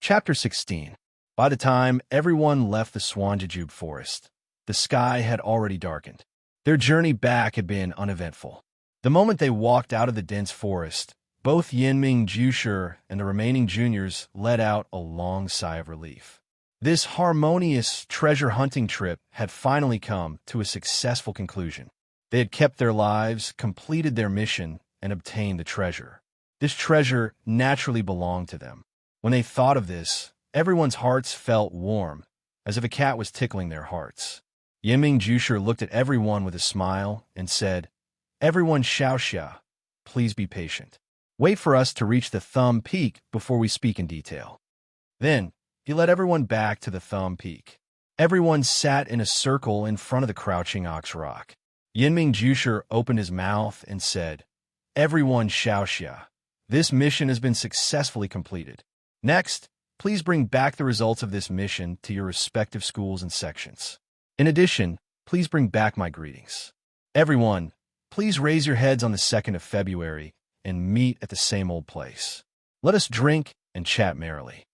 Chapter 16. By the time everyone left the Swanjujube forest, the sky had already darkened. Their journey back had been uneventful. The moment they walked out of the dense forest, both Yinming Jusher and the remaining juniors let out a long sigh of relief. This harmonious treasure-hunting trip had finally come to a successful conclusion. They had kept their lives, completed their mission, and obtained the treasure. This treasure naturally belonged to them. When they thought of this, everyone's hearts felt warm, as if a cat was tickling their hearts. Yinming Jusher looked at everyone with a smile and said, "Everyone xiaoxia, please be patient. Wait for us to reach the Thumb Peak before we speak in detail." Then, he led everyone back to the Thumb Peak. Everyone sat in a circle in front of the crouching ox rock. Yinming Jusher opened his mouth and said, "Everyone xiaoxia, this mission has been successfully completed. Next, please bring back the results of this mission to your respective schools and sections. In addition, please bring back my greetings. Everyone, please raise your heads on the 2nd of February and meet at the same old place. Let us drink and chat merrily."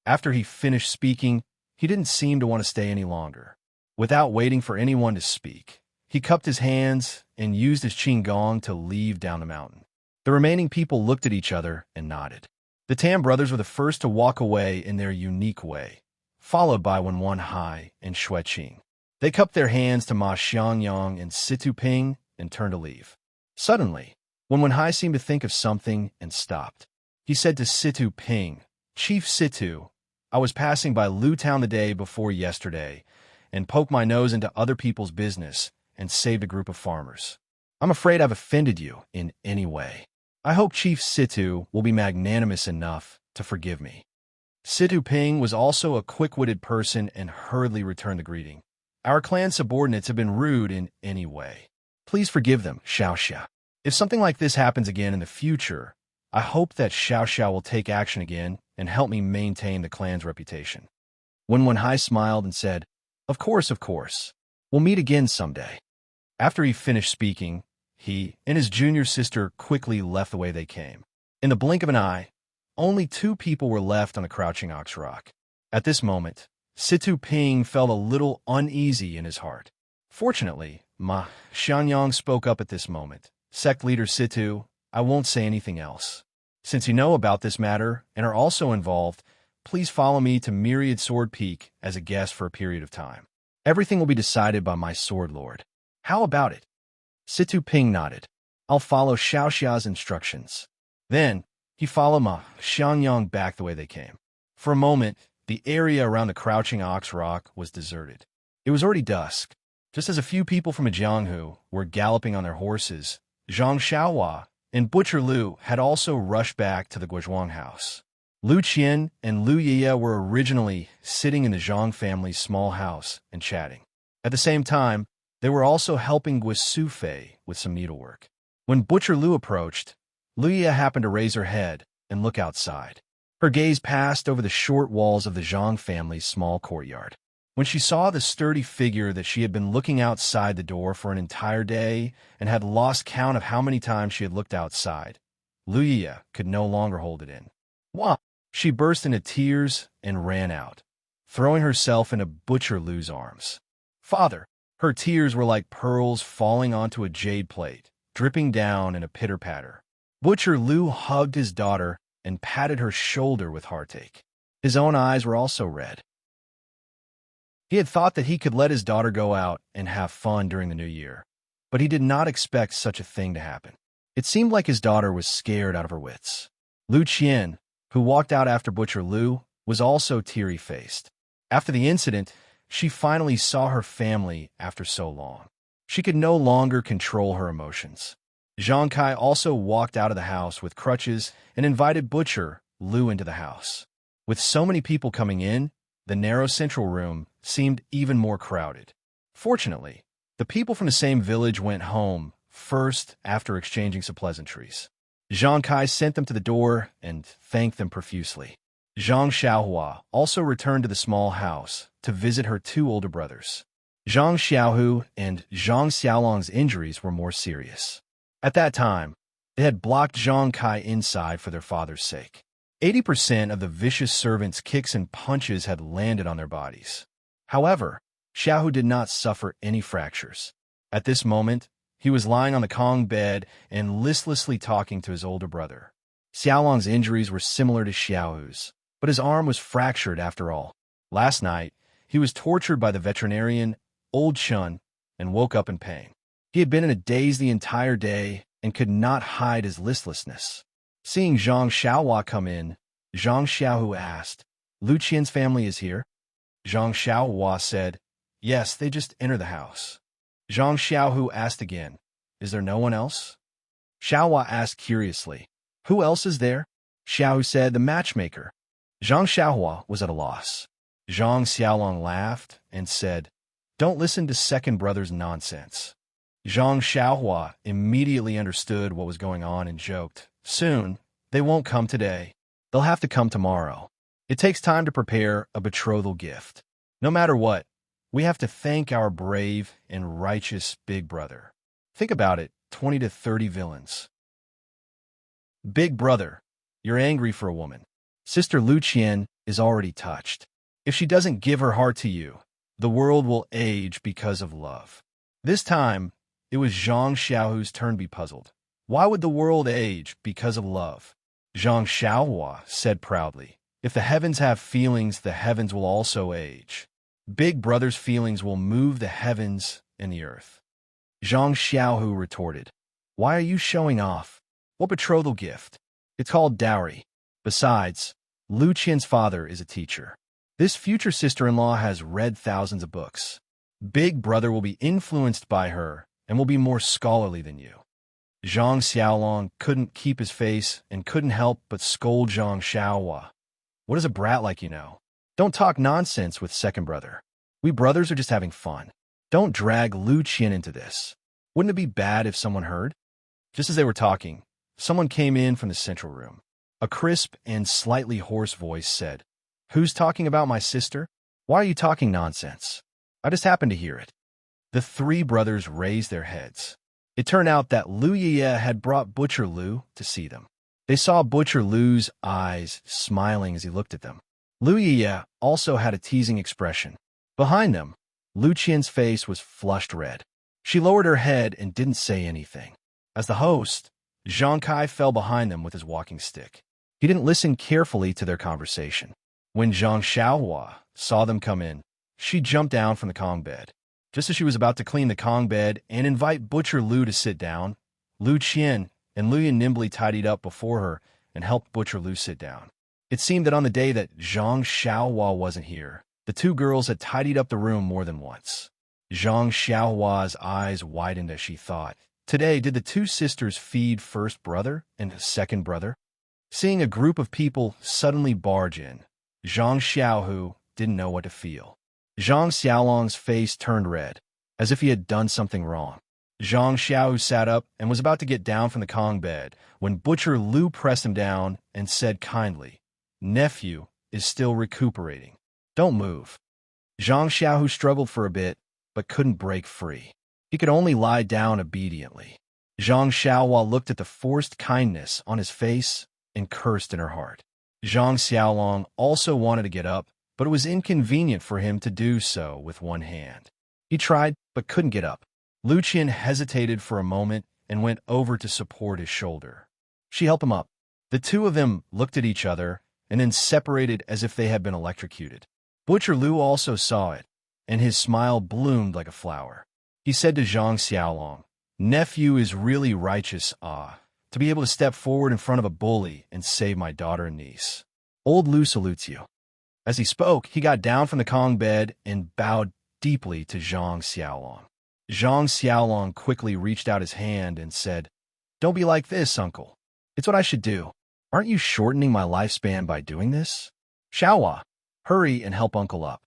After he finished speaking, he didn't seem to want to stay any longer. Without waiting for anyone to speak, he cupped his hands and used his qigong to leave down the mountain. The remaining people looked at each other and nodded. The Tam brothers were the first to walk away in their unique way, followed by Wenwen Hai and Xueqing. They cupped their hands to Ma Xiangyang and Situ Ping and turned to leave. Suddenly, Wenwen Hai seemed to think of something and stopped. He said to Situ Ping, "Chief Situ, I was passing by Lu Town the day before yesterday and poked my nose into other people's business and saved a group of farmers. I'm afraid I've offended you in any way. I hope Chief Situ will be magnanimous enough to forgive me." Situ Ping was also a quick-witted person and hurriedly returned the greeting. "Our clan subordinates have been rude in any way. Please forgive them, xiaoxia. If something like this happens again in the future, I hope that xiaoxia will take action again and help me maintain the clan's reputation." Wenwen Hai smiled and said, Of course. We'll meet again someday." After he finished speaking, he and his junior sister quickly left the way they came. In the blink of an eye, only 2 people were left on the crouching ox rock. At this moment, Situ Ping felt a little uneasy in his heart. Fortunately, Ma Xianyang spoke up at this moment. "Sect leader Situ, I won't say anything else. Since you know about this matter and are also involved, please follow me to Myriad Sword Peak as a guest for a period of time. Everything will be decided by my sword lord. How about it?" Situ Ping nodded. "I'll follow Xiaoxia's instructions." Then, he followed Ma Xianyang back the way they came. For a moment, the area around the crouching ox rock was deserted. It was already dusk. Just as a few people from Jianghu were galloping on their horses, Zhang Xiaohua and Butcher Lu had also rushed back to the Guozhuang house. Lu Qian and Lu Yiya were originally sitting in the Zhang family's small house and chatting. At the same time, they were also helping Gui Sufei with some needlework. When Butcher Lu approached, Lu Yiya happened to raise her head and look outside. Her gaze passed over the short walls of the Zhang family's small courtyard. When she saw the sturdy figure that she had been looking outside the door for an entire day and had lost count of how many times she had looked outside, Lu Yiya could no longer hold it in. Wah! She burst into tears and ran out, throwing herself into Butcher Lu's arms. "Father!" Her tears were like pearls falling onto a jade plate, dripping down in a pitter-patter. Butcher Lu hugged his daughter and patted her shoulder with heartache. His own eyes were also red. He had thought that he could let his daughter go out and have fun during the new year, but he did not expect such a thing to happen. It seemed like his daughter was scared out of her wits. Lu Qian, who walked out after Butcher Lu, was also teary-faced. After the incident, she finally saw her family after so long. She could no longer control her emotions. Zhang Kai also walked out of the house with crutches and invited Butcher Lu into the house. With so many people coming in, the narrow central room seemed even more crowded. Fortunately, the people from the same village went home first after exchanging some pleasantries. Zhang Kai sent them to the door and thanked them profusely. Zhang Xiaohua also returned to the small house to visit her 2 older brothers. Zhang Xiaohu and Zhang Xiaolong's injuries were more serious. At that time, they had blocked Zhang Kai inside for their father's sake. 80% of the vicious servants' kicks and punches had landed on their bodies. However, Xiaohu did not suffer any fractures. At this moment, he was lying on the Kong bed and listlessly talking to his older brother. Xiaolong's injuries were similar to Xiaohu's, but his arm was fractured after all. Last night, he was tortured by the veterinarian, Old Chun, and woke up in pain. He had been in a daze the entire day and could not hide his listlessness. Seeing Zhang Xiaohua come in, Zhang Xiaohu asked, "Lu Qian's family is here?" Zhang Xiaohua said, "Yes, they just entered the house." Zhang Xiaohu asked again, "Is there no one else?" Xiaohua asked curiously, "Who else is there?" Xiaohu said, "The matchmaker." Zhang Xiaohua was at a loss. Zhang Xiaolong laughed and said, "Don't listen to second brother's nonsense." Zhang Xiaohua immediately understood what was going on and joked, "Soon, they won't come today. They'll have to come tomorrow. It takes time to prepare a betrothal gift. No matter what, we have to thank our brave and righteous big brother. Think about it, 20 to 30 villains. Big brother, you're angry for a woman. Sister Lu Qian is already touched. If she doesn't give her heart to you, the world will age because of love." This time, it was Zhang Xiaohu's turn to be puzzled. Why would the world age because of love? Zhang Xiaohua said proudly, "If the heavens have feelings, the heavens will also age. Big brother's feelings will move the heavens and the earth." Zhang Xiaohu retorted, "Why are you showing off? What betrothal gift? It's called dowry. Besides, Lu Qian's father is a teacher. This future sister-in-law has read thousands of books. Big brother will be influenced by her and will be more scholarly than you." Zhang Xiaolong couldn't keep his face and couldn't help but scold Zhang Xiaohua. "What does a brat like you know? Don't talk nonsense with second brother. We brothers are just having fun. Don't drag Lu Qian into this. Wouldn't it be bad if someone heard?" Just as they were talking, someone came in from the central room. A crisp and slightly hoarse voice said, "Who's talking about my sister? Why are you talking nonsense? I just happened to hear it." The three brothers raised their heads. It turned out that Lu Yiye had brought Butcher Lu to see them. They saw Butcher Lu's eyes smiling as he looked at them. Lu Yiye also had a teasing expression. Behind them, Lu Qian's face was flushed red. She lowered her head and didn't say anything. As the host, Zhang Kai fell behind them with his walking stick. He didn't listen carefully to their conversation. When Zhang Xiaohua saw them come in, she jumped down from the Kong bed. Just as she was about to clean the Kong bed and invite Butcher Lu to sit down, Lu Qian and Lu Yin nimbly tidied up before her and helped Butcher Lu sit down. It seemed that on the day that Zhang Xiaohua wasn't here, the two girls had tidied up the room more than once. Zhang Xiaohua's eyes widened as she thought, "Today, did the two sisters feed first brother and second brother?" Seeing a group of people suddenly barge in, Zhang Xiaohu didn't know what to feel. Zhang Xiaolong's face turned red, as if he had done something wrong. Zhang Xiaohu sat up and was about to get down from the Kong bed when Butcher Lu pressed him down and said kindly, "Nephew is still recuperating. Don't move." Zhang Xiaohu struggled for a bit, but couldn't break free. He could only lie down obediently. Zhang Xiaohua looked at the forced kindness on his face and cursed in her heart. Zhang Xiaolong also wanted to get up, but it was inconvenient for him to do so with one hand. He tried, but couldn't get up. Lu Qian hesitated for a moment and went over to support his shoulder. She helped him up. The two of them looked at each other and then separated as if they had been electrocuted. Butcher Lu also saw it, and his smile bloomed like a flower. He said to Zhang Xiaolong, "Nephew is really righteous, to be able to step forward in front of a bully and save my daughter and niece. Old Lu salutes you." As he spoke, he got down from the Kong bed and bowed deeply to Zhang Xiaolong. Zhang Xiaolong quickly reached out his hand and said, "Don't be like this, uncle. It's what I should do. Aren't you shortening my lifespan by doing this? Xiaohua, hurry and help uncle up."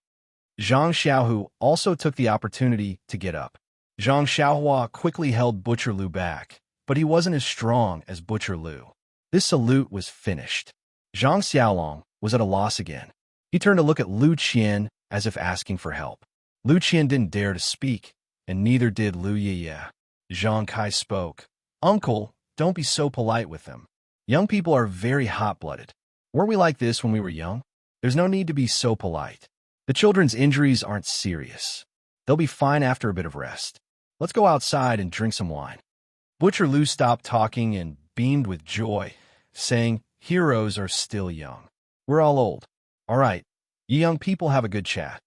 Zhang Xiaohu also took the opportunity to get up. Zhang Xiaohua quickly held Butcher Lu back, but he wasn't as strong as Butcher Lu. This salute was finished. Zhang Xiaolong was at a loss again. He turned to look at Lu Qian as if asking for help. Lu Qian didn't dare to speak, and neither did Lu Yiye. Zhang Kai spoke. "Uncle, don't be so polite with them. Young people are very hot-blooded. Weren't we like this when we were young? There's no need to be so polite. The children's injuries aren't serious. They'll be fine after a bit of rest. Let's go outside and drink some wine. Butcher Lou stopped talking and beamed with joy, saying, heroes are still young. We're all old. All right, you young people have a good chat.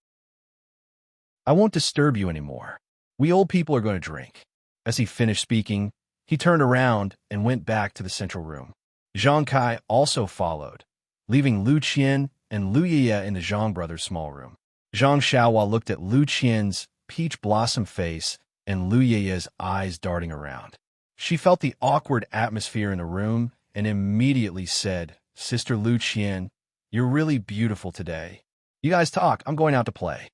I won't disturb you anymore. We old people are going to drink. As he finished speaking, he turned around and went back to the central room. Zhang Kai also followed, leaving Lu Qian and Lu Yiye in the Zhang brothers' small room. Zhang Xiaohua looked at Lu Qian's peach blossom face and Lu Yiye's eyes darting around. She felt the awkward atmosphere in the room and immediately said, Sister Lu Qian, you're really beautiful today. You guys talk, I'm going out to play.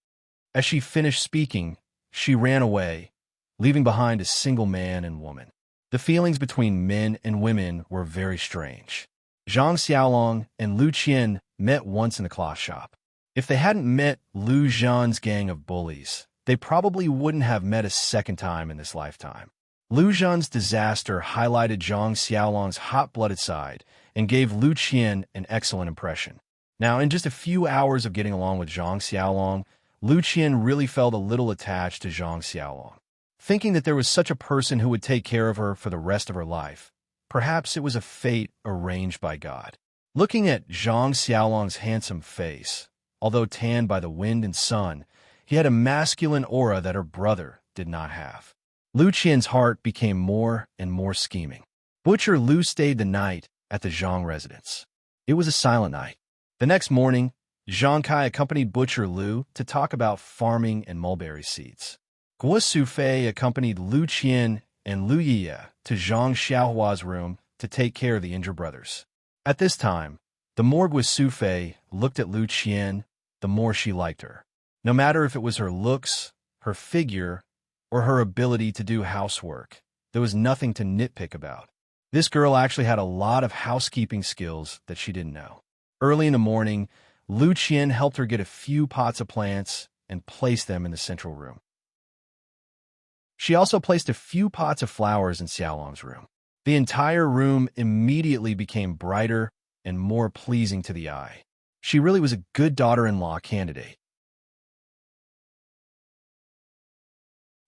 As she finished speaking, she ran away, leaving behind a single man and woman. The feelings between men and women were very strange. Zhang Xiaolong and Lu Qian met once in the cloth shop. If they hadn't met Lu Zhan's gang of bullies, they probably wouldn't have met a second time in this lifetime. Lu Zhan's disaster highlighted Zhang Xiaolong's hot-blooded side and gave Lu Qian an excellent impression. Now, in just a few hours of getting along with Zhang Xiaolong, Lu Qian really felt a little attached to Zhang Xiaolong. Thinking that there was such a person who would take care of her for the rest of her life, perhaps it was a fate arranged by God. Looking at Zhang Xiaolong's handsome face, although tanned by the wind and sun, he had a masculine aura that her brother did not have. Lu Qian's heart became more and more scheming. Butcher Lu stayed the night at the Zhang residence. It was a silent night. The next morning, Zhang Kai accompanied Butcher Lu to talk about farming and mulberry seeds. Guo Sufei accompanied Lu Qian and Lu Yiye to Zhang Xiaohua's room to take care of the injured brothers. At this time, the more Guo Sufei looked at Lu Qian, the more she liked her. No matter if it was her looks, her figure, or her ability to do housework, there was nothing to nitpick about. This girl actually had a lot of housekeeping skills that she didn't know. Early in the morning, Lu Qian helped her get a few pots of plants and place them in the central room. She also placed a few pots of flowers in Xiaolong's room. The entire room immediately became brighter and more pleasing to the eye. She really was a good daughter-in-law candidate.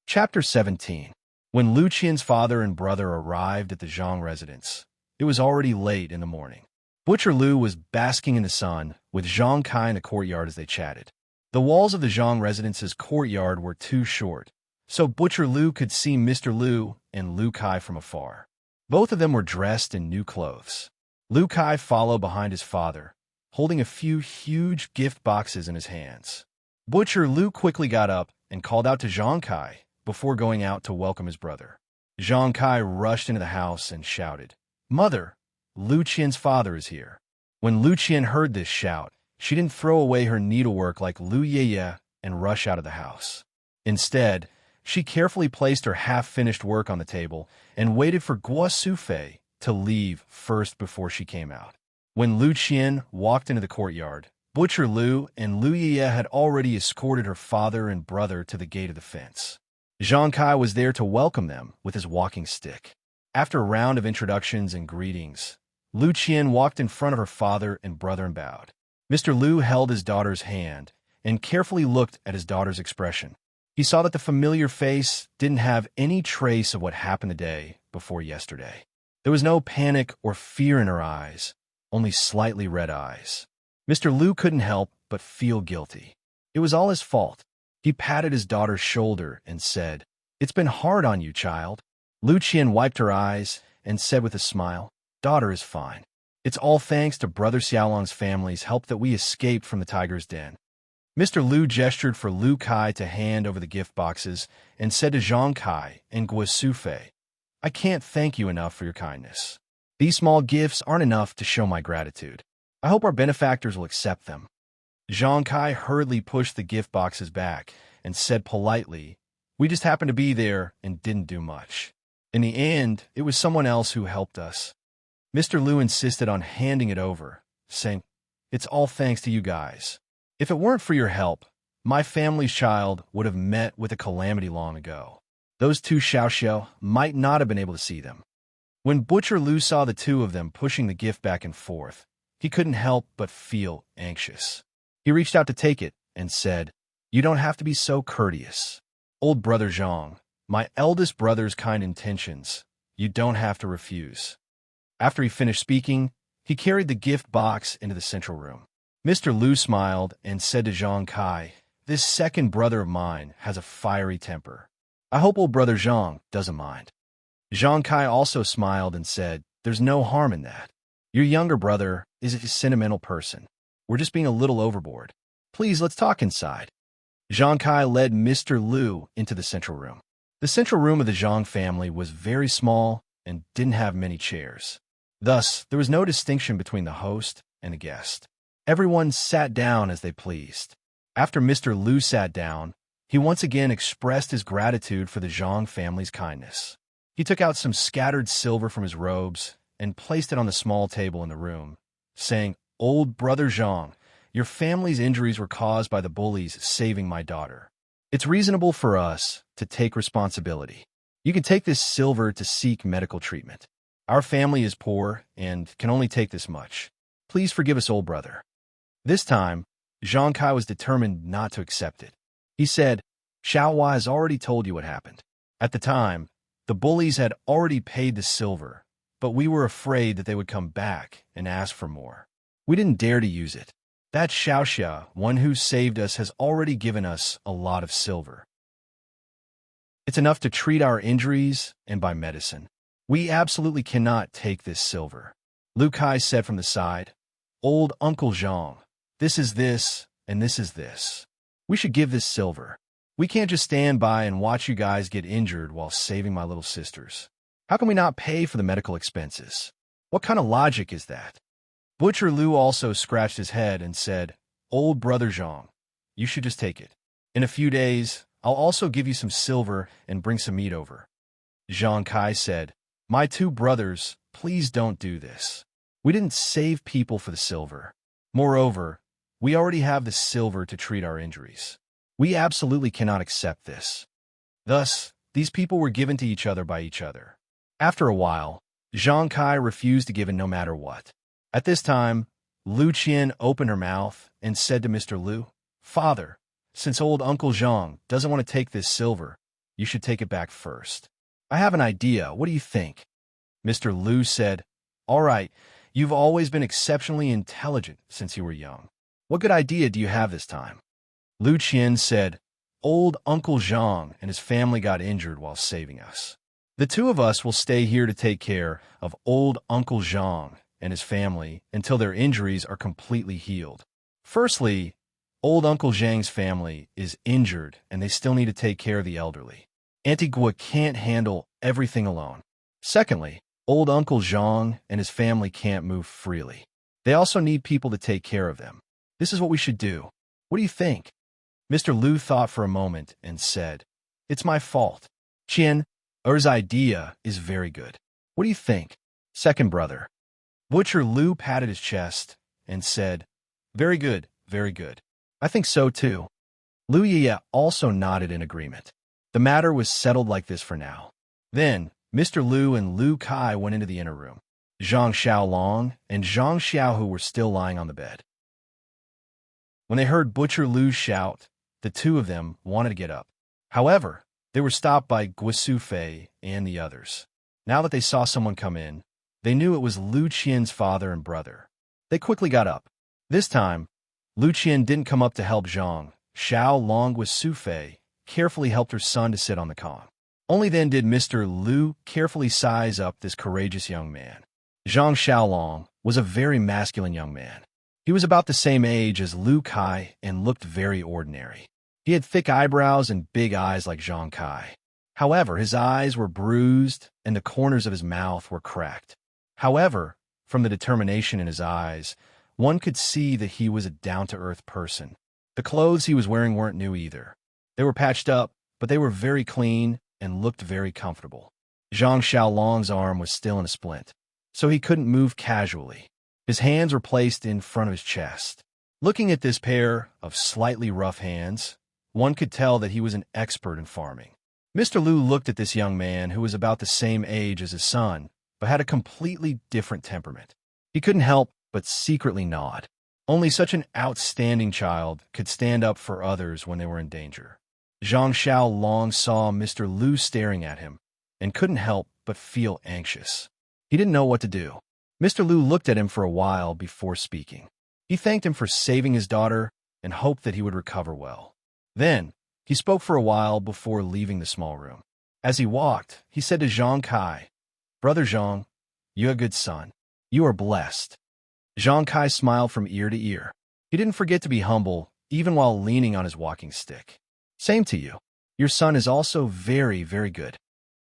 Chapter 17. When Lu Qian's father and brother arrived at the Zhang residence, it was already late in the morning. Butcher Lu was basking in the sun with Zhang Kai in the courtyard as they chatted. The walls of the Zhang residence's courtyard were too short, so Butcher Lu could see Mr. Lu and Lu Kai from afar. Both of them were dressed in new clothes. Lu Kai followed behind his father, holding a few huge gift boxes in his hands. Butcher Lu quickly got up and called out to Zhang Kai before going out to welcome his brother. Zhang Kai rushed into the house and shouted, "Mother, Lu Qian's father is here." When Lu Qian heard this shout, she didn't throw away her needlework like Lu Yiye and rush out of the house. Instead, she carefully placed her half-finished work on the table and waited for Guo Sufei to leave first before she came out. When Lu Qian walked into the courtyard, Butcher Lu and Lu Yiye had already escorted her father and brother to the gate of the fence. Zhang Kai was there to welcome them with his walking stick. After a round of introductions and greetings, Lu Qian walked in front of her father and brother and bowed. Mr. Lu held his daughter's hand and carefully looked at his daughter's expression. He saw that the familiar face didn't have any trace of what happened the day before yesterday. There was no panic or fear in her eyes, only slightly red eyes. Mr. Lu couldn't help but feel guilty. It was all his fault. He patted his daughter's shoulder and said, "It's been hard on you, child." Lu Qian wiped her eyes and said with a smile, "Daughter is fine. It's all thanks to Brother Xiaolong's family's help that we escaped from the tiger's den." Mr. Lu gestured for Lu Kai to hand over the gift boxes and said to Zhang Kai and Guo Sufei, "I can't thank you enough for your kindness. These small gifts aren't enough to show my gratitude. I hope our benefactors will accept them." Zhang Kai hurriedly pushed the gift boxes back and said politely, "We just happened to be there and didn't do much. In the end, it was someone else who helped us." Mr. Lu insisted on handing it over, saying, "It's all thanks to you guys. If it weren't for your help, my family's child would have met with a calamity long ago. Those two Xiao might not have been able to see them." When Butcher Lu saw the two of them pushing the gift back and forth, he couldn't help but feel anxious. He reached out to take it and said, "You don't have to be so courteous. Old brother Zhang, my eldest brother's kind intentions. You don't have to refuse." After he finished speaking, he carried the gift box into the central room. Mr. Lu smiled and said to Zhang Kai, "This second brother of mine has a fiery temper. I hope old brother Zhang doesn't mind." Zhang Kai also smiled and said, "There's no harm in that. Your younger brother is a sentimental person. We're just being a little overboard. Please, let's talk inside." Zhang Kai led Mr. Lu into the central room. The central room of the Zhang family was very small and didn't have many chairs. Thus, there was no distinction between the host and the guest. Everyone sat down as they pleased. After Mr. Lu sat down, he once again expressed his gratitude for the Zhang family's kindness. He took out some scattered silver from his robes and placed it on the small table in the room, saying, "Old brother Zhang, your family's injuries were caused by the bullies saving my daughter. It's reasonable for us to take responsibility. You can take this silver to seek medical treatment. Our family is poor and can only take this much. Please forgive us, old brother." This time, Zhang Kai was determined not to accept it. He said, "Xiaohua has already told you what happened. At the time, the bullies had already paid the silver, but we were afraid that they would come back and ask for more. We didn't dare to use it. That Xiaoxia, one who saved us, has already given us a lot of silver. It's enough to treat our injuries and buy medicine. We absolutely cannot take this silver." Lu Kai said from the side, "Old Uncle Zhang, this is this, and this is this. We should give this silver. We can't just stand by and watch you guys get injured while saving my little sisters. How can we not pay for the medical expenses? What kind of logic is that?" Butcher Lu also scratched his head and said, "Old brother Zhang, you should just take it. In a few days, I'll also give you some silver and bring some meat over." Zhang Kai said, "My two brothers, please don't do this. We didn't save people for the silver. Moreover, we already have the silver to treat our injuries. We absolutely cannot accept this." Thus, these people were given to each other by each other. After a while, Zhang Kai refused to give in no matter what. At this time, Lu Qian opened her mouth and said to Mr. Lu, "Father, since old Uncle Zhang doesn't want to take this silver, you should take it back first. I have an idea. What do you think?" Mr. Lu said, "All right, you've always been exceptionally intelligent since you were young. What good idea do you have this time?" Lu Qian said, "Old Uncle Zhang and his family got injured while saving us. The two of us will stay here to take care of old Uncle Zhang and his family until their injuries are completely healed. Firstly, old Uncle Zhang's family is injured and they still need to take care of the elderly. Antigua can't handle everything alone. Secondly, old Uncle Zhang and his family can't move freely. They also need people to take care of them. This is what we should do. What do you think?" Mr. Lu thought for a moment and said, "It's my fault. Qian, Er's idea is very good. What do you think, second brother?" Butcher Lu patted his chest and said, "Very good, very good. I think so too." Lu Yia also nodded in agreement. The matter was settled like this for now. Then, Mr. Lu and Lu Kai went into the inner room. Zhang Xiaolong and Zhang Xiaohu were still lying on the bed. When they heard Butcher Lu shout, the two of them wanted to get up. However, they were stopped by Guisu Fei and the others. Now that they saw someone come in, they knew it was Lu Qian's father and brother. They quickly got up. This time, Lu Qian didn't come up to help Zhang. Xiaolong Guisu Fei carefully helped her son to sit on the Kong. Only then did Mr. Lu carefully size up this courageous young man. Zhang Xiaolong was a very masculine young man. He was about the same age as Lu Kai and looked very ordinary. He had thick eyebrows and big eyes like Zhang Kai. However, his eyes were bruised and the corners of his mouth were cracked. However, from the determination in his eyes, one could see that he was a down-to-earth person. The clothes he was wearing weren't new either. They were patched up, but they were very clean and looked very comfortable. Zhang Xiaolong's arm was still in a splint, so he couldn't move casually. His hands were placed in front of his chest. Looking at this pair of slightly rough hands, one could tell that he was an expert in farming. Mr. Lu looked at this young man who was about the same age as his son, but had a completely different temperament. He couldn't help but secretly gnawed. Only such an outstanding child could stand up for others when they were in danger. Zhang Xiao long saw Mr. Lu staring at him and couldn't help but feel anxious. He didn't know what to do. Mr. Lu looked at him for a while before speaking. He thanked him for saving his daughter and hoped that he would recover well. Then, he spoke for a while before leaving the small room. As he walked, he said to Zhang Kai, "Brother Zhang, you're a good son. You are blessed." Zhang Kai smiled from ear to ear. He didn't forget to be humble, even while leaning on his walking stick. "Same to you. Your son is also very, very good."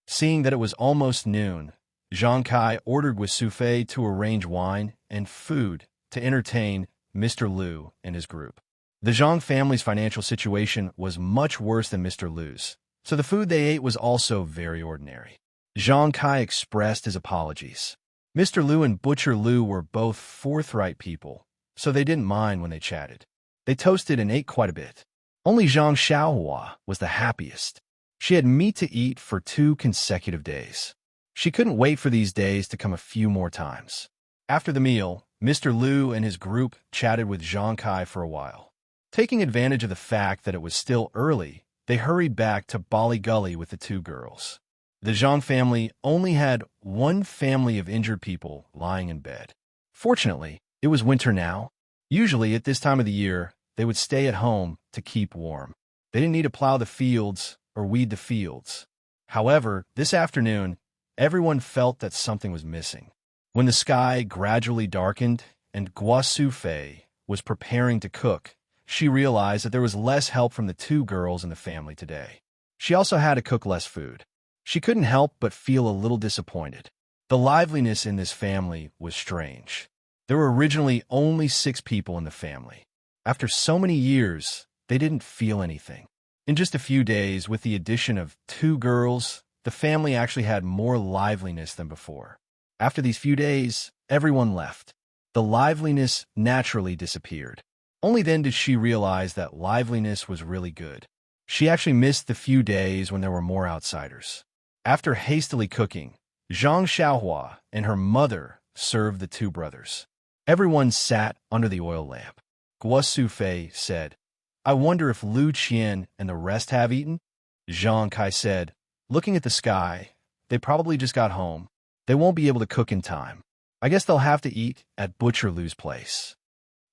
Seeing that it was almost noon, Zhang Kai ordered Gua Sufei to arrange wine and food to entertain Mr. Lu and his group. The Zhang family's financial situation was much worse than Mr. Lu's, so the food they ate was also very ordinary. Zhang Kai expressed his apologies. Mr. Lu and Butcher Lu were both forthright people, so they didn't mind when they chatted. They toasted and ate quite a bit. Only Zhang Xiaohua was the happiest. She had meat to eat for 2 consecutive days. She couldn't wait for these days to come a few more times. After the meal, Mr. Lu and his group chatted with Zhang Kai for a while. Taking advantage of the fact that it was still early, they hurried back to Bali Gully with the 2 girls. The Zhang family only had 1 family of injured people lying in bed. Fortunately, it was winter now. Usually, at this time of the year, they would stay at home to keep warm. They didn't need to plow the fields or weed the fields. However, this afternoon, everyone felt that something was missing. When the sky gradually darkened and Gua Sufei was preparing to cook, she realized that there was less help from the 2 girls in the family today. She also had to cook less food. She couldn't help but feel a little disappointed. The liveliness in this family was strange. There were originally only 6 people in the family. After so many years, they didn't feel anything. In just a few days, with the addition of 2 girls, the family actually had more liveliness than before. After these few days, everyone left. The liveliness naturally disappeared. Only then did she realize that liveliness was really good. She actually missed the few days when there were more outsiders. After hastily cooking, Zhang Xiaohua and her mother served the 2 brothers. Everyone sat under the oil lamp. Gua Sufei said, "I wonder if Lu Qian and the rest have eaten?" Zhang Kai said, looking at the sky, "They probably just got home. They won't be able to cook in time. I guess they'll have to eat at Butcher Lu's place."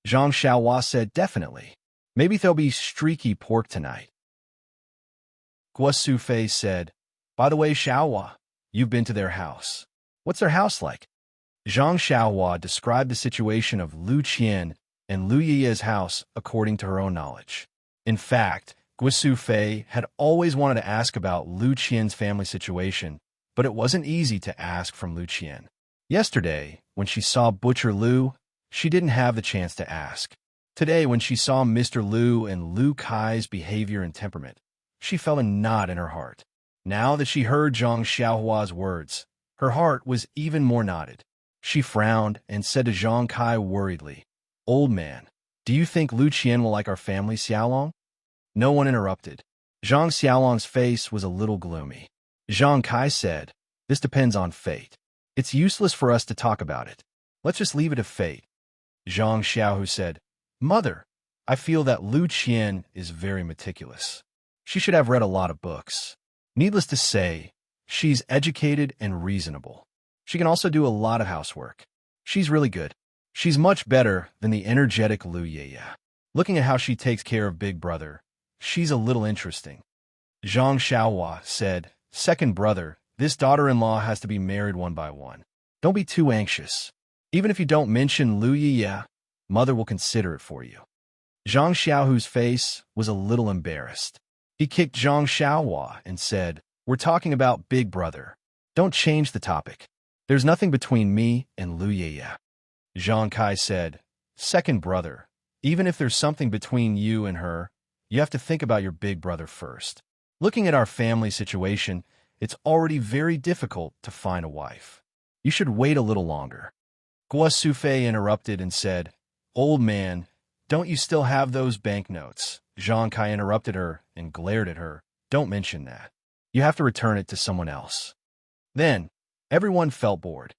Zhang Xiaohua said, "Definitely. Maybe there'll be streaky pork tonight." Gua Sufei said, "By the way, Xiaohua, you've been to their house. What's their house like?" Zhang Xiaohua described the situation of Lu Qian and Lu Yiye's house according to her own knowledge. In fact, Gua Sufei had always wanted to ask about Lu Qian's family situation, but it wasn't easy to ask from Lu Qian. Yesterday, when she saw Butcher Lu, she didn't have the chance to ask. Today, when she saw Mr. Lu and Lu Kai's behavior and temperament, she felt a knot in her heart. Now that she heard Zhang Xiaohua's words, her heart was even more knotted. She frowned and said to Zhang Kai worriedly, "Old man, do you think Lu Qian will like our family, Xiaolong?" No one interrupted. Zhang Xiaolong's face was a little gloomy. Zhang Kai said, "This depends on fate. It's useless for us to talk about it. Let's just leave it to fate." Zhang Xiaohu said, "Mother, I feel that Lu Qian is very meticulous. She should have read a lot of books. Needless to say, she's educated and reasonable. She can also do a lot of housework. She's really good. She's much better than the energetic Lu Yiye. Looking at how she takes care of Big Brother, she's a little interesting." Zhang Xiaohua said, "Second brother, this daughter-in-law has to be married one by one. Don't be too anxious. Even if you don't mention Lu Yiye, mother will consider it for you." Zhang Xiaohu's face was a little embarrassed. He kicked Zhang Xiaohua and said, "We're talking about Big Brother. Don't change the topic. There's nothing between me and Lu Yiye." Zhang Kai said, "Second brother, even if there's something between you and her, you have to think about your big brother first. Looking at our family situation, it's already very difficult to find a wife. You should wait a little longer." Gua Sufei interrupted and said, "Old man, don't you still have those banknotes?" Zhang Kai interrupted her and glared at her. "Don't mention that. You have to return it to someone else." Then, everyone felt bored.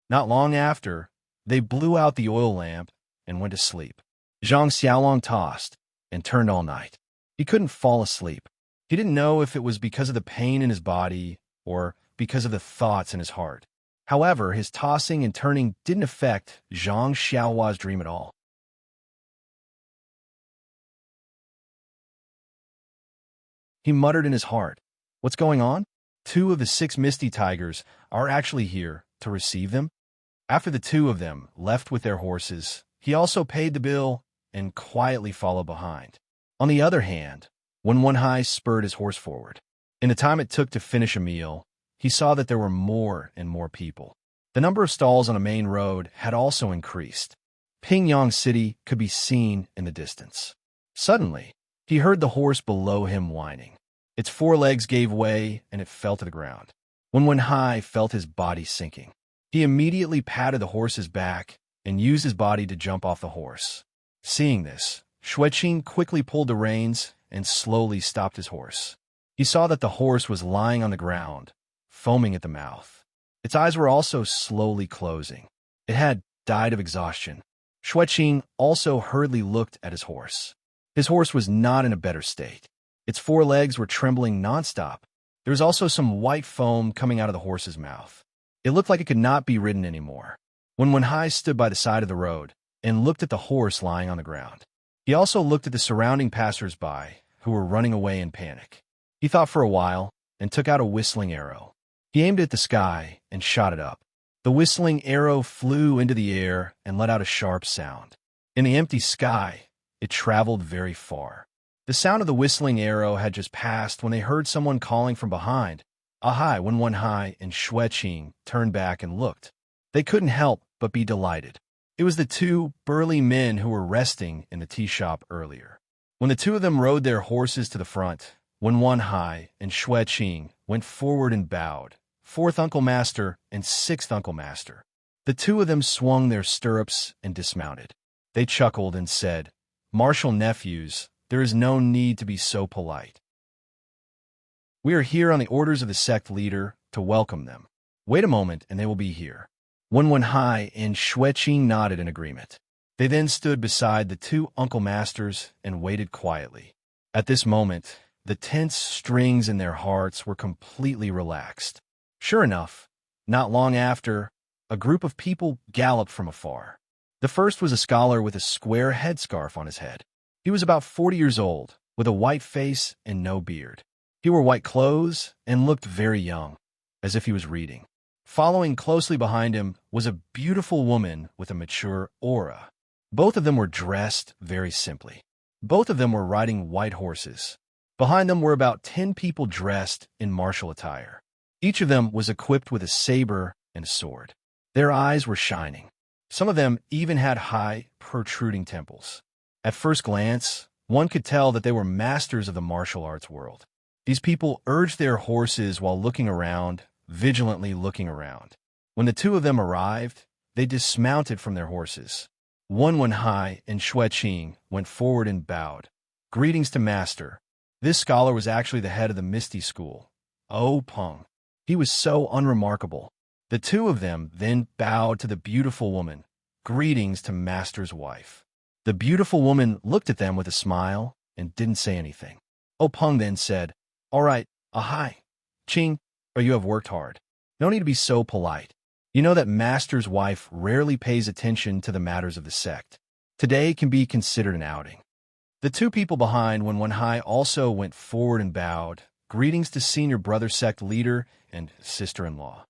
Not long after, They blew out the oil lamp and went to sleep. Zhang Xiaolong tossed and turned all night. He couldn't fall asleep. He didn't know if it was because of the pain in his body or because of the thoughts in his heart. However, his tossing and turning didn't affect Zhang Xiaohua's dream at all. He muttered in his heart, "What's going on? 2 of the 6 Misty Tigers are actually here to receive them?" After the 2 of them left with their horses, he also paid the bill and quietly followed behind. On the other hand, when Wenhai spurred his horse forward, in the time it took to finish a meal, he saw that there were more and more people. The number of stalls on a main road had also increased. Pingyang City could be seen in the distance. Suddenly, he heard the horse below him whining. Its 4 legs gave way and it fell to the ground. When Wenhai felt his body sinking, he immediately patted the horse's back and used his body to jump off the horse. Seeing this, Xueqing quickly pulled the reins and slowly stopped his horse. He saw that the horse was lying on the ground, foaming at the mouth. Its eyes were also slowly closing. It had died of exhaustion. Xueqing also hurriedly looked at his horse. His horse was not in a better state. Its 4 legs were trembling nonstop. There was also some white foam coming out of the horse's mouth. It looked like it could not be ridden anymore. When Wenhai stood by the side of the road and looked at the horse lying on the ground, he also looked at the surrounding passers-by who were running away in panic. He thought for a while and took out a whistling arrow. He aimed it at the sky and shot it up. The whistling arrow flew into the air and let out a sharp sound. In the empty sky, it traveled very far. The sound of the whistling arrow had just passed when they heard someone calling from behind. "Ahai!" When Wenhai and Xueqing turned back and looked, they couldn't help but be delighted. It was the 2 burly men who were resting in the tea shop earlier. When the 2 of them rode their horses to the front, when Wenhai and Xueqing went forward and bowed, 4th Uncle Master and 6th Uncle Master, the 2 of them swung their stirrups and dismounted. They chuckled and said, "Martial nephews, there is no need to be so polite. We are here on the orders of the sect leader to welcome them. Wait a moment and they will be here." When Wenhai and Xueqing nodded in agreement, they then stood beside the 2 Uncle Masters and waited quietly. At this moment, the tense strings in their hearts were completely relaxed. Sure enough, not long after, a group of people galloped from afar. The first was a scholar with a square headscarf on his head. He was about 40 years old, with a white face and no beard. He wore white clothes and looked very young, as if he was reading. Following closely behind him was a beautiful woman with a mature aura. Both of them were dressed very simply. Both of them were riding white horses. Behind them were about 10 people dressed in martial attire. Each of them was equipped with a saber and a sword. Their eyes were shining. Some of them even had high, protruding temples. At first glance, one could tell that they were masters of the martial arts world. These people urged their horses while looking around, vigilantly looking around. When the 2 of them arrived, they dismounted from their horses. Wenhai and Xueqing went forward and bowed. "Greetings to Master." This scholar was actually the head of the Misty School, Peng. He was so unremarkable. The 2 of them then bowed to the beautiful woman. "Greetings to Master's wife." The beautiful woman looked at them with a smile and didn't say anything. Peng then said, "All right, ahai, Qing, or you have worked hard. No need to be so polite. You know that Master's wife rarely pays attention to the matters of the sect. Today can be considered an outing." The 2 people behind Wenhai also went forward and bowed. "Greetings to senior brother sect leader and sister-in-law."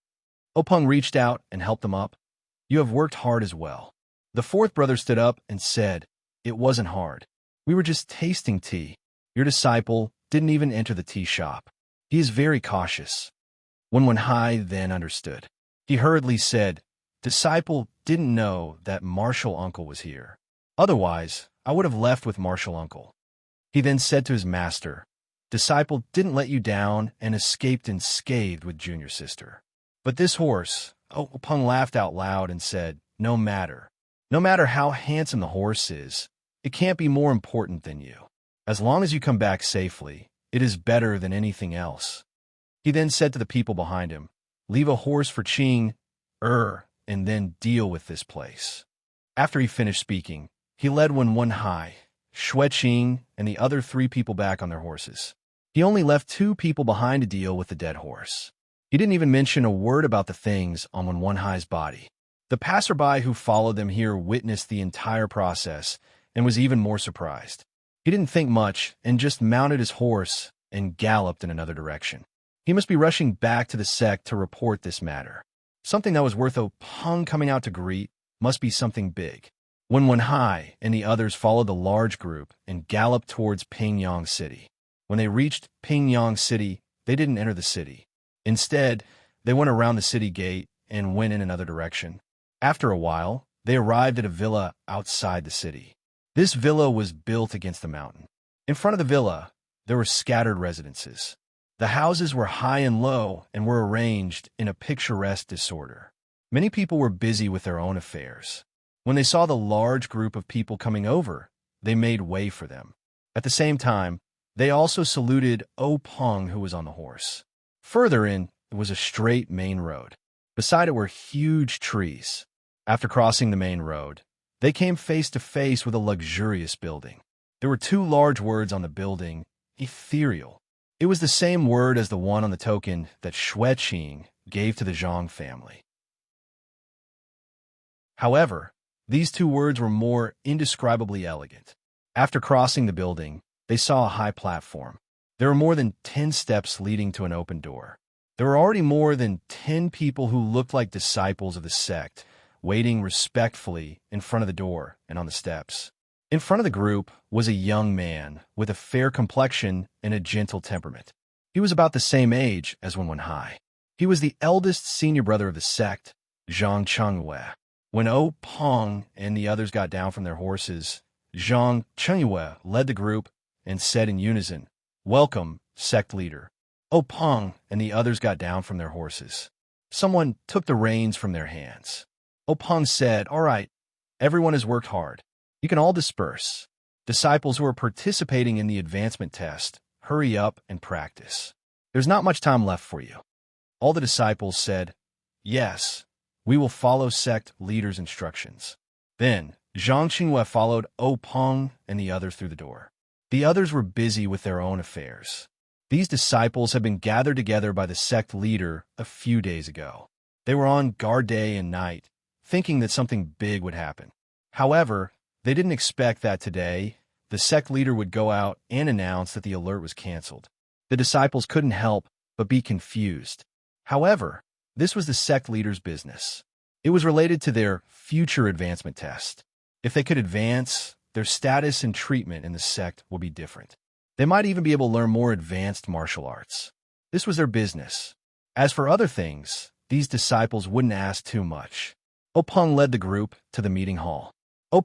Peng reached out and helped them up. "You have worked hard as well." The 4th brother stood up and said, "It wasn't hard. We were just tasting tea. Your disciple didn't even enter the tea shop. He is very cautious." When Wenhai then understood, he hurriedly said, "Disciple didn't know that Martial Uncle was here. Otherwise, I would have left with Martial Uncle." He then said to his master, "Disciple didn't let you down and escaped unscathed with junior sister. But this horse," Peng laughed out loud and said, No matter how handsome the horse is, it can't be more important than you. As long as you come back safely, it is better than anything else." He then said to the people behind him, "Leave a horse for Qing, and then deal with this place. After he finished speaking, he led Wen Hai, Xueqing, and the other 3 people back on their horses. He only left 2 people behind to deal with the dead horse. He didn't even mention a word about the things on Wen Hai's body. The passerby who followed them here witnessed the entire process and was even more surprised. He didn't think much and just mounted his horse and galloped in another direction. He must be rushing back to the sect to report this matter. Something that was worth Peng coming out to greet must be something big. Wen Hai and the others followed the large group and galloped towards Pingyang City. When they reached Pingyang City, they didn't enter the city. Instead, they went around the city gate and went in another direction. After a while, they arrived at a villa outside the city. This villa was built against the mountain. In front of the villa, there were scattered residences. The houses were high and low and were arranged in a picturesque disorder. Many people were busy with their own affairs. When they saw the large group of people coming over, they made way for them. At the same time, they also saluted Peng, who was on the horse. Further in, it was a straight main road. Beside it were huge trees. After crossing the main road, they came face to face with a luxurious building. There were 2 large words on the building, ethereal. It was the same word as the one on the token that Xueqing gave to the Zhang family. However, these 2 words were more indescribably elegant. After crossing the building, they saw a high platform. There were more than 10 steps leading to an open door. There were already more than 10 people who looked like disciples of the sect, waiting respectfully in front of the door and on the steps. In front of the group was a young man with a fair complexion and a gentle temperament. He was about the same age as Wen Hai. He was the eldest senior brother of the sect, Zhang Chengyue. When Peng and the others got down from their horses, Zhang Chengyue led the group and said in unison, "Welcome, sect leader." Peng and the others got down from their horses. Someone took the reins from their hands. Peng said, "All right, everyone has worked hard. You can all disperse. Disciples who are participating in the advancement test, hurry up and practice. There's not much time left for you." All the disciples said, "Yes, we will follow sect leader's instructions." Then, Zhang Qinghua followed Peng and the others through the door. The others were busy with their own affairs. These disciples had been gathered together by the sect leader a few days ago. They were on guard day and night, thinking that something big would happen. However, they didn't expect that today the sect leader would go out and announce that the alert was canceled. The disciples couldn't help but be confused. However, this was the sect leader's business. It was related to their future advancement test. If they could advance, their status and treatment in the sect would be different. They might even be able to learn more advanced martial arts. This was their business. As for other things, these disciples wouldn't ask too much. Peng led the group to the meeting hall.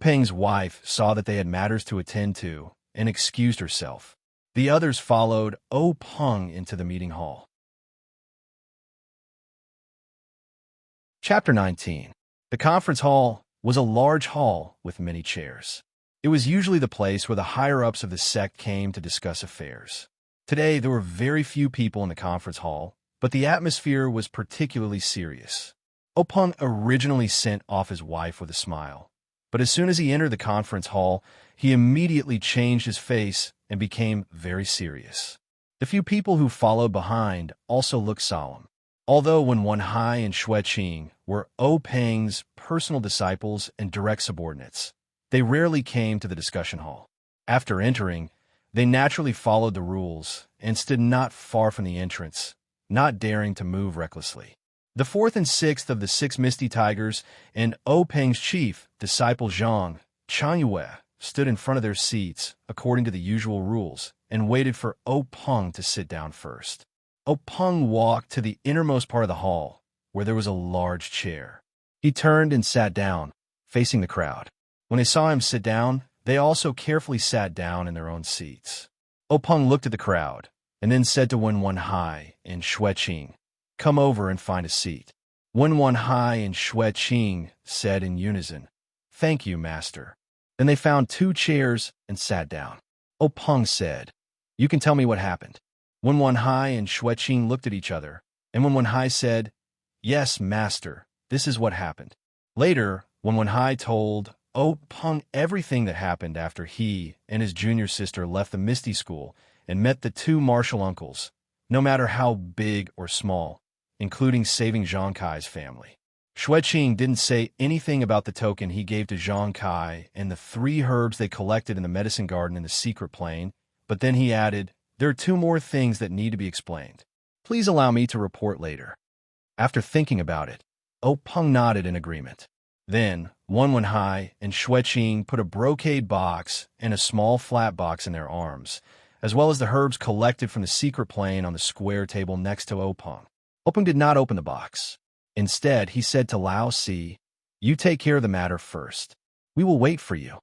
Peng's wife saw that they had matters to attend to and excused herself. The others followed Peng into the meeting hall. Chapter 19. The conference hall was a large hall with many chairs. It was usually the place where the higher-ups of the sect came to discuss affairs. Today, there were very few people in the conference hall, but the atmosphere was particularly serious. Peng originally sent off his wife with a smile, but as soon as he entered the conference hall, he immediately changed his face and became very serious. The few people who followed behind also looked solemn. Although Wen Hai and Xueqing were Peng's personal disciples and direct subordinates, they rarely came to the discussion hall. After entering, they naturally followed the rules and stood not far from the entrance, not daring to move recklessly. The 4th and 6th of the 6 Misty Tigers and Peng's chief, disciple Zhang Chengyue, stood in front of their seats according to the usual rules and waited for Peng to sit down first. Peng walked to the innermost part of the hall, where there was a large chair. He turned and sat down, facing the crowd. When they saw him sit down, they also carefully sat down in their own seats. Peng looked at the crowd, and then said to Wen Hai and Xueqing, "Come over and find a seat." Wen Hai and Xueqing said in unison, "Thank you, master." Then they found 2 chairs and sat down. Peng said, "You can tell me what happened." Wen Hai and Xueqing looked at each other, and Wen Hai said, "Yes, master, this is what happened. Later, when Hai told Peng everything that happened after he and his junior sister left the Misty School and met the two martial uncles, no matter how big or small, including saving Zhang Kai's family. Xueqing didn't say anything about the token he gave to Zhang Kai and the 3 herbs they collected in the medicine garden in the secret plane, but then he added, "There are 2 more things that need to be explained. Please allow me to report later." After thinking about it, Peng nodded in agreement. Then, Hai and Xueqing put a brocade box and a small flat box in their arms, as well as the herbs collected from the secret plane on the square table next to Peng. Peng did not open the box. Instead, he said to Lao Si, "You take care of the matter first. We will wait for you."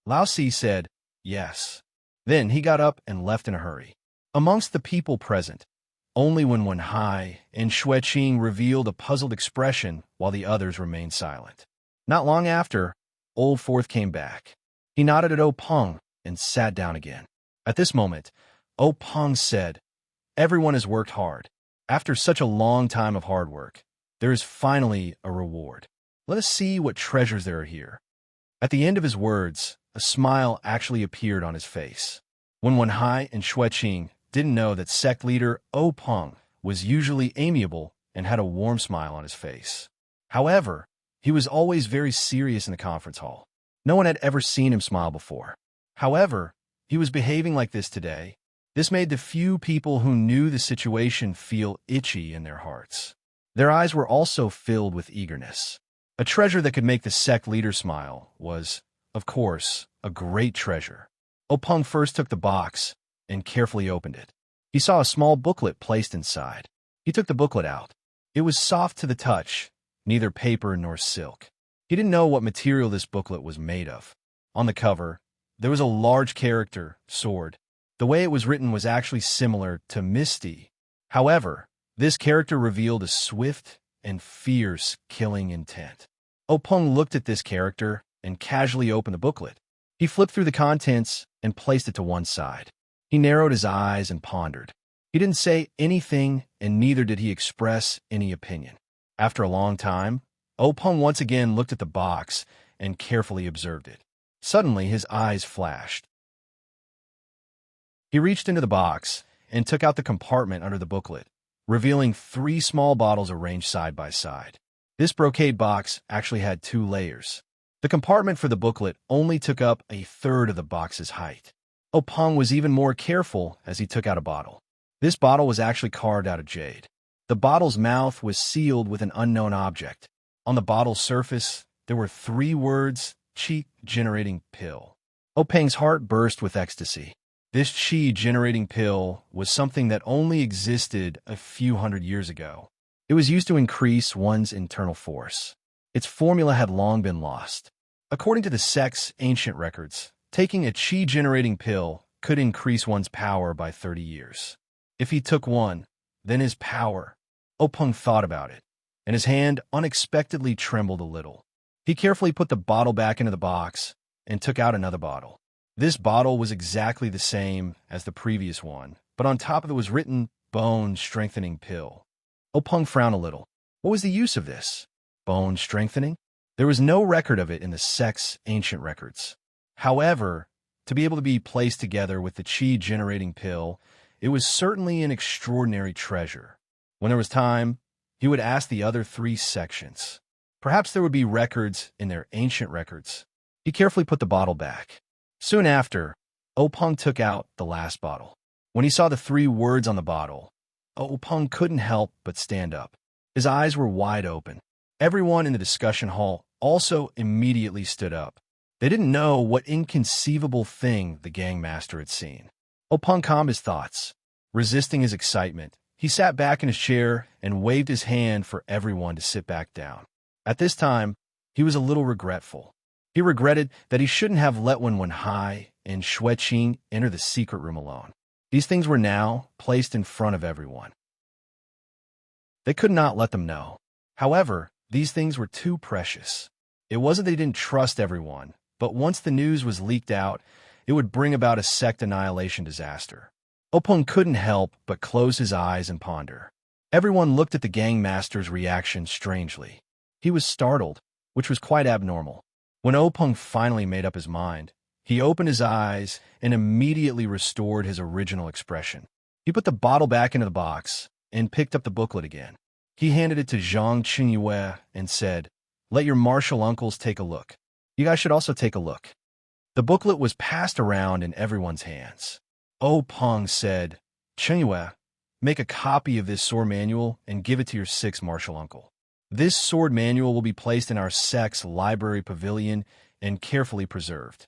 Lao Si said, "Yes." Then he got up and left in a hurry. Amongst the people present, only when Hai and Xueqing revealed a puzzled expression while the others remained silent. Not long after, Old Fourth came back. He nodded at Peng and sat down again. At this moment, Peng said, "Everyone has worked hard. After such a long time of hard work, there is finally a reward. Let us see what treasures there are here." At the end of his words, a smile actually appeared on his face. When Hai and Xueqing didn't know that sect leader Peng was usually amiable and had a warm smile on his face. However, he was always very serious in the conference hall. No one had ever seen him smile before. However, he was behaving like this today. This made the few people who knew the situation feel itchy in their hearts. Their eyes were also filled with eagerness. A treasure that could make the sect leader smile was, of course, a great treasure. Peng first took the box and carefully opened it. He saw a small booklet placed inside. He took the booklet out. It was soft to the touch, neither paper nor silk. He didn't know what material this booklet was made of. On the cover, there was a large character, sword. The way it was written was actually similar to Misty. However, this character revealed a swift and fierce killing intent. Peng looked at this character and casually opened the booklet. He flipped through the contents and placed it to one side. He narrowed his eyes and pondered. He didn't say anything, and neither did he express any opinion. After a long time, Peng once again looked at the box and carefully observed it. Suddenly, his eyes flashed. He reached into the box and took out the compartment under the booklet, revealing 3 small bottles arranged side by side. This brocade box actually had 2 layers. The compartment for the booklet only took up a third of the box's height. Peng was even more careful as he took out a bottle. This bottle was actually carved out of jade. The bottle's mouth was sealed with an unknown object. On the bottle's surface, there were 3 words, "Qi-generating pill." Peng's heart burst with ecstasy. This qi-generating pill was something that only existed a few hundred years ago. It was used to increase one's internal force. Its formula had long been lost. According to the sect's ancient records, taking a qi-generating pill could increase one's power by 30 years. If he took one, then his power. Peng thought about it, and his hand unexpectedly trembled a little. He carefully put the bottle back into the box and took out another bottle. This bottle was exactly the same as the previous one, but on top of it was written, "Bone Strengthening Pill." Peng frowned a little. What was the use of this? Bone strengthening? There was no record of it in the sect's ancient records. However, to be able to be placed together with the qi-generating pill, it was certainly an extraordinary treasure. When there was time, he would ask the other 3 sections. Perhaps there would be records in their ancient records. He carefully put the bottle back. Soon after, Peng took out the last bottle. When he saw the 3 words on the bottle, Peng couldn't help but stand up. His eyes were wide open. Everyone in the discussion hall also immediately stood up. They didn't know what inconceivable thing the gangmaster had seen. Peng calmed his thoughts. Resisting his excitement, he sat back in his chair and waved his hand for everyone to sit back down. At this time, he was a little regretful. He regretted that he shouldn't have let Hai and Xueqing enter the secret room alone. These things were now placed in front of everyone. They could not let them know. However, these things were too precious. It wasn't that he didn't trust everyone, but once the news was leaked out, it would bring about a sect annihilation disaster. Peng couldn't help but close his eyes and ponder. Everyone looked at the gangmaster's reaction strangely. He was startled, which was quite abnormal. When Openg finally made up his mind, he opened his eyes and immediately restored his original expression. He put the bottle back into the box and picked up the booklet again. He handed it to Zhang Qingyue and said, "Let your martial uncles take a look. You guys should also take a look." The booklet was passed around in everyone's hands. Openg said, "Qingyue, make a copy of this sword manual and give it to your sixth martial uncle. This sword manual will be placed in our sect's library pavilion and carefully preserved."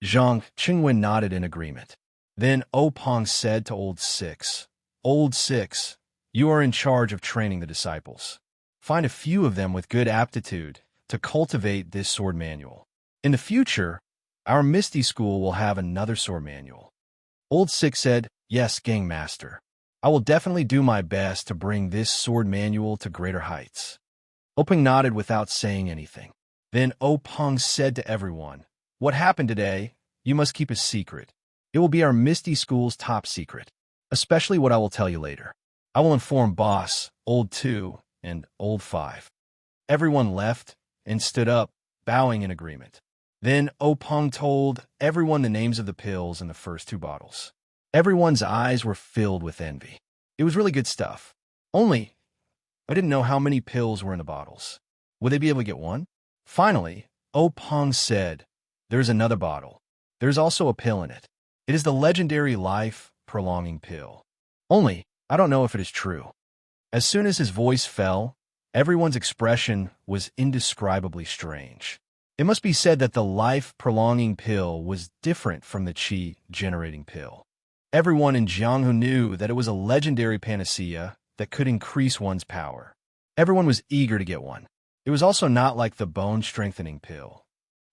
Zhang Qingyue nodded in agreement. Then Openg said to Old Six, "Old Six, you are in charge of training the disciples. Find a few of them with good aptitude to cultivate this sword manual. In the future, our Misty School will have another sword manual." Old Six said, "Yes, Gang Master. I will definitely do my best to bring this sword manual to greater heights." Openg nodded without saying anything. Then Openg said to everyone, "What happened today, you must keep a secret. It will be our Misty School's top secret, especially what I will tell you later. I will inform Boss, Old 2, and Old 5. Everyone left and stood up, bowing in agreement. Then Openg told everyone the names of the pills in the first 2 bottles. Everyone's eyes were filled with envy. It was really good stuff. Only, I didn't know how many pills were in the bottles. Would they be able to get one? Finally, Openg said, "There's another bottle. There's also a pill in it. It is the legendary life-prolonging pill. Only, I don't know if it is true." As soon as his voice fell, everyone's expression was indescribably strange. It must be said that the life-prolonging pill was different from the qi-generating pill. Everyone in Jianghu knew that it was a legendary panacea that could increase one's power. Everyone was eager to get one. It was also not like the bone-strengthening pill.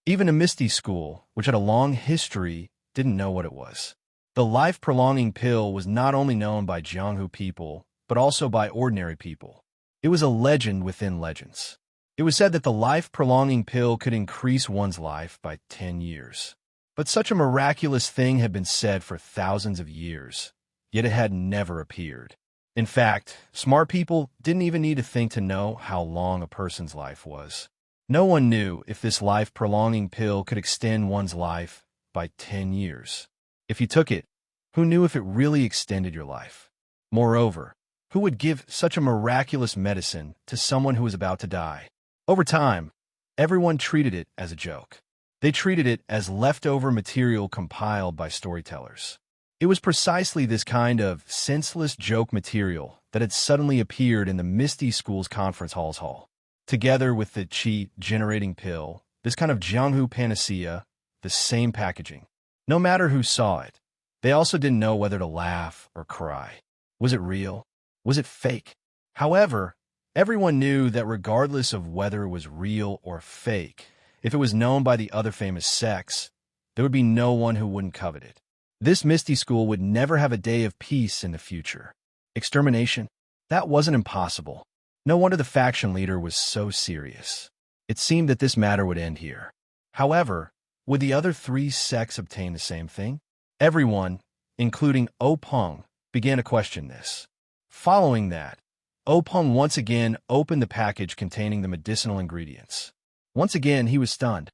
Even a Misty School, which had a long history, didn't know what it was. The life-prolonging pill was not only known by Jianghu people, but also by ordinary people. It was a legend within legends. It was said that the life-prolonging pill could increase one's life by 10 years. But such a miraculous thing had been said for thousands of years, yet it had never appeared. In fact, smart people didn't even need to think to know how long a person's life was. No one knew if this life-prolonging pill could extend one's life by 10 years. If you took it, who knew if it really extended your life? Moreover, who would give such a miraculous medicine to someone who was about to die? Over time, everyone treated it as a joke. They treated it as leftover material compiled by storytellers. It was precisely this kind of senseless joke material that had suddenly appeared in the Misty School's conference hall's hall. Together with the qi-generating pill, this kind of Jianghu panacea, the same packaging. No matter who saw it, they also didn't know whether to laugh or cry. Was it real? Was it fake? However, everyone knew that regardless of whether it was real or fake, if it was known by the other famous sects, there would be no one who wouldn't covet it. This Misty School would never have a day of peace in the future. Extermination? That wasn't impossible. No wonder the faction leader was so serious. It seemed that this matter would end here. However, would the other 3 sects obtain the same thing? Everyone, including Openg, began to question this. Following that, Openg once again opened the package containing the medicinal ingredients. Once again, he was stunned.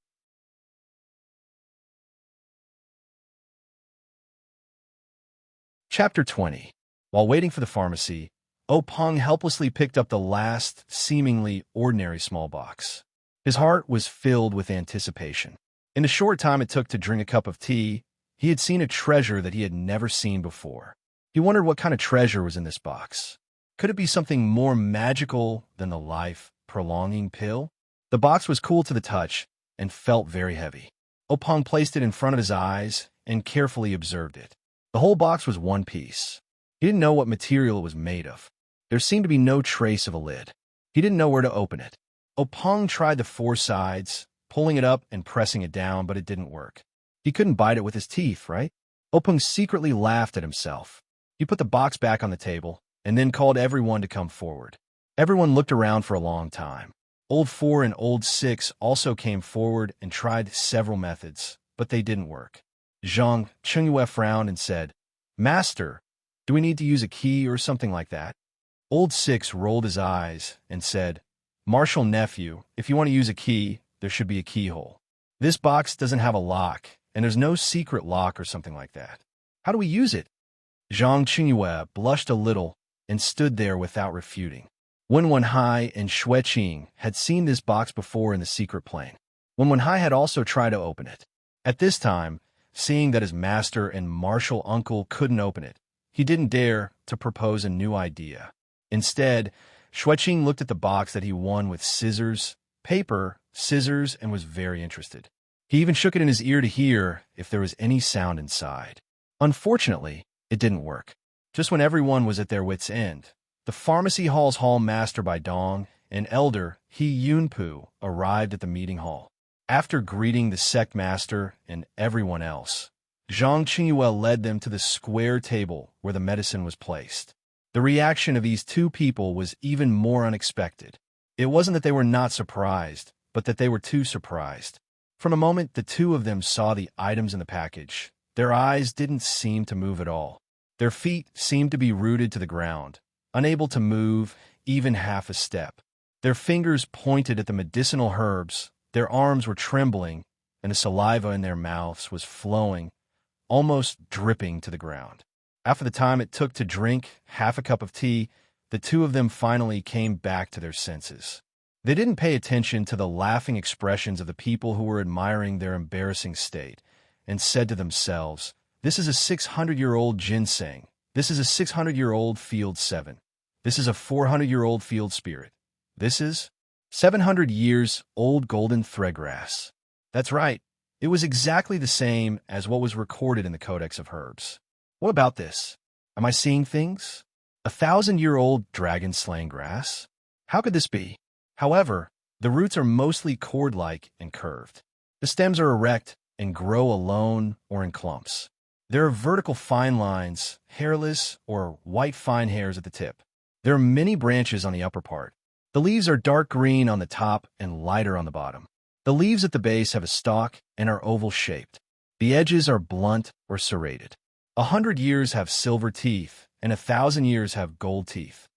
Chapter 20. While waiting for the pharmacy, Openg helplessly picked up the last, seemingly ordinary small box. His heart was filled with anticipation. In the short time it took to drink a cup of tea, he had seen a treasure that he had never seen before. He wondered what kind of treasure was in this box. Could it be something more magical than the life-prolonging pill? The box was cool to the touch and felt very heavy. Openg placed it in front of his eyes and carefully observed it. The whole box was one piece. He didn't know what material it was made of. There seemed to be no trace of a lid. He didn't know where to open it. Openg tried the 4 sides, pulling it up and pressing it down, but it didn't work. He couldn't bite it with his teeth, right? Openg secretly laughed at himself. He put the box back on the table and then called everyone to come forward. Everyone looked around for a long time. Old 4 and Old 6 also came forward and tried several methods, but they didn't work. Zhang Qingyue frowned and said, "Master, do we need to use a key or something like that?" Old 6 rolled his eyes and said, Marshall nephew, if you want to use a key, there should be a keyhole. This box doesn't have a lock, and there's no secret lock or something like that. How do we use it? Zhang Qingyue blushed a little and stood there without refuting. Wenwenhai and Xueqing had seen this box before in the secret plane. Wenwenhai had also tried to open it. At this time, seeing that his master and martial uncle couldn't open it, he didn't dare to propose a new idea. Instead, Xueqing looked at the box that he won with paper, scissors, and was very interested. He even shook it in his ear to hear if there was any sound inside. Unfortunately, it didn't work. Just when everyone was at their wits' end, the pharmacy hall's hall master by Dong and elder He Yunpu arrived at the meeting hall. After greeting the sect master and everyone else, Zhang Qingyue led them to the square table where the medicine was placed. The reaction of these two people was even more unexpected. It wasn't that they were not surprised, but that they were too surprised. From the moment the two of them saw the items in the package, their eyes didn't seem to move at all. Their feet seemed to be rooted to the ground, unable to move even half a step. Their fingers pointed at the medicinal herbs, their arms were trembling, and the saliva in their mouths was flowing, almost dripping to the ground. After the time it took to drink half a cup of tea, the two of them finally came back to their senses. They didn't pay attention to the laughing expressions of the people who were admiring their embarrassing state, and said to themselves, "This is a 600-year-old ginseng. This is a 600-year-old field 7. This is a 400-year-old field spirit. This is 700 years old golden threadgrass." That's right. It was exactly the same as what was recorded in the Codex of Herbs. What about this? Am I seeing things? 1,000-year-old dragon-slaying grass? How could this be? However, the roots are mostly cord-like and curved. The stems are erect and grow alone or in clumps. There are vertical fine lines, hairless or white fine hairs at the tip. There are many branches on the upper part. The leaves are dark green on the top and lighter on the bottom. The leaves at the base have a stalk and are oval-shaped. The edges are blunt or serrated. 100 years have silver teeth, and 1,000 years have gold teeth.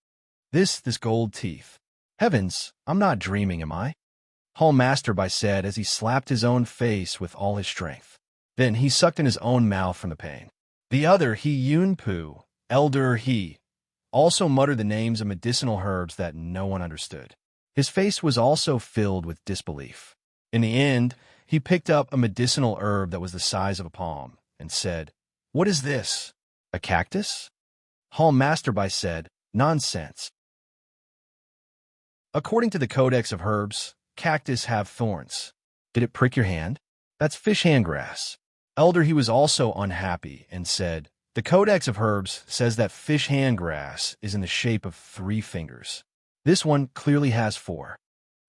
This gold teeth. Heavens, I'm not dreaming, am I? Hall Masterby said as he slapped his own face with all his strength. Then he sucked in his own mouth from the pain. The other, He Yunpu, elder He, also muttered the names of medicinal herbs that no one understood. His face was also filled with disbelief. In the end, he picked up a medicinal herb that was the size of a palm and said, "What is this? A cactus?" Hall Masterby said, "Nonsense. According to the Codex of Herbs, cactus have thorns. Did it prick your hand? That's fish hand grass." Elder He was also unhappy and said, "The Codex of Herbs says that fish hand grass is in the shape of 3 fingers. This one clearly has 4.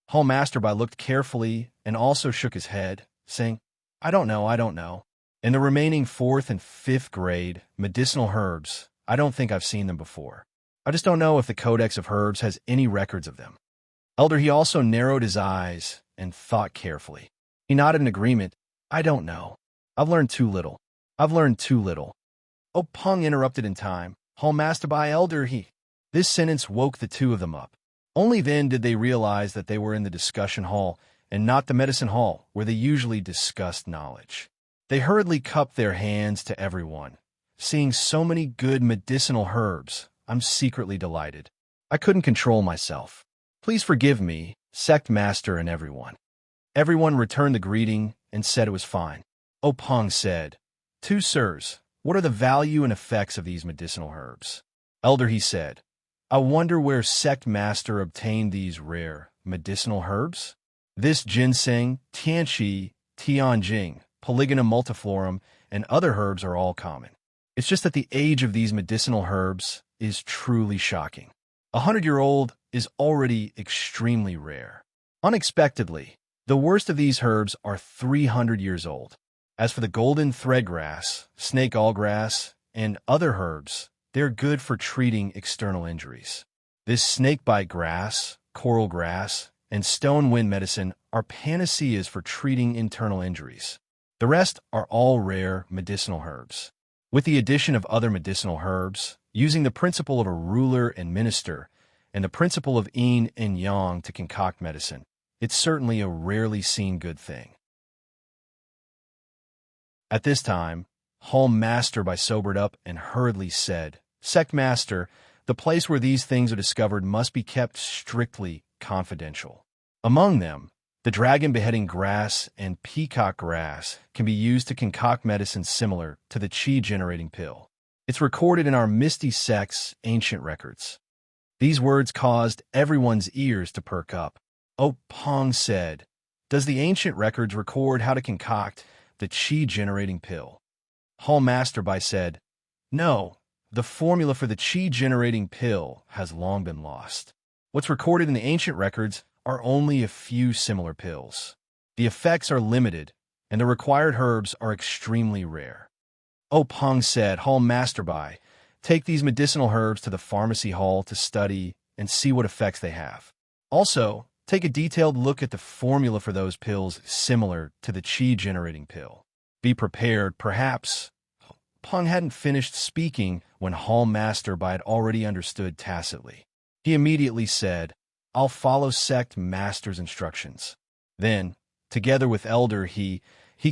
Hall Masterby looked carefully and also shook his head, saying, I don't know. In the remaining 4th and 5th grade medicinal herbs, I don't think I've seen them before. I just don't know if the Codex of Herbs has any records of them." Elder He also narrowed his eyes and thought carefully. He nodded in agreement. "I don't know. I've learned too little. Oh, Peng interrupted in time. Hall Masterby Elder He. This sentence woke the two of them up. Only then did they realize that they were in the discussion hall and not the medicine hall where they usually discussed knowledge. They hurriedly cupped their hands to everyone. "Seeing so many good medicinal herbs, I'm secretly delighted. I couldn't control myself. Please forgive me, sect master and everyone." Everyone returned the greeting and said it was fine. Oh, Peng said, "Two sirs, what are the value and effects of these medicinal herbs?" Elder He said, "I wonder where sect master obtained these rare medicinal herbs? This ginseng, tianqi, tianjing, Polygonum multiflorum, and other herbs are all common. It's just that the age of these medicinal herbs is truly shocking. 100-year-old is already extremely rare. Unexpectedly, the worst of these herbs are 300 years old. As for the golden threadgrass, snake allgrass, and other herbs, they're good for treating external injuries. This snakebite grass, coral grass, and stone wind medicine are panaceas for treating internal injuries. The rest are all rare medicinal herbs. With the addition of other medicinal herbs, using the principle of a ruler and minister, and the principle of yin and yang to concoct medicine. It's certainly a rarely seen good thing. At this time, Hall Master by sobered up and hurriedly said, Sect Master, the place where these things are discovered must be kept strictly confidential. Among them, the dragon beheading grass and peacock grass can be used to concoct medicine similar to the chi-generating pill. It's recorded in our Misty Sect's ancient records. These words caused everyone's ears to perk up. Oh, Pong said, does the ancient records record how to concoct the chi-generating pill? Hall Masterby said, no, the formula for the chi-generating pill has long been lost. What's recorded in the ancient records are only a few similar pills. The effects are limited, and the required herbs are extremely rare. Oh, Pong said, Hall Masterby, take these medicinal herbs to the pharmacy hall to study and see what effects they have. Also, take a detailed look at the formula for those pills similar to the chi-generating pill. Be prepared, perhaps. Pong hadn't finished speaking when Hall Masterby had already understood tacitly. He immediately said, I'll follow Sect Master's instructions. Then, together with Elder, he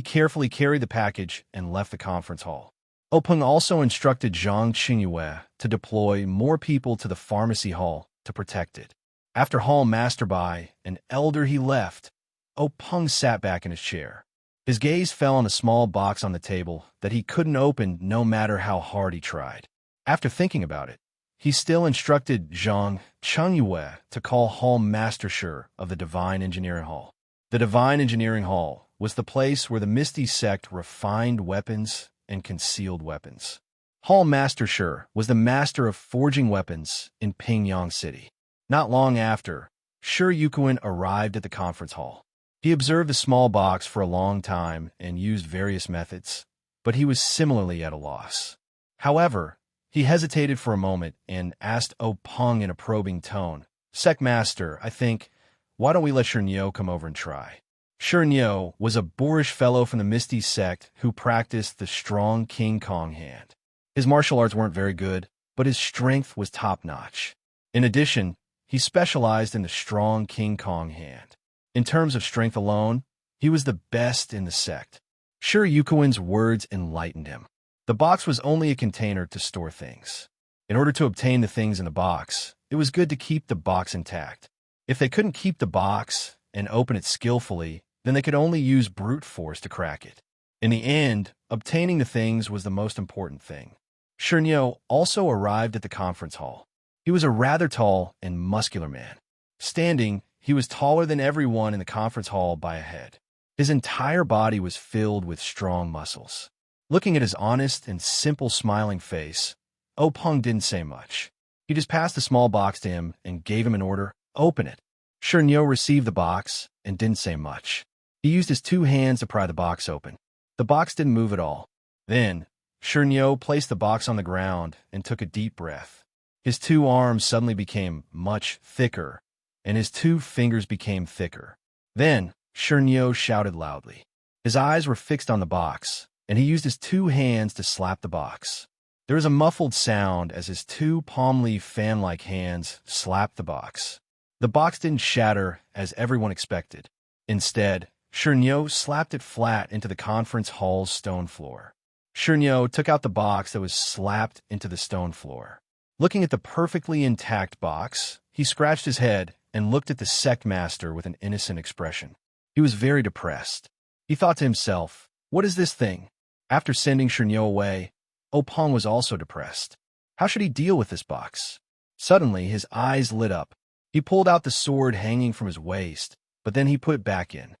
carefully carried the package and left the conference hall. Openg also instructed Zhang Qingyue to deploy more people to the pharmacy hall to protect it. After Hall Masterby and Elder he left, Openg sat back in his chair. His gaze fell on a small box on the table that he couldn't open no matter how hard he tried. After thinking about it, he still instructed Zhang Qingyue to call Hall Mastershire of the Divine Engineering Hall. The Divine Engineering Hall was the place where the Misty Sect refined weapons and concealed weapons. Hall Mastershire was the master of forging weapons in Pingyang City. Not long after, Shi Yuquan arrived at the conference hall. He observed the small box for a long time and used various methods, but he was similarly at a loss. However, he hesitated for a moment and asked Openg in a probing tone, Sect Master, I think, why don't we let Shernyo come over and try? Shernyo was a boorish fellow from the Misty Sect who practiced the strong King Kong hand. His martial arts weren't very good, but his strength was top-notch. In addition, he specialized in the strong King Kong hand. In terms of strength alone, he was the best in the sect. Shi Yuquan's words enlightened him. The box was only a container to store things. In order to obtain the things in the box, it was good to keep the box intact. If they couldn't keep the box and open it skillfully, then they could only use brute force to crack it. In the end, obtaining the things was the most important thing. Shernyo also arrived at the conference hall. He was a rather tall and muscular man. Standing, he was taller than everyone in the conference hall by a head. His entire body was filled with strong muscles. Looking at his honest and simple smiling face, Openg didn't say much. He just passed the small box to him and gave him an order, open it. Shernyo received the box and didn't say much. He used his two hands to pry the box open. The box didn't move at all. Then, Shernyo placed the box on the ground and took a deep breath. His two arms suddenly became much thicker, and his two fingers became thicker. Then, Shernyo shouted loudly. His eyes were fixed on the box, and he used his two hands to slap the box. There was a muffled sound as his two palm-leaf fan-like hands slapped the box. The box didn't shatter as everyone expected. Instead, Shernyo slapped it flat into the conference hall's stone floor. Shernyo took out the box that was slapped into the stone floor. Looking at the perfectly intact box, he scratched his head and looked at the sect master with an innocent expression. He was very depressed. He thought to himself, what is this thing? After sending Shernyo away, Openg was also depressed. How should he deal with this box? Suddenly, his eyes lit up. He pulled out the sword hanging from his waist, but then he put it back in.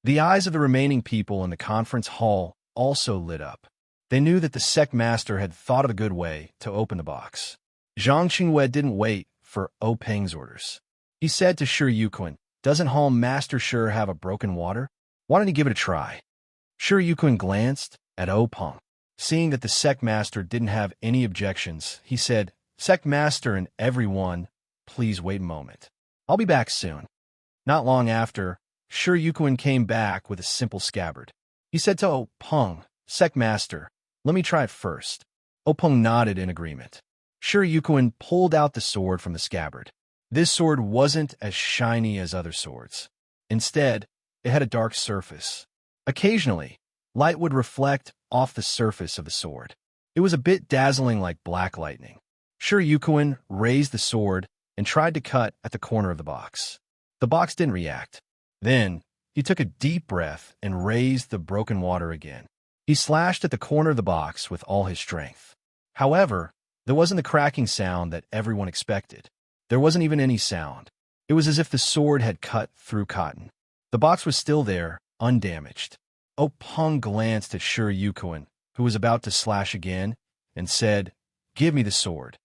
The eyes of the remaining people in the conference hall also lit up. They knew that the sect master had thought of a good way to open the box. Zhang Qingyue didn't wait for Openg's orders. He said to Shi Yuquan, doesn't Hall Master sure have a broken water? Why don't he give it a try? Shi Yuquan glanced at Openg. Seeing that the sect master didn't have any objections, he said, Sect master and everyone, please wait a moment. I'll be back soon. Not long after, Shi Yuquan came back with a simple scabbard. He said to Openg, Sect master, let me try it first. Openg nodded in agreement. Yukuin pulled out the sword from the scabbard. This sword wasn't as shiny as other swords. Instead, it had a dark surface. Occasionally, light would reflect off the surface of the sword. It was a bit dazzling like black lightning. Yukuin raised the sword and tried to cut at the corner of the box. The box didn't react. Then, he took a deep breath and raised the broken water again. He slashed at the corner of the box with all his strength. However, there wasn't the cracking sound that everyone expected. There wasn't even any sound. It was as if the sword had cut through cotton. The box was still there, undamaged. Peng glanced at Yukuin, who was about to slash again, and said, "Give me the sword."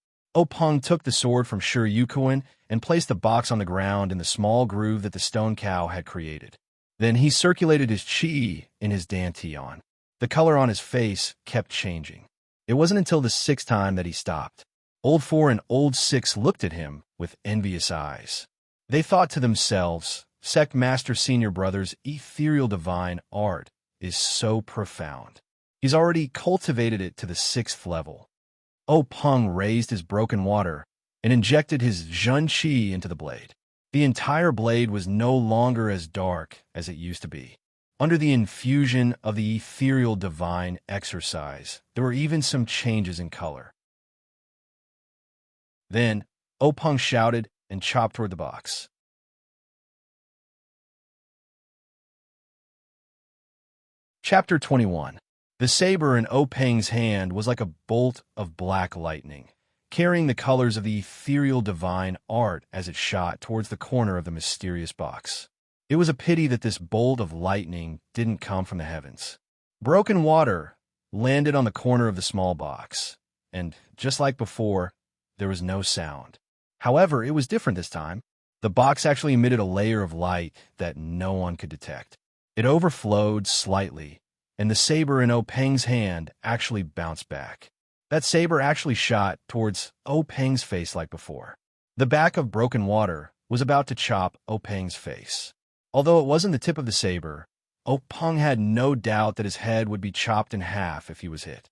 Peng took the sword from Yukuin and placed the box on the ground in the small groove that the stone cow had created. Then he circulated his chi in his dantian. The color on his face kept changing. It wasn't until the sixth time that he stopped. Old 4 and Old 6 looked at him with envious eyes. They thought to themselves, Sect Master Senior Brother's ethereal divine art is so profound. He's already cultivated it to the 6th level. Peng raised his broken water and injected his Zhen Qi into the blade. The entire blade was no longer as dark as it used to be. Under the infusion of the ethereal divine exercise, there were even some changes in color. Then, Peng shouted and chopped toward the box. Chapter 21. The saber in Peng's hand was like a bolt of black lightning, carrying the colors of the ethereal divine art as it shot towards the corner of the mysterious box. It was a pity that this bolt of lightning didn't come from the heavens. Broken water landed on the corner of the small box, and just like before, there was no sound. However, it was different this time. The box actually emitted a layer of light that no one could detect. It overflowed slightly, and the saber in Peng's hand actually bounced back. That saber actually shot towards Peng's face like before. The back of broken water was about to chop Peng's face. Although it wasn't the tip of the saber, Peng had no doubt that his head would be chopped in half if he was hit.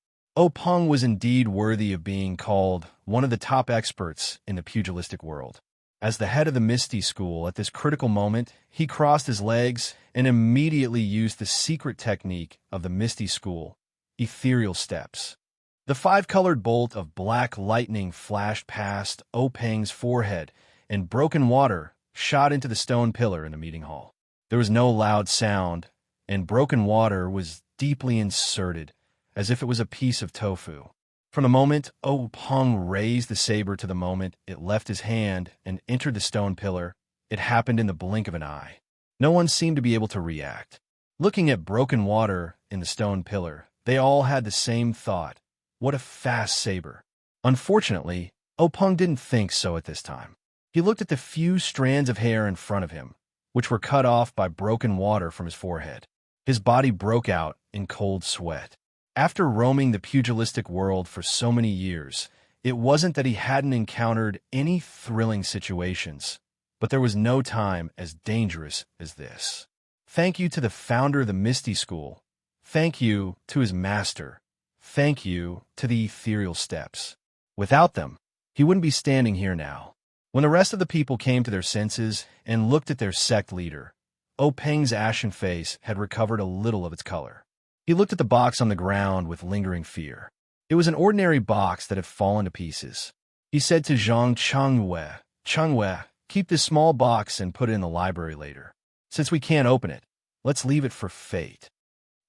Peng was indeed worthy of being called one of the top experts in the pugilistic world. As the head of the Misty School at this critical moment, he crossed his legs and immediately used the secret technique of the Misty School, ethereal steps. The 5-colored bolt of black lightning flashed past Peng's forehead, and broken water shot into the stone pillar in the meeting hall. There was no loud sound, and broken water was deeply inserted, as if it was a piece of tofu. From the moment Peng raised the saber to the moment it left his hand and entered the stone pillar, it happened in the blink of an eye. No one seemed to be able to react. Looking at broken water in the stone pillar, they all had the same thought. What a fast saber. Unfortunately, Peng didn't think so at this time. He looked at the few strands of hair in front of him, which were cut off by broken water from his forehead. His body broke out in cold sweat. After roaming the pugilistic world for so many years, it wasn't that he hadn't encountered any thrilling situations, but there was no time as dangerous as this. Thank you to the founder of the Misty School. Thank you to his master. Thank you to the ethereal steps. Without them, he wouldn't be standing here now. When the rest of the people came to their senses and looked at their sect leader, Peng's ashen face had recovered a little of its color. He looked at the box on the ground with lingering fear. It was an ordinary box that had fallen to pieces. He said to Zhang Chengwei, keep this small box and put it in the library later. Since we can't open it, let's leave it for fate.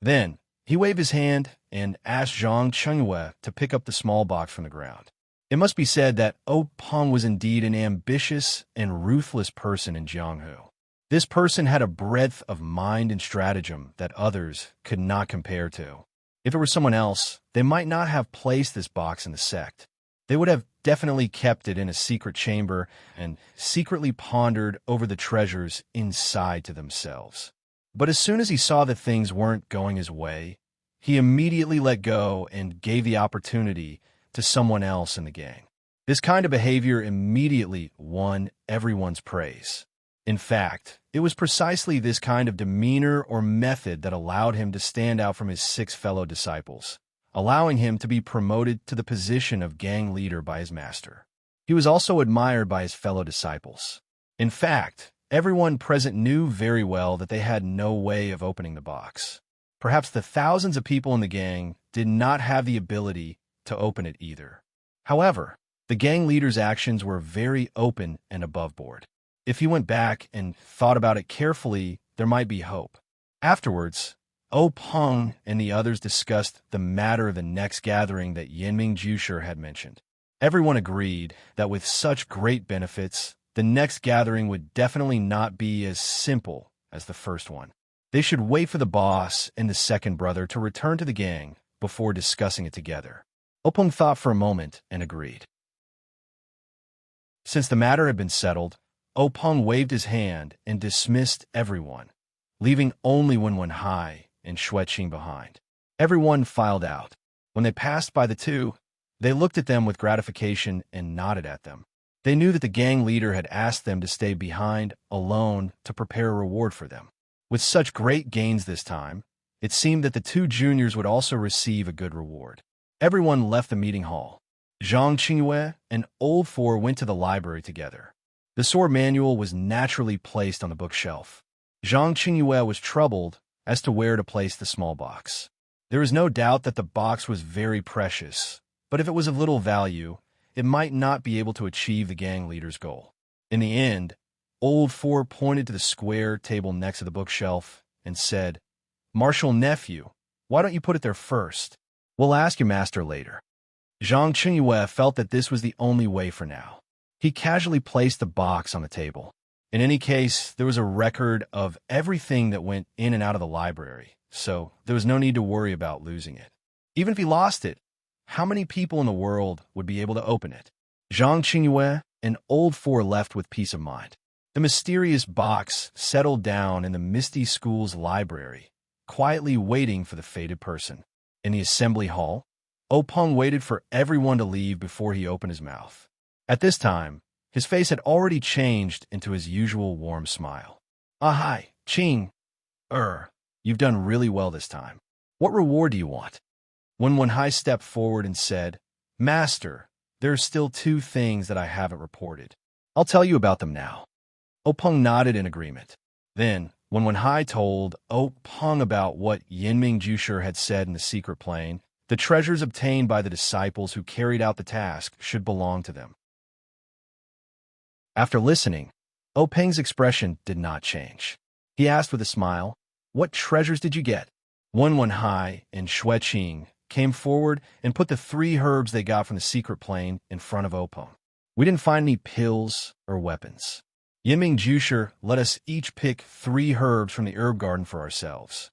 Then, he waved his hand and asked Zhang Chengwei to pick up the small box from the ground. It must be said that Peng was indeed an ambitious and ruthless person in Jianghu. This person had a breadth of mind and stratagem that others could not compare to. If it were someone else, they might not have placed this box in the sect. They would have definitely kept it in a secret chamber and secretly pondered over the treasures inside to themselves. But as soon as he saw that things weren't going his way, he immediately let go and gave the opportunity to someone else in the gang. This kind of behavior immediately won everyone's praise. In fact, it was precisely this kind of demeanor or method that allowed him to stand out from his 6 fellow disciples. allowing him to be promoted to the position of gang leader by his master. He was also admired by his fellow disciples. In fact, everyone present knew very well that they had no way of opening the box. Perhaps the thousands of people in the gang did not have the ability to open it either. However, the gang leader's actions were very open and above board. If he went back and thought about it carefully, there might be hope. Afterwards, Peng and the others discussed the matter of the next gathering that Yinming Jushi had mentioned. Everyone agreed that with such great benefits, the next gathering would definitely not be as simple as the first one. They should wait for the boss and the second brother to return to the gang before discussing it together. Peng thought for a moment and agreed. Since the matter had been settled, Peng waved his hand and dismissed everyone, leaving only Wenwenhai and Xueqing behind. Everyone filed out. When they passed by the two, they looked at them with gratification and nodded at them. They knew that the gang leader had asked them to stay behind alone to prepare a reward for them. With such great gains this time, it seemed that the two juniors would also receive a good reward. Everyone left the meeting hall. Zhang Qingyue and Old Four went to the library together. The sword manual was naturally placed on the bookshelf. Zhang Qingyue was troubled as to where to place the small box. There was no doubt that the box was very precious, but if it was of little value, it might not be able to achieve the gang leader's goal. In the end, Old Four pointed to the square table next to the bookshelf and said, "Marshal nephew, why don't you put it there first? We'll ask your master later." Zhang Qingyue felt that this was the only way for now. He casually placed the box on the table. In any case, there was a record of everything that went in and out of the library, so there was no need to worry about losing it. Even if he lost it, how many people in the world would be able to open it? Zhang Qingyue and Old Four left with peace of mind. The mysterious box settled down in the Misty School's library, quietly waiting for the fated person. In the assembly hall, Peng waited for everyone to leave before he opened his mouth. At this time, his face had already changed into his usual warm smile. "Ah, hi, Qing. You've done really well this time. What reward do you want?" Wenwenhai stepped forward and said, "Master, there are still two things that I haven't reported. I'll tell you about them now." Peng nodded in agreement. Then, Wenwenhai told Peng about what Yinming Jushi had said in the secret plane. The treasures obtained by the disciples who carried out the task should belong to them. After listening, Peng's expression did not change. He asked with a smile, "What treasures did you get?" Wenwenhai and Xueqing came forward and put the 3 herbs they got from the secret plane in front of Peng. "We didn't find any pills or weapons. Yinming Jushi let us each pick 3 herbs from the herb garden for ourselves."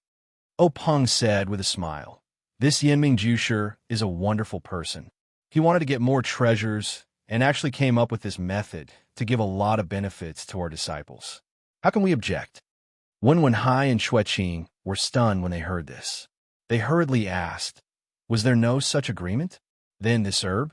Peng said with a smile, "This Yinming Jushi is a wonderful person. He wanted to get more treasures and actually came up with this method to give a lot of benefits to our disciples. How can we object?" Wenwenhai and Xueqing were stunned when they heard this. They hurriedly asked, "Was there no such agreement? Then this herb?"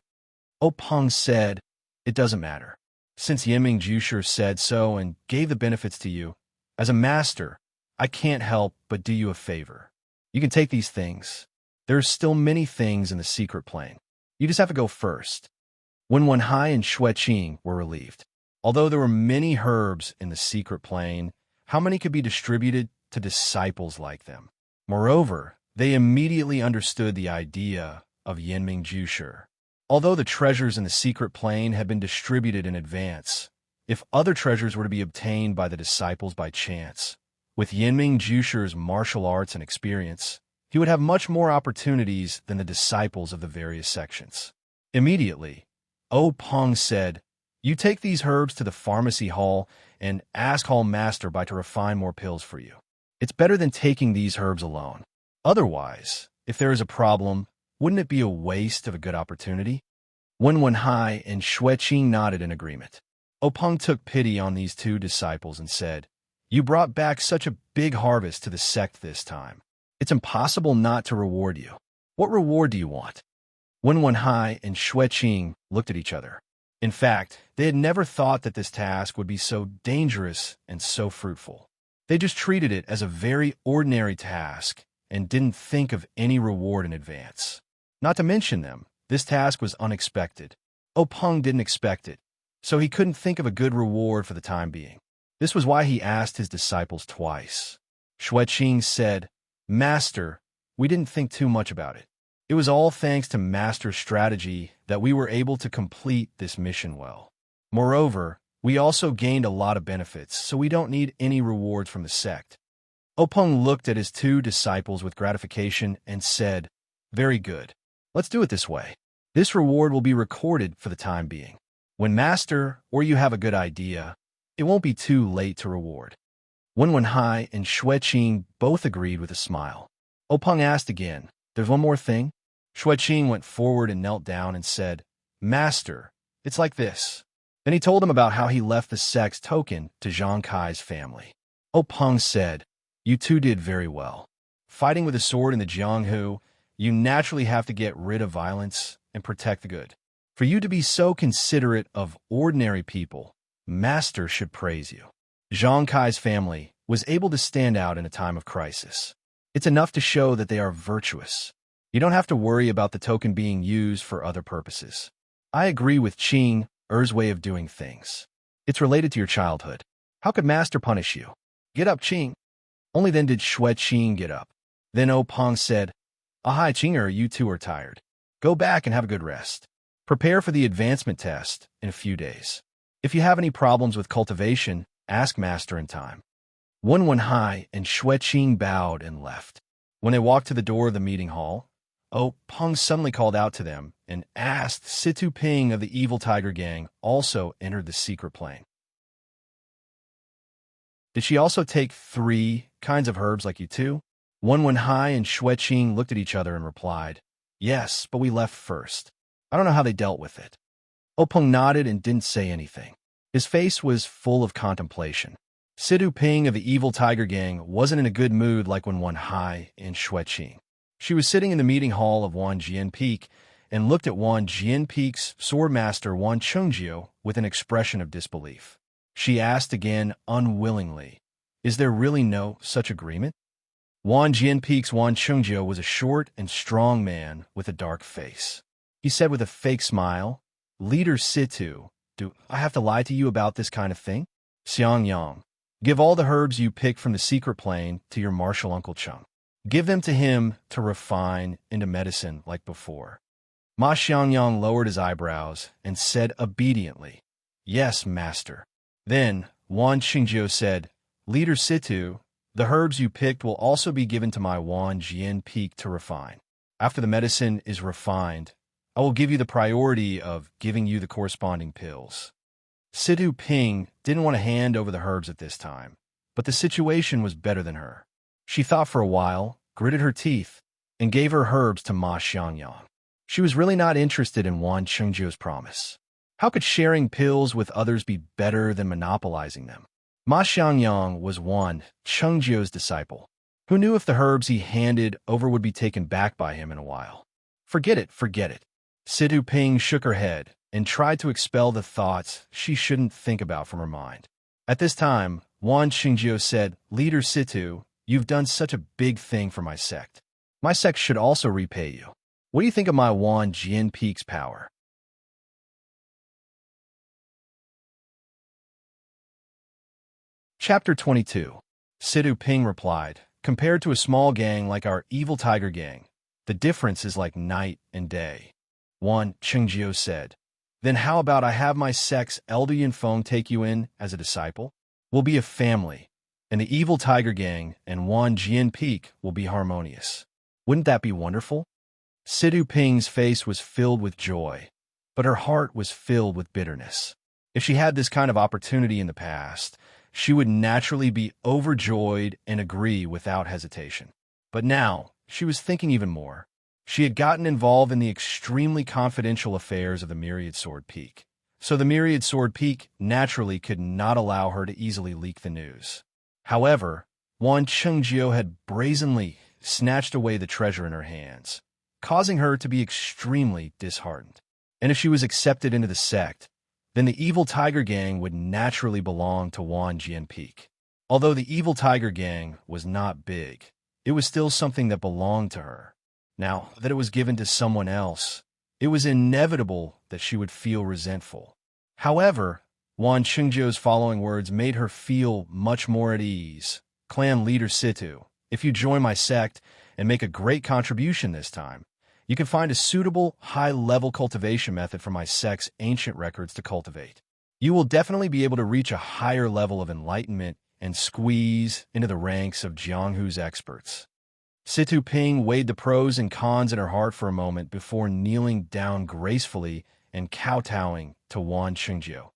Peng said, "It doesn't matter. Since Yinming Jushi said so and gave the benefits to you, as a master, I can't help but do you a favor. You can take these things. There are still many things in the secret plane. You just have to go first." Wenwenhai and Xueqing were relieved. Although there were many herbs in the secret plane, how many could be distributed to disciples like them? Moreover, they immediately understood the idea of Yinming Jushi. Although the treasures in the secret plane had been distributed in advance, if other treasures were to be obtained by the disciples by chance, with Yinming Jushi's martial arts and experience, he would have much more opportunities than the disciples of the various sections. Immediately, Peng said, "You take these herbs to the pharmacy hall and ask Hall Master Bai to refine more pills for you. It's better than taking these herbs alone. Otherwise, if there is a problem, wouldn't it be a waste of a good opportunity?" Wenwenhai and Xueqing nodded in agreement. Peng took pity on these 2 disciples and said, "You brought back such a big harvest to the sect this time. It's impossible not to reward you. What reward do you want?" Wenwenhai and Xueqing looked at each other. In fact, they had never thought that this task would be so dangerous and so fruitful. They just treated it as a very ordinary task and didn't think of any reward in advance. Not to mention them, this task was unexpected. Peng didn't expect it, so he couldn't think of a good reward for the time being. This was why he asked his disciples twice. Xueqing said, "Master, we didn't think too much about it. It was all thanks to Master's strategy that we were able to complete this mission well. Moreover, we also gained a lot of benefits, so we don't need any rewards from the sect." Peng looked at his two disciples with gratification and said, "Very good. Let's do it this way. This reward will be recorded for the time being. When Master or you have a good idea, it won't be too late to reward." Wenwenhai and Xueqing both agreed with a smile. Peng asked again, "There's one more thing?" Xueqing went forward and knelt down and said, "Master, it's like this." Then he told him about how he left the sect's token to Zhang Kai's family. Peng said, "You two did very well. Fighting with a sword in the Jianghu, you naturally have to get rid of violence and protect the good. For you to be so considerate of ordinary people, Master should praise you." Zhang Kai's family was able to stand out in a time of crisis. It's enough to show that they are virtuous. You don't have to worry about the token being used for other purposes. I agree with Qing Er's way of doing things. It's related to your childhood. How could Master punish you? Get up, Qing. Only then did Xueqing get up. Then Peng said, "Ahai, Qing, you two are tired. Go back and have a good rest. Prepare for the advancement test in a few days. If you have any problems with cultivation, ask Master in time." Wenwenhai and Xueqing bowed and left. When they walked to the door of the meeting hall, Peng suddenly called out to them and asked Situ Ping of the Evil Tiger Gang also entered the secret plane. "Did she also take 3 kinds of herbs like you two?" Wenwenhai and Xueqing looked at each other and replied, "Yes, but we left first. I don't know how they dealt with it." Peng nodded and didn't say anything. His face was full of contemplation. Situ Ping of the Evil Tiger Gang wasn't in a good mood like Wenwenhai and Xueqing. She was sitting in the meeting hall of Wan Jianpeak and looked at Wan Jianpeak's swordmaster Wan Chengjiu with an expression of disbelief. She asked again unwillingly, "Is there really no such agreement?" Wan Jianpeak's Wan Chengjiu was a short and strong man with a dark face. He said with a fake smile, "Leader Situ, do I have to lie to you about this kind of thing? Xiang Yang, give all the herbs you picked from the secret plane to your martial Uncle Cheng. Give them to him to refine into medicine like before." Ma Xiangyang lowered his eyebrows and said obediently, "Yes, Master." Then Wan Qingjiu said, "Leader Situ, the herbs you picked will also be given to my Wan Jianpeak to refine. After the medicine is refined, I will give you the priority of giving you the corresponding pills." Situ Ping didn't want to hand over the herbs at this time, but the situation was better than her. She thought for a while, gritted her teeth, and gave her herbs to Ma Xiangyang. She was really not interested in Wan Chengjiu's promise. How could sharing pills with others be better than monopolizing them? Ma Xiangyang was Wan Chengjiu's disciple. Who knew if the herbs he handed over would be taken back by him in a while? Forget it, forget it. Situ Ping shook her head and tried to expel the thoughts she shouldn't think about from her mind. At this time, Wan Qingjiu said, "Leader Situ, you've done such a big thing for my sect. My sect should also repay you. What do you think of my Wan Jianpeak's power?" Chapter 22. Situ Ping replied, "Compared to a small gang like our Evil Tiger Gang, the difference is like night and day." Wan Qingjiu said, "Then how about I have my sect's elder Yinfeng take you in as a disciple? We'll be a family, and the Evil Tiger Gang and Wan Jianpeak will be harmonious. Wouldn't that be wonderful?" Situ Ping's face was filled with joy, but her heart was filled with bitterness. If she had this kind of opportunity in the past, she would naturally be overjoyed and agree without hesitation. But now, she was thinking even more. She had gotten involved in the extremely confidential affairs of the Myriad Sword Peak, so the Myriad Sword Peak naturally could not allow her to easily leak the news. However, Wan Chengjiu had brazenly snatched away the treasure in her hands, causing her to be extremely disheartened. And if she was accepted into the sect, then the Evil Tiger Gang would naturally belong to Wan Jianpeak. Although the Evil Tiger Gang was not big, it was still something that belonged to her. Now that it was given to someone else, it was inevitable that she would feel resentful. However, Wan Chengzhou's following words made her feel much more at ease. Clan leader Situ, if you join my sect and make a great contribution this time, you can find a suitable, high-level cultivation method from my sect's ancient records to cultivate. You will definitely be able to reach a higher level of enlightenment and squeeze into the ranks of Jianghu's experts. Situ Ping weighed the pros and cons in her heart for a moment before kneeling down gracefully and kowtowing to Wan Chengzhou.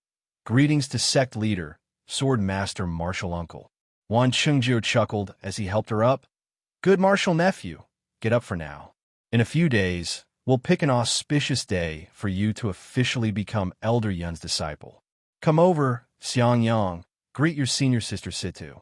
Greetings to sect leader, sword master martial uncle. Wan Chengzhou chuckled as he helped her up. Good martial nephew, get up for now. In a few days, we'll pick an auspicious day for you to officially become Elder Yun's disciple. Come over, Xiangyang, greet your senior sister Situ.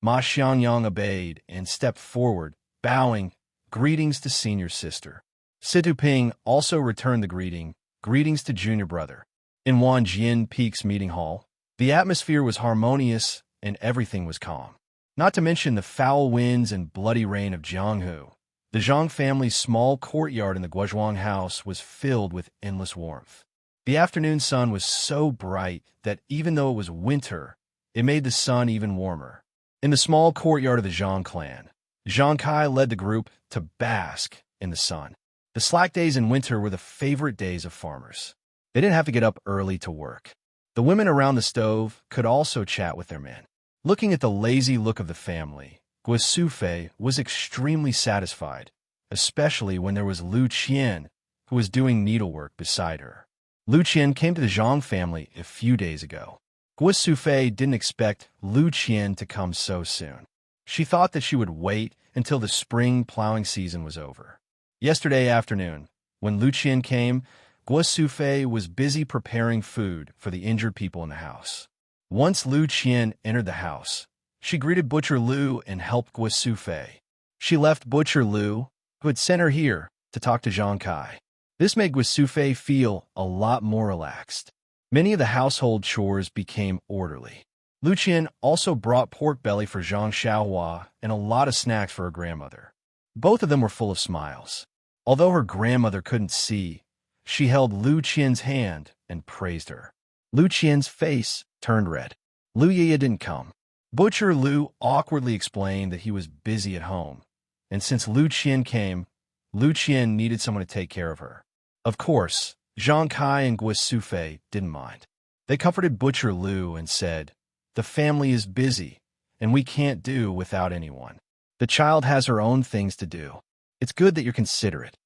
Ma Xiangyang obeyed and stepped forward, bowing, greetings to senior sister. Situ Ping also returned the greeting, greetings to junior brother. In Wanjin Peak's meeting hall, the atmosphere was harmonious and everything was calm. Not to mention the foul winds and bloody rain of Jianghu. The Zhang family's small courtyard in the Guozhuang house was filled with endless warmth. The afternoon sun was so bright that even though it was winter, it made the sun even warmer. In the small courtyard of the Zhang clan, Zhang Kai led the group to bask in the sun. The slack days in winter were the favorite days of farmers. They didn't have to get up early to work. The women around the stove could also chat with their men. Looking at the lazy look of the family, Guo Sufei was extremely satisfied, especially when there was Lu Qian, who was doing needlework beside her. Lu Qian came to the Zhang family a few days ago. Guo Sufei didn't expect Lu Qian to come so soon. She thought that she would wait until the spring plowing season was over. Yesterday afternoon, when Lu Qian came, Guo Sufei was busy preparing food for the injured people in the house. Once Lu Qian entered the house, she greeted Butcher Lu and helped Guo Sufei. She left Butcher Lu, who had sent her here, to talk to Zhang Kai. This made Guo Sufei feel a lot more relaxed. Many of the household chores became orderly. Lu Qian also brought pork belly for Zhang Xiaohua and a lot of snacks for her grandmother. Both of them were full of smiles. Although her grandmother couldn't see, she held Lu Qian's hand and praised her. Lu Qian's face turned red. Lu Yiya didn't come. Butcher Lu awkwardly explained that he was busy at home, and since Lu Qian came, Lu Qian needed someone to take care of her. Of course, Zhang Kai and Guo Sufei didn't mind. They comforted Butcher Lu and said, "The family is busy, and we can't do without anyone. The child has her own things to do. It's good that you're considerate."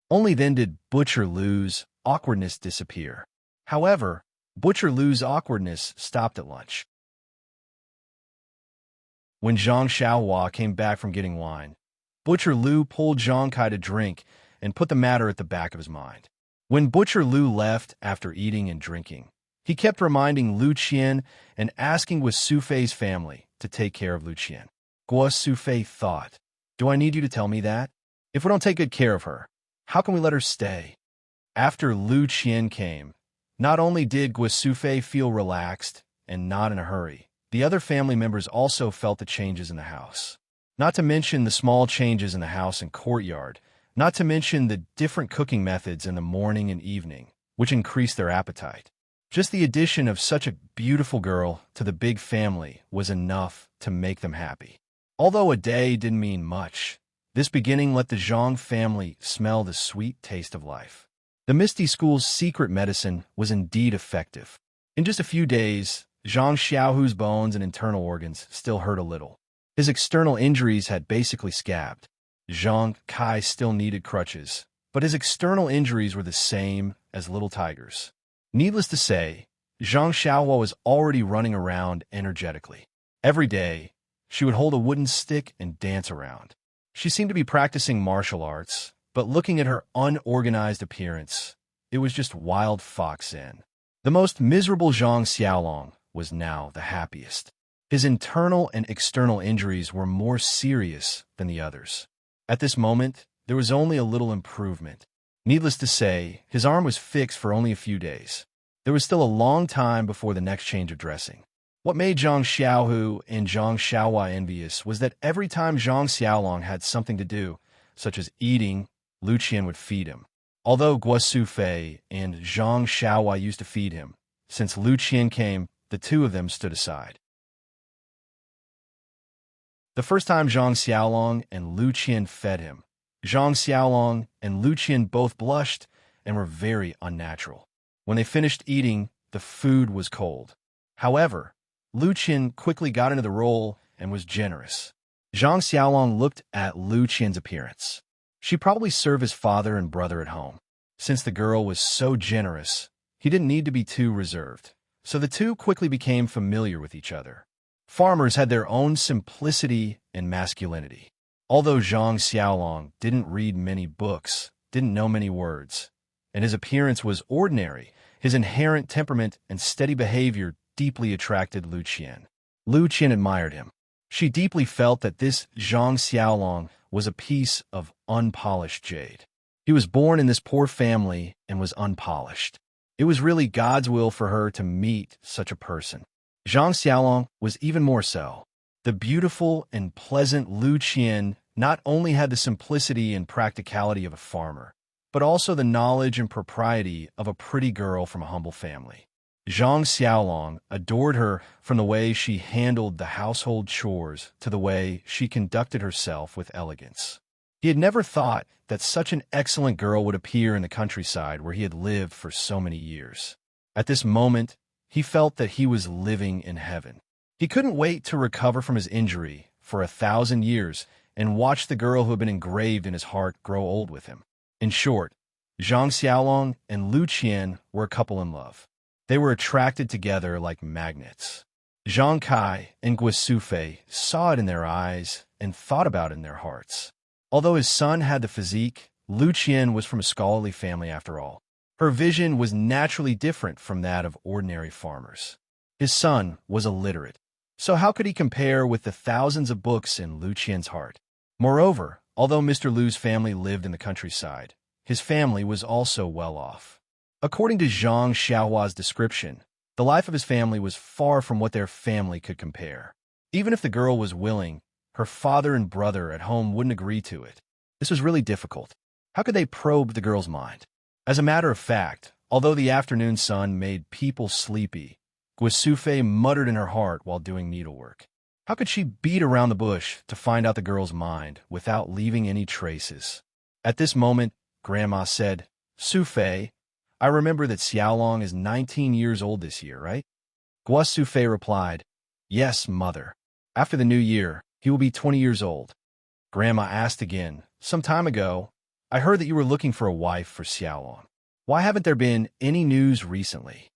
Only then did Butcher Lu's awkwardness disappear. However, Butcher Lu's awkwardness stopped at lunch. When Zhang Xiaohua came back from getting wine, Butcher Lu pulled Zhang Kai to drink and put the matter at the back of his mind. When Butcher Lu left after eating and drinking, he kept reminding Lu Qian and asking Guo Sufei's family to take care of Lu Qian. Guo Sufei thought, "Do I need you to tell me that? If we don't take good care of her, how can we let her stay?" After Lu Qian came, not only did Guo Sufei feel relaxed and not in a hurry, the other family members also felt the changes in the house. Not to mention the small changes in the house and courtyard, not to mention the different cooking methods in the morning and evening, which increased their appetite. Just the addition of such a beautiful girl to the big family was enough to make them happy. Although a day didn't mean much, this beginning let the Zhang family smell the sweet taste of life. The Misty School's secret medicine was indeed effective. In just a few days, Zhang Xiaohu's bones and internal organs still hurt a little. His external injuries had basically scabbed. Zhang Kai still needed crutches, but his external injuries were the same as little tigers. Needless to say, Zhang Xiaohua was already running around energetically. Every day, she would hold a wooden stick and dance around. She seemed to be practicing martial arts, but looking at her unorganized appearance, it was just wild fox in. The most miserable Zhang Xiaolong was now the happiest. His internal and external injuries were more serious than the others. At this moment, there was only a little improvement. Needless to say, his arm was fixed for only a few days. There was still a long time before the next change of dressing. What made Zhang Xiaohu and Zhang Xiaohua envious was that every time Zhang Xiaolong had something to do, such as eating Lu Qian would feed him. Although Guo Sufei and Zhang Xiaohua used to feed him, since Lu Qian came, the two of them stood aside. The first time Zhang Xiaolong and Lu Qian fed him, Zhang Xiaolong and Lu Qian both blushed and were very unnatural. When they finished eating, the food was cold. However, Lu Qian quickly got into the role and was generous. Zhang Xiaolong looked at Lu Qian's appearance. She probably served his father and brother at home. Since the girl was so generous, he didn't need to be too reserved. So the two quickly became familiar with each other. Farmers had their own simplicity and masculinity. Although Zhang Xiaolong didn't read many books, didn't know many words, and his appearance was ordinary, his inherent temperament and steady behavior deeply attracted Lu Qian. Lu Qian admired him. She deeply felt that this Zhang Xiaolong was a piece of unpolished jade. He was born in this poor family and was unpolished. It was really God's will for her to meet such a person. Zhang Xiaolong was even more so. The beautiful and pleasant Lu Qian not only had the simplicity and practicality of a farmer, but also the knowledge and propriety of a pretty girl from a humble family. Zhang Xiaolong adored her from the way she handled the household chores to the way she conducted herself with elegance. He had never thought that such an excellent girl would appear in the countryside where he had lived for so many years. At this moment, he felt that he was living in heaven. He couldn't wait to recover from his injury for 1,000 years and watch the girl who had been engraved in his heart grow old with him. In short, Zhang Xiaolong and Lu Qian were a couple in love. They were attracted together like magnets. Zhang Kai and Guo Sufei saw it in their eyes and thought about it in their hearts. Although his son had the physique, Lu Qian was from a scholarly family after all. Her vision was naturally different from that of ordinary farmers. His son was illiterate, so how could he compare with the thousands of books in Lu Qian's heart? Moreover, although Mr. Lu's family lived in the countryside, his family was also well off. According to Zhang Xiaohua's description, the life of his family was far from what their family could compare. Even if the girl was willing, her father and brother at home wouldn't agree to it. This was really difficult. How could they probe the girl's mind? As a matter of fact, although the afternoon sun made people sleepy, Guo Sufei muttered in her heart while doing needlework. How could she beat around the bush to find out the girl's mind without leaving any traces? At this moment, Grandma said, "Sufei, I remember that Xiaolong is 19 years old this year, right?" Guo Sufei replied, "Yes, mother. After the new year, he will be 20 years old." Grandma asked again, "Some time ago, I heard that you were looking for a wife for Xiaolong. Why haven't there been any news recently?"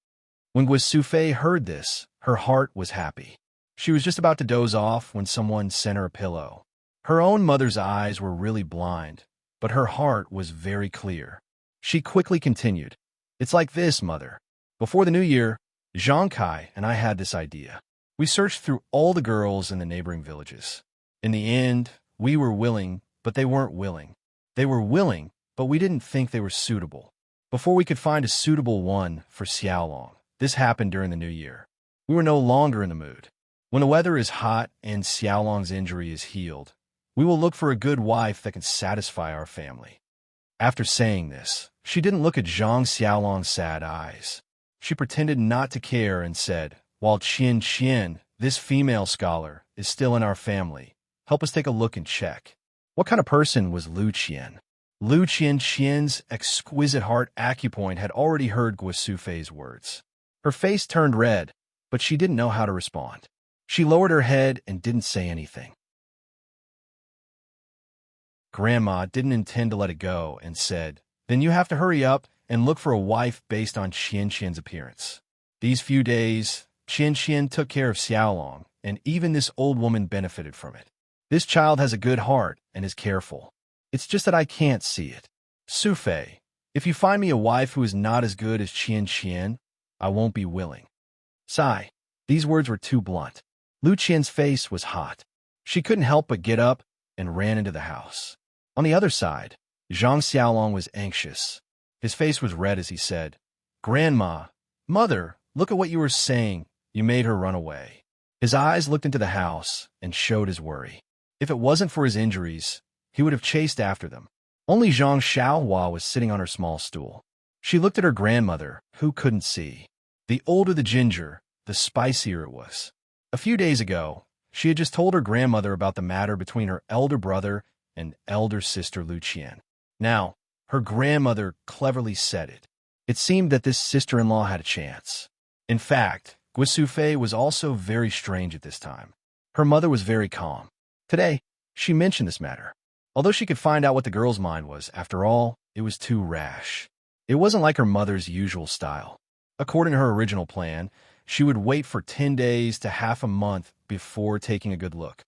When Guo Sufei heard this, her heart was happy. She was just about to doze off when someone sent her a pillow. Her own mother's eyes were really blind, but her heart was very clear. She quickly continued, "It's like this, mother. Before the new year, Zhang Kai and I had this idea. We searched through all the girls in the neighboring villages. In the end, we were willing, but they weren't willing. They were willing, but we didn't think they were suitable. Before we could find a suitable one for Xiaolong, this happened during the new year. We were no longer in the mood. When the weather is hot and Xiaolong's injury is healed, we will look for a good wife that can satisfy our family." After saying this, she didn't look at Zhang Xiaolong's sad eyes. She pretended not to care and said, "While Qian, this female scholar, is still in our family, help us take a look and check." What kind of person was Lu Qian? Lu Qian's exquisite heart acupoint had already heard Guo Sufei's words. Her face turned red, but she didn't know how to respond. She lowered her head and didn't say anything. Grandma didn't intend to let it go and said, "Then you have to hurry up and look for a wife based on Qian's appearance." These few days, Qian took care of Xiaolong, and even this old woman benefited from it. This child has a good heart and is careful. It's just that I can't see it. Sufei, if you find me a wife who is not as good as Qian, I won't be willing. Sigh. These words were too blunt. Lu Qian's face was hot. She couldn't help but get up and ran into the house. On the other side, Zhang Xiaolong was anxious. His face was red as he said, "Grandma, mother, look at what you were saying. You made her run away." His eyes looked into the house and showed his worry. If it wasn't for his injuries, he would have chased after them. Only Zhang Xiaohua was sitting on her small stool. She looked at her grandmother, who couldn't see. The older the ginger, the spicier it was. A few days ago, she had just told her grandmother about the matter between her elder brother and elder sister Luqian. Now, her grandmother cleverly said it. It seemed that this sister-in-law had a chance. In fact, Guisufei was also very strange at this time. Her mother was very calm. Today, she mentioned this matter. Although she could find out what the girl's mind was, after all, it was too rash. It wasn't like her mother's usual style. According to her original plan, she would wait for 10 days to half a month before taking a good look.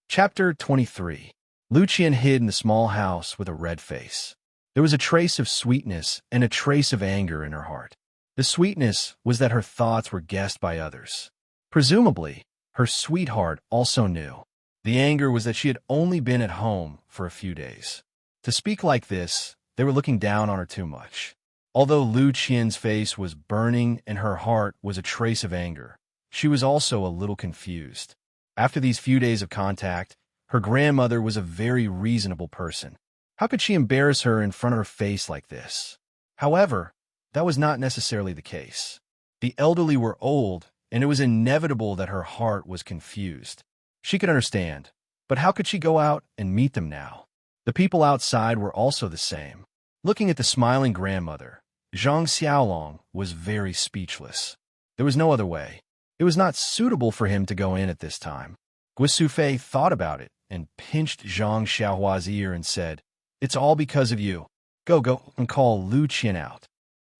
Chapter 23. Luqian hid in the small house with a red face. There was a trace of sweetness and a trace of anger in her heart. The sweetness was that her thoughts were guessed by others. Presumably, her sweetheart also knew. The anger was that she had only been at home for a few days. To speak like this, they were looking down on her too much. Although Lu Qian's face was burning and her heart was a trace of anger, she was also a little confused. After these few days of contact, her grandmother was a very reasonable person. How could she embarrass her in front of her face like this? However, that was not necessarily the case. The elderly were old, and it was inevitable that her heart was confused. She could understand, but how could she go out and meet them now? The people outside were also the same. Looking at the smiling grandmother, Zhang Xiaolong was very speechless. There was no other way. It was not suitable for him to go in at this time. Guisufei thought about it and pinched Zhang Xiaohua's ear and said, "It's all because of you. Go and call Lu Qian out."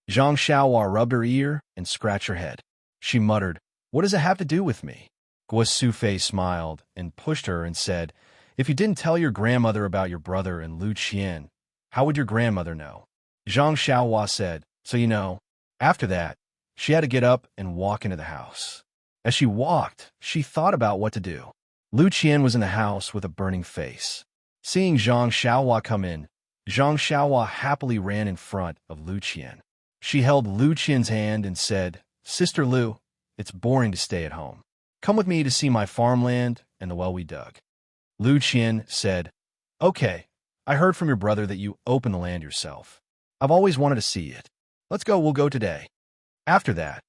Zhang Xiaohua rubbed her ear and scratched her head. She muttered, "What does it have to do with me?" Guisufei smiled and pushed her and said, "If you didn't tell your grandmother about your brother and Lu Qian, how would your grandmother know?" Zhang Xiaohua said, "So you know." After that, she had to get up and walk into the house. As she walked, she thought about what to do. Lu Qian was in the house with a burning face. Seeing Zhang Xiaohua come in, Zhang Xiaohua happily ran in front of Lu Qian. She held Lu Qian's hand and said, "Sister Lu, it's boring to stay at home. Come with me to see my farmland and the well we dug." Lu Qian said, "Okay, I heard from your brother that you opened the land yourself. I've always wanted to see it. We'll go today." After that,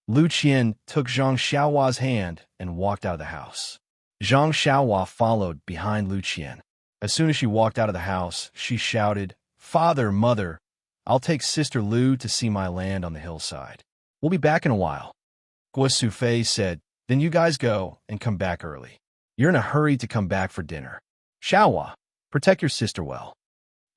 Lu Qian took Zhang Xiaohua's hand and walked out of the house. Zhang Xiaohua followed behind Lu Qian. As soon as she walked out of the house, she shouted, "Father, mother, I'll take Sister Lu to see my land on the hillside. We'll be back in a while." Guisufei said, "Then you guys go and come back early. You're in a hurry to come back for dinner. Xiaohua, protect your sister well."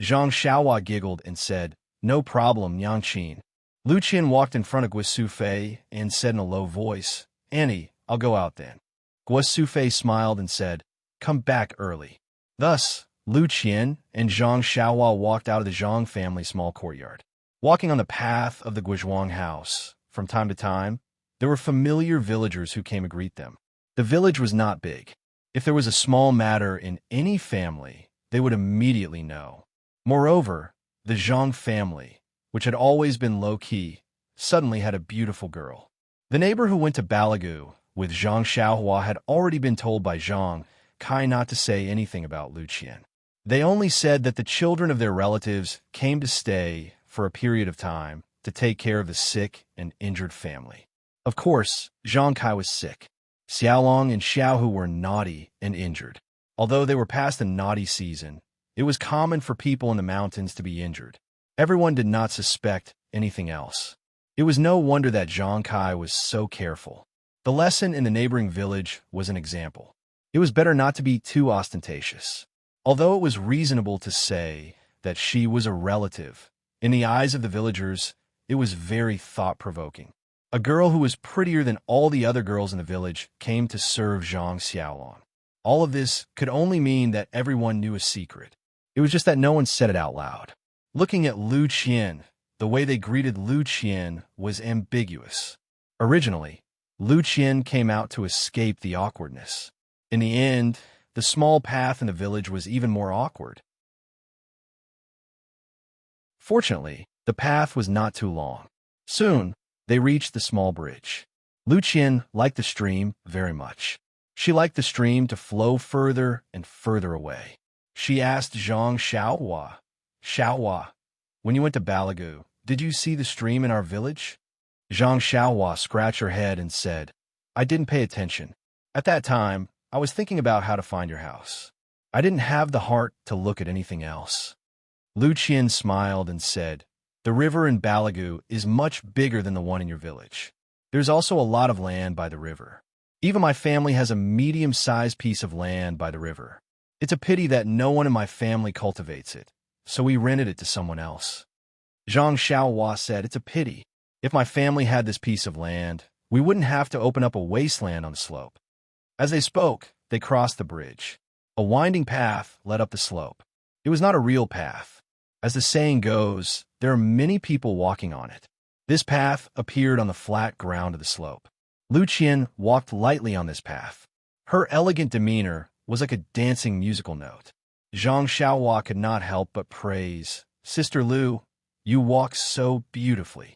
Zhang Xiaohua giggled and said, "No problem, Yangqin." Lu Qian walked in front of Guisufei and said in a low voice, "Annie, I'll go out then." Guisufei smiled and said, "Come back early." Thus, Lu Qian and Zhang Xiaohua walked out of the Zhang family small courtyard. Walking on the path of the Guizhuang house, from time to time, there were familiar villagers who came to greet them. The village was not big. If there was a small matter in any family, they would immediately know. Moreover, the Zhang family, which had always been low-key, suddenly had a beautiful girl. The neighbor who went to Balagu with Zhang Xiaohua had already been told by Zhang Kai not to say anything about Lu Qian. They only said that the children of their relatives came to stay for a period of time to take care of the sick and injured family. Of course, Zhang Kai was sick. Xiaolong and Xiaohu were naughty and injured. Although they were past the naughty season, it was common for people in the mountains to be injured. Everyone did not suspect anything else. It was no wonder that Zhang Kai was so careful. The lesson in the neighboring village was an example. It was better not to be too ostentatious. Although it was reasonable to say that she was a relative, in the eyes of the villagers, it was very thought-provoking. A girl who was prettier than all the other girls in the village came to serve Zhang Xiaolong. All of this could only mean that everyone knew a secret. It was just that no one said it out loud. Looking at Lu Qian, the way they greeted Lu Qian was ambiguous. Originally, Lu Qian came out to escape the awkwardness. In the end, the small path in the village was even more awkward. Fortunately, the path was not too long. Soon, they reached the small bridge. Lu Qian liked the stream very much. She liked the stream to flow further and further away. She asked Zhang Xiaohua, when you went to Balagu, did you see the stream in our village? Zhang Xiaohua scratched her head and said, I didn't pay attention. At that time, I was thinking about how to find your house. I didn't have the heart to look at anything else. Lu Qian smiled and said, the river in Balagu is much bigger than the one in your village. There's also a lot of land by the river. Even my family has a medium-sized piece of land by the river. It's a pity that no one in my family cultivates it, so we rented it to someone else. Zhang Xiaohua said, it's a pity. If my family had this piece of land, we wouldn't have to open up a wasteland on the slope. As they spoke, they crossed the bridge. A winding path led up the slope. It was not a real path. As the saying goes, there are many people walking on it. This path appeared on the flat ground of the slope. Lu Qian walked lightly on this path. Her elegant demeanor was like a dancing musical note. Zhang Xiaohua could not help but praise, Sister Lu, you walk so beautifully.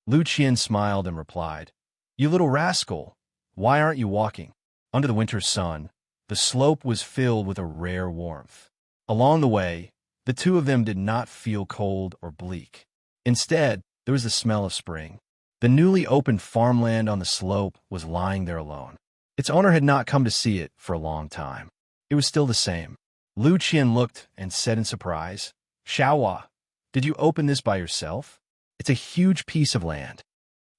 Lu Qian smiled and replied, you little rascal, why aren't you walking? Under the winter sun, the slope was filled with a rare warmth. Along the way, the two of them did not feel cold or bleak. Instead, there was the smell of spring. The newly opened farmland on the slope was lying there alone. Its owner had not come to see it for a long time. It was still the same. Lu Qian looked and said in surprise, Xiaohua, did you open this by yourself? It's a huge piece of land.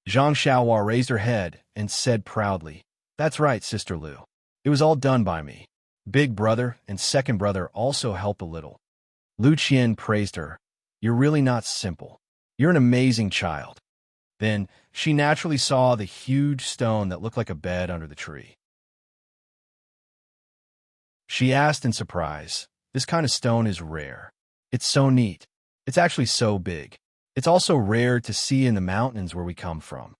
Zhang Xiaohua raised her head and said proudly, that's right, Sister Lu. It was all done by me. Big brother and second brother also helped a little. Lu Qian praised her. You're really not simple. You're an amazing child. Then she naturally saw the huge stone that looked like a bed under the tree. She asked in surprise, this kind of stone is rare. It's so neat. It's actually so big. It's also rare to see in the mountains where we come from.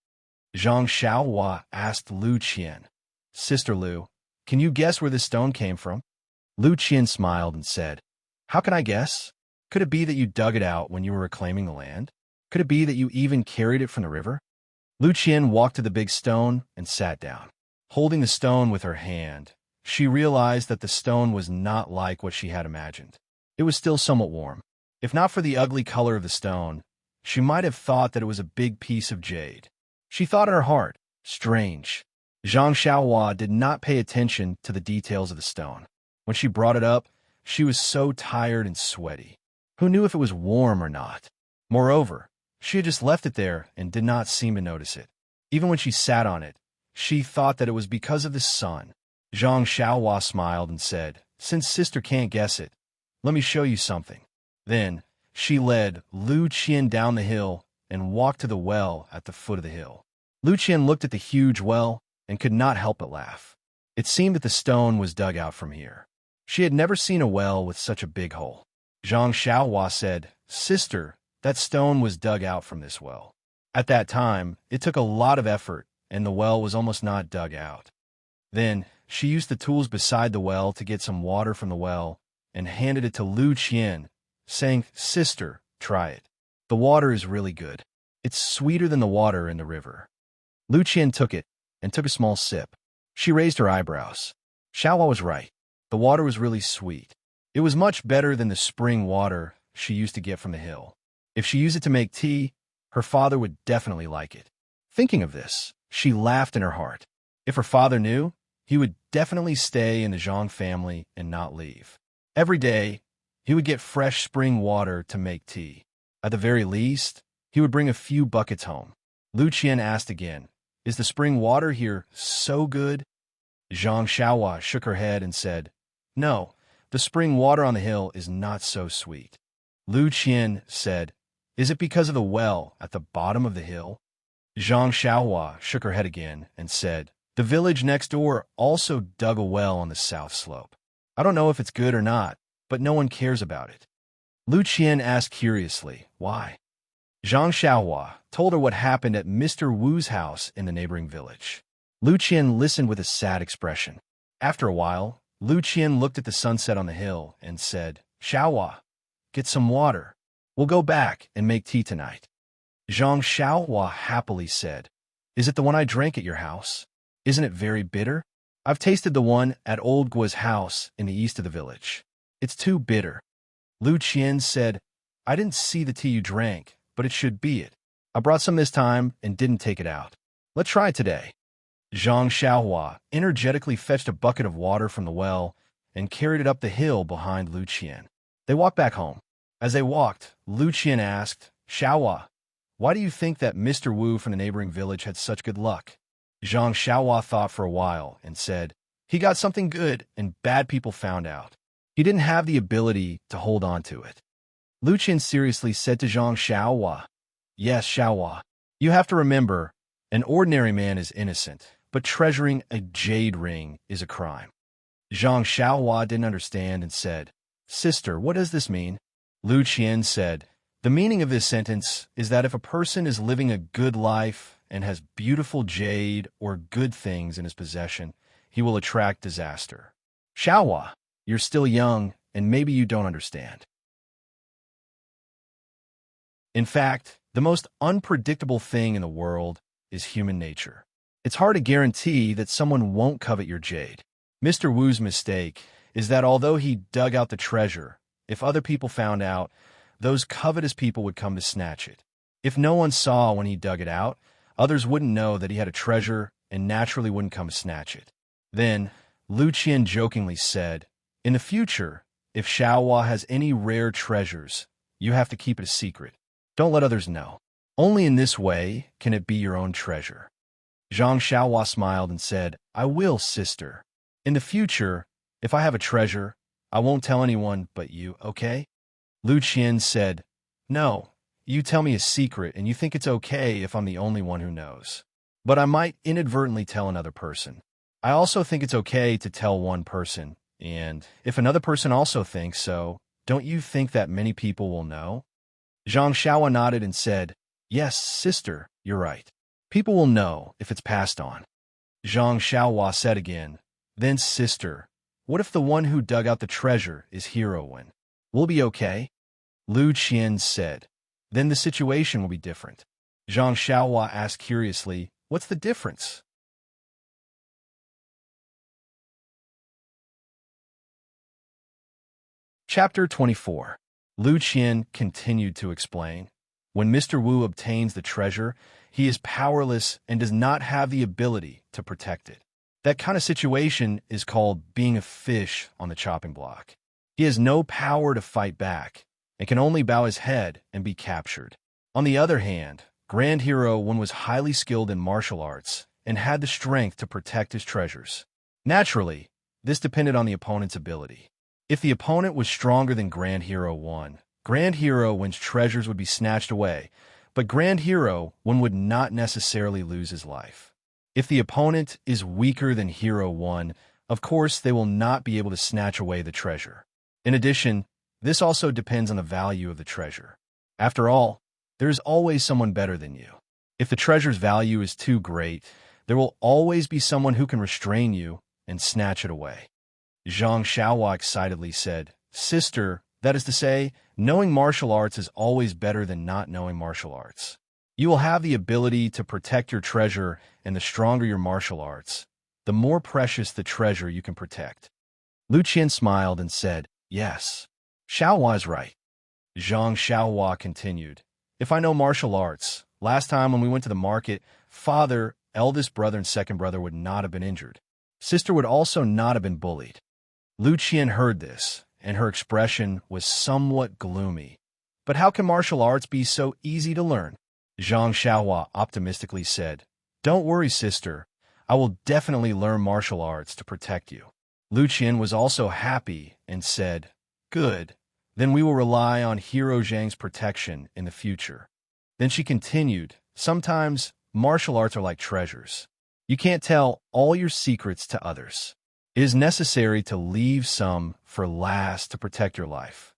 Zhang Xiaohua asked Lu Qian, Sister Lu, can you guess where this stone came from? Lu Qian smiled and said, how can I guess? Could it be that you dug it out when you were reclaiming the land? Could it be that you even carried it from the river? Lu Qian walked to the big stone and sat down. Holding the stone with her hand, she realized that the stone was not like what she had imagined. It was still somewhat warm. If not for the ugly color of the stone, she might have thought that it was a big piece of jade. She thought in her heart, strange. Zhang Xiaohua did not pay attention to the details of the stone. When she brought it up, she was so tired and sweaty. Who knew if it was warm or not? Moreover, she had just left it there and did not seem to notice it. Even when she sat on it, she thought that it was because of the sun. Zhang Xiaohua smiled and said, since sister can't guess it, let me show you something. Then, she led Lu Qian down the hill and walked to the well at the foot of the hill. Lu Qian looked at the huge well and could not help but laugh. It seemed that the stone was dug out from here. She had never seen a well with such a big hole. Zhang Xiaohua said, Sister, that stone was dug out from this well. At that time, it took a lot of effort, and the well was almost not dug out. Then, she used the tools beside the well to get some water from the well and handed it to Lu Qian, saying, Sister, try it. The water is really good. It's sweeter than the water in the river. Lu Qian took it and took a small sip. She raised her eyebrows. Xiaohua was right. The water was really sweet. It was much better than the spring water she used to get from the hill. If she used it to make tea, her father would definitely like it. Thinking of this, she laughed in her heart. If her father knew, he would definitely stay in the Zhang family and not leave. Every day, he would get fresh spring water to make tea. At the very least, he would bring a few buckets home. Lu Qian asked again, is the spring water here so good? Zhang Xiaohua shook her head and said, no, the spring water on the hill is not so sweet. Lu Qian said, is it because of the well at the bottom of the hill? Zhang Xiaohua shook her head again and said, the village next door also dug a well on the south slope. I don't know if it's good or not, but no one cares about it. Lu Qian asked curiously, why? Zhang Xiaohua told her what happened at Mr. Wu's house in the neighboring village. Lu Qian listened with a sad expression. After a while, Lu Qian looked at the sunset on the hill and said, Xiaohua, get some water. We'll go back and make tea tonight. Zhang Xiaohua happily said, is it the one I drank at your house? Isn't it very bitter? I've tasted the one at Old Gua's house in the east of the village. It's too bitter. Lu Qian said, I didn't see the tea you drank, but it should be it. I brought some this time and didn't take it out. Let's try it today. Zhang Xiaohua energetically fetched a bucket of water from the well and carried it up the hill behind Lu Qian. They walked back home. As they walked, Lu Qian asked, Xiaohua, why do you think that Mr. Wu from the neighboring village had such good luck? Zhang Xiaohua thought for a while and said, he got something good and bad people found out. He didn't have the ability to hold on to it. Lu Qian seriously said to Zhang Xiaohua, yes, Xiaohua, you have to remember, an ordinary man is innocent, but treasuring a jade ring is a crime. Zhang Xiaohua didn't understand and said, sister, what does this mean? Lu Qian said, the meaning of this sentence is that if a person is living a good life and has beautiful jade or good things in his possession, he will attract disaster. Xiaohua, you're still young and maybe you don't understand. In fact, the most unpredictable thing in the world is human nature. It's hard to guarantee that someone won't covet your jade. Mr. Wu's mistake is that although he dug out the treasure, if other people found out, those covetous people would come to snatch it. If no one saw when he dug it out, others wouldn't know that he had a treasure and naturally wouldn't come to snatch it. Then, Lu Qian jokingly said, in the future, if Xiaohua has any rare treasures, you have to keep it a secret. Don't let others know. Only in this way can it be your own treasure. Zhang Xiaohua smiled and said, I will, sister. In the future, if I have a treasure, I won't tell anyone but you, okay? Lu Qian said, no, you tell me a secret and you think it's okay if I'm the only one who knows. But I might inadvertently tell another person. I also think it's okay to tell one person, and if another person also thinks so, don't you think that many people will know? Zhang Xiaohua nodded and said, yes, sister, you're right. People will know if it's passed on. Zhang Xiaohua said again, then sister, what if the one who dug out the treasure is heroine? Will be okay? Lu Qian said, then the situation will be different. Zhang Xiaohua asked curiously, what's the difference? Chapter 24. Lu Qian continued to explain, when Mr. Wu obtains the treasure, he is powerless and does not have the ability to protect it. That kind of situation is called being a fish on the chopping block. He has no power to fight back and can only bow his head and be captured. On the other hand, Grand Hero One was highly skilled in martial arts and had the strength to protect his treasures. Naturally, this depended on the opponent's ability. If the opponent was stronger than Grand Hero One, Grand Hero One's treasures would be snatched away, but Grand Hero One would not necessarily lose his life. If the opponent is weaker than Hero One, of course they will not be able to snatch away the treasure. In addition, this also depends on the value of the treasure. After all, there is always someone better than you. If the treasure's value is too great, there will always be someone who can restrain you and snatch it away. Zhang Xiaohua excitedly said, sister, that is to say, knowing martial arts is always better than not knowing martial arts. You will have the ability to protect your treasure, and the stronger your martial arts, the more precious the treasure you can protect. Lu Qian smiled and said, yes, Xiaohua is right. Zhang Xiaohua continued, if I know martial arts, last time when we went to the market, father, eldest brother, and second brother would not have been injured. Sister would also not have been bullied. Lu Qian heard this, and her expression was somewhat gloomy. But how can martial arts be so easy to learn? Zhang Xiaohua optimistically said, don't worry, sister. I will definitely learn martial arts to protect you. Lu Qian was also happy and said, good. Then we will rely on Hero Zhang's protection in the future. Then she continued, sometimes martial arts are like treasures. You can't tell all your secrets to others. It is necessary to leave some for last to protect your life.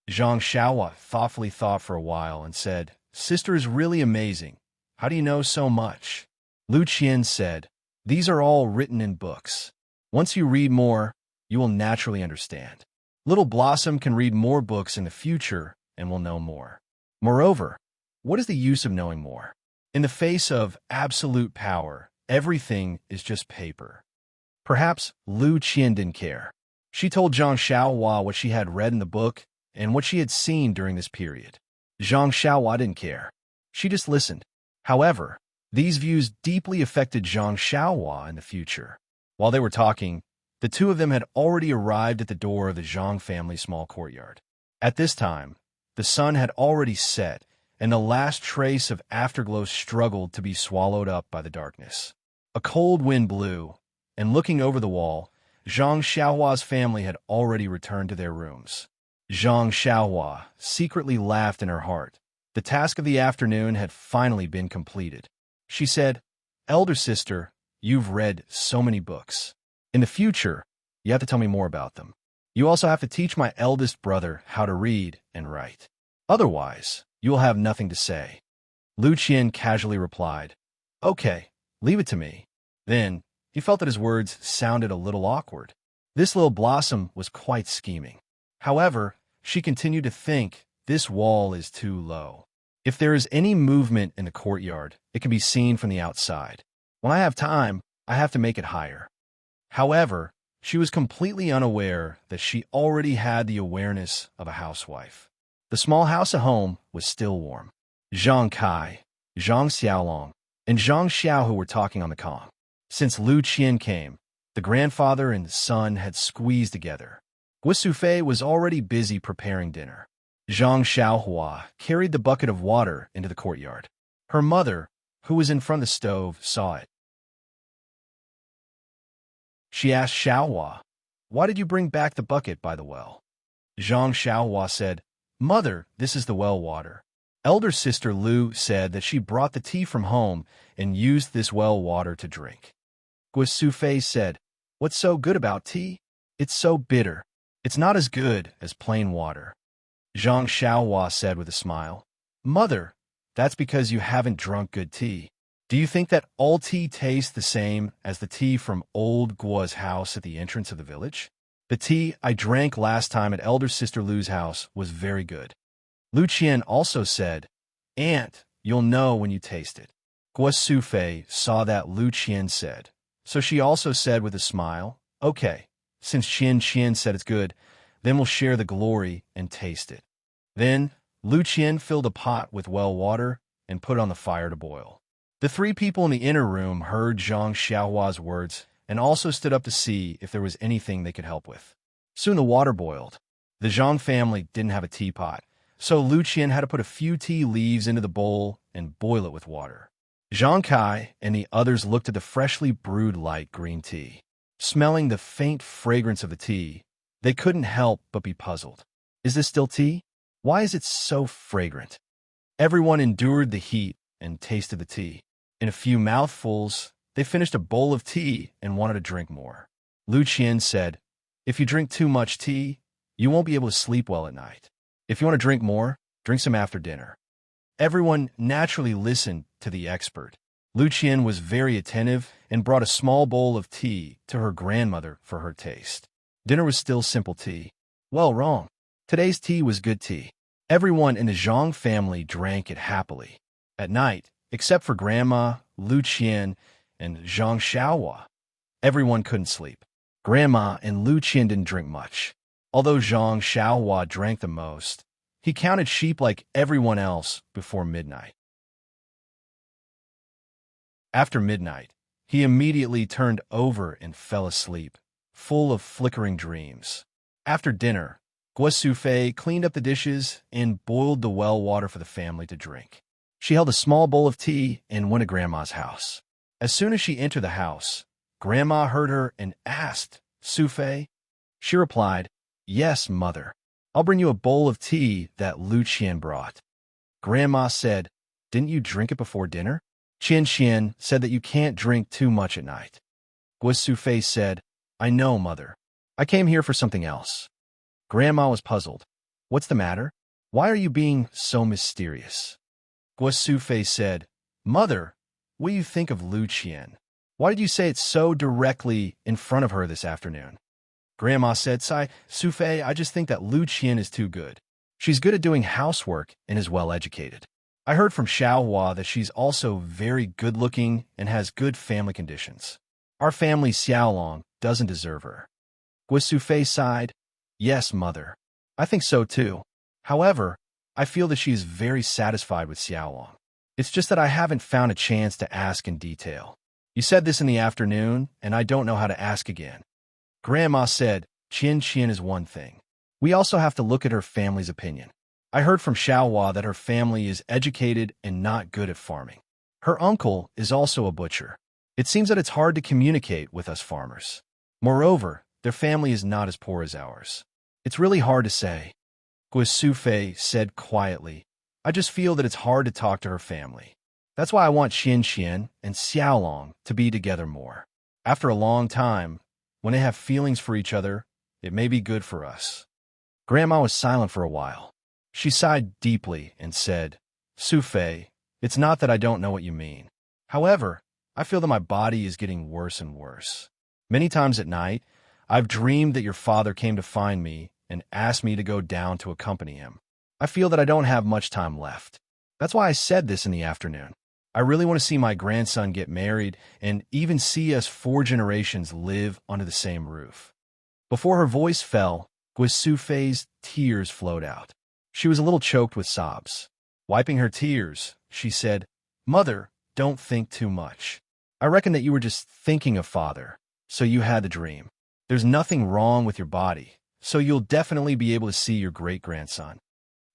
Zhang Xiaohua thoughtfully thought for a while and said, sister is really amazing. How do you know so much? Lu Qian said, these are all written in books. Once you read more, you will naturally understand. Little Blossom can read more books in the future and will know more. Moreover, what is the use of knowing more? In the face of absolute power, everything is just paper. Perhaps Lu Qian didn't care. She told Zhang Xiaohua what she had read in the book and what she had seen during this period. Zhang Xiaohua didn't care. She just listened. However, these views deeply affected Zhang Xiaohua in the future. While they were talking, the two of them had already arrived at the door of the Zhang family's small courtyard. At this time, the sun had already set, and the last trace of afterglow struggled to be swallowed up by the darkness. A cold wind blew, and looking over the wall, Zhang Xiaohua's family had already returned to their rooms. Zhang Xiaohua secretly laughed in her heart. The task of the afternoon had finally been completed. She said, "Elder sister, you've read so many books. In the future, you have to tell me more about them. You also have to teach my eldest brother how to read and write. Otherwise, you will have nothing to say." Lu Qian casually replied, "Okay, leave it to me." Then, he felt that his words sounded a little awkward. This little blossom was quite scheming. However, she continued to think, this wall is too low. If there is any movement in the courtyard, it can be seen from the outside. When I have time, I have to make it higher. However, she was completely unaware that she already had the awareness of a housewife. The small house at home was still warm. Zhang Kai, Zhang Xiaolong, and Zhang Xiaohu were talking on the comm. Since Lu Qian came, the grandfather and the son had squeezed together. Guo Sufei was already busy preparing dinner. Zhang Xiaohua carried the bucket of water into the courtyard. Her mother, who was in front of the stove, saw it. She asked Xiaohua, "Why did you bring back the bucket by the well?" Zhang Xiaohua said, "Mother, this is the well water. Elder sister Lu said that she brought the tea from home and used this well water to drink." Guo Sufei said, "What's so good about tea? It's so bitter. It's not as good as plain water." Zhang Xiaohua said with a smile, "Mother, that's because you haven't drunk good tea. Do you think that all tea tastes the same as the tea from old Guo's house at the entrance of the village? The tea I drank last time at elder sister Lu's house was very good." Lu Qian also said, "Aunt, you'll know when you taste it." Guo Sufei saw that Lu Qian said, so she also said with a smile, "Okay, since Qian said it's good, then we'll share the glory and taste it." Then, Lu Qian filled a pot with well water and put it on the fire to boil. The three people in the inner room heard Zhang Xiaohua's words and also stood up to see if there was anything they could help with. Soon the water boiled. The Zhang family didn't have a teapot, so Lu Qian had to put a few tea leaves into the bowl and boil it with water. Zhang Kai and the others looked at the freshly brewed light green tea. Smelling the faint fragrance of the tea, they couldn't help but be puzzled. Is this still tea? Why is it so fragrant? Everyone endured the heat and tasted the tea. In a few mouthfuls, they finished a bowl of tea and wanted to drink more. Lu Qian said, "If you drink too much tea, you won't be able to sleep well at night. If you want to drink more, drink some after dinner." Everyone naturally listened to the expert. Lu Qian was very attentive and brought a small bowl of tea to her grandmother for her taste. Dinner was still simple tea. Well, wrong. Today's tea was good tea. Everyone in the Zhang family drank it happily. At night, except for Grandma, Lu Qian, and Zhang Xiaohua, everyone couldn't sleep. Grandma and Lu Qian didn't drink much. Although Zhang Xiaohua drank the most, he counted sheep like everyone else before midnight. After midnight, he immediately turned over and fell asleep, full of flickering dreams. After dinner, Guo Sufei cleaned up the dishes and boiled the well water for the family to drink. She held a small bowl of tea and went to Grandma's house. As soon as she entered the house, Grandma heard her and asked, "Sufei?" She replied, "Yes, Mother. I'll bring you a bowl of tea that Lu Qian brought." Grandma said, "Didn't you drink it before dinner?" Qian said that you can't drink too much at night. Guo Sufei said, "I know, Mother. I came here for something else." Grandma was puzzled. "What's the matter? Why are you being so mysterious?" Guo Sufei said, "Mother, what do you think of Lu Qian? Why did you say it so directly in front of her this afternoon?" Grandma said, Sufei, I just think that Lu Qian is too good. She's good at doing housework and is well educated. I heard from Xiaohua that she's also very good-looking and has good family conditions. Our family Xiaolong doesn't deserve her. Guisufei sighed. Yes, mother. I think so too. However, I feel that she is very satisfied with Xiaolong. It's just that I haven't found a chance to ask in detail. You said this in the afternoon, and I don't know how to ask again. Grandma said, Qian is one thing. We also have to look at her family's opinion. I heard from Xiaohua that her family is educated and not good at farming. Her uncle is also a butcher. It seems that it's hard to communicate with us farmers. Moreover, their family is not as poor as ours. It's really hard to say. Guisufei said quietly, I just feel that it's hard to talk to her family. That's why I want Qian and Xiaolong to be together more. After a long time, when they have feelings for each other, it may be good for us. Grandma was silent for a while. She sighed deeply and said, Sufei, it's not that I don't know what you mean. However, I feel that my body is getting worse and worse. Many times at night, I've dreamed that your father came to find me and asked me to go down to accompany him. I feel that I don't have much time left. That's why I said this in the afternoon. I really want to see my grandson get married and even see us 4 generations live under the same roof. Before her voice fell, Guisufei's tears flowed out. She was a little choked with sobs. Wiping her tears, she said, Mother, don't think too much. I reckon that you were just thinking of father, so you had the dream. There's nothing wrong with your body, so you'll definitely be able to see your great-grandson.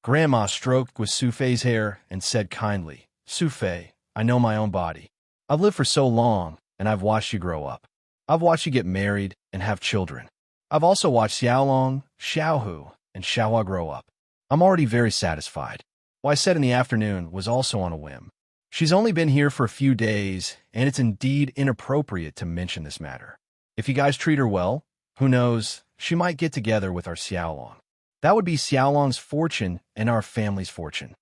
Grandma stroked Guisufei's hair and said kindly, Sufei, I know my own body. I've lived for so long, and I've watched you grow up. I've watched you get married and have children. I've also watched Xiaolong, Xiaohu, and Xiaohua grow up. I'm already very satisfied. What I said in the afternoon was also on a whim. She's only been here for a few days, and it's indeed inappropriate to mention this matter. If you guys treat her well, who knows, she might get together with our Xiaolong. That would be Xiaolong's fortune and our family's fortune.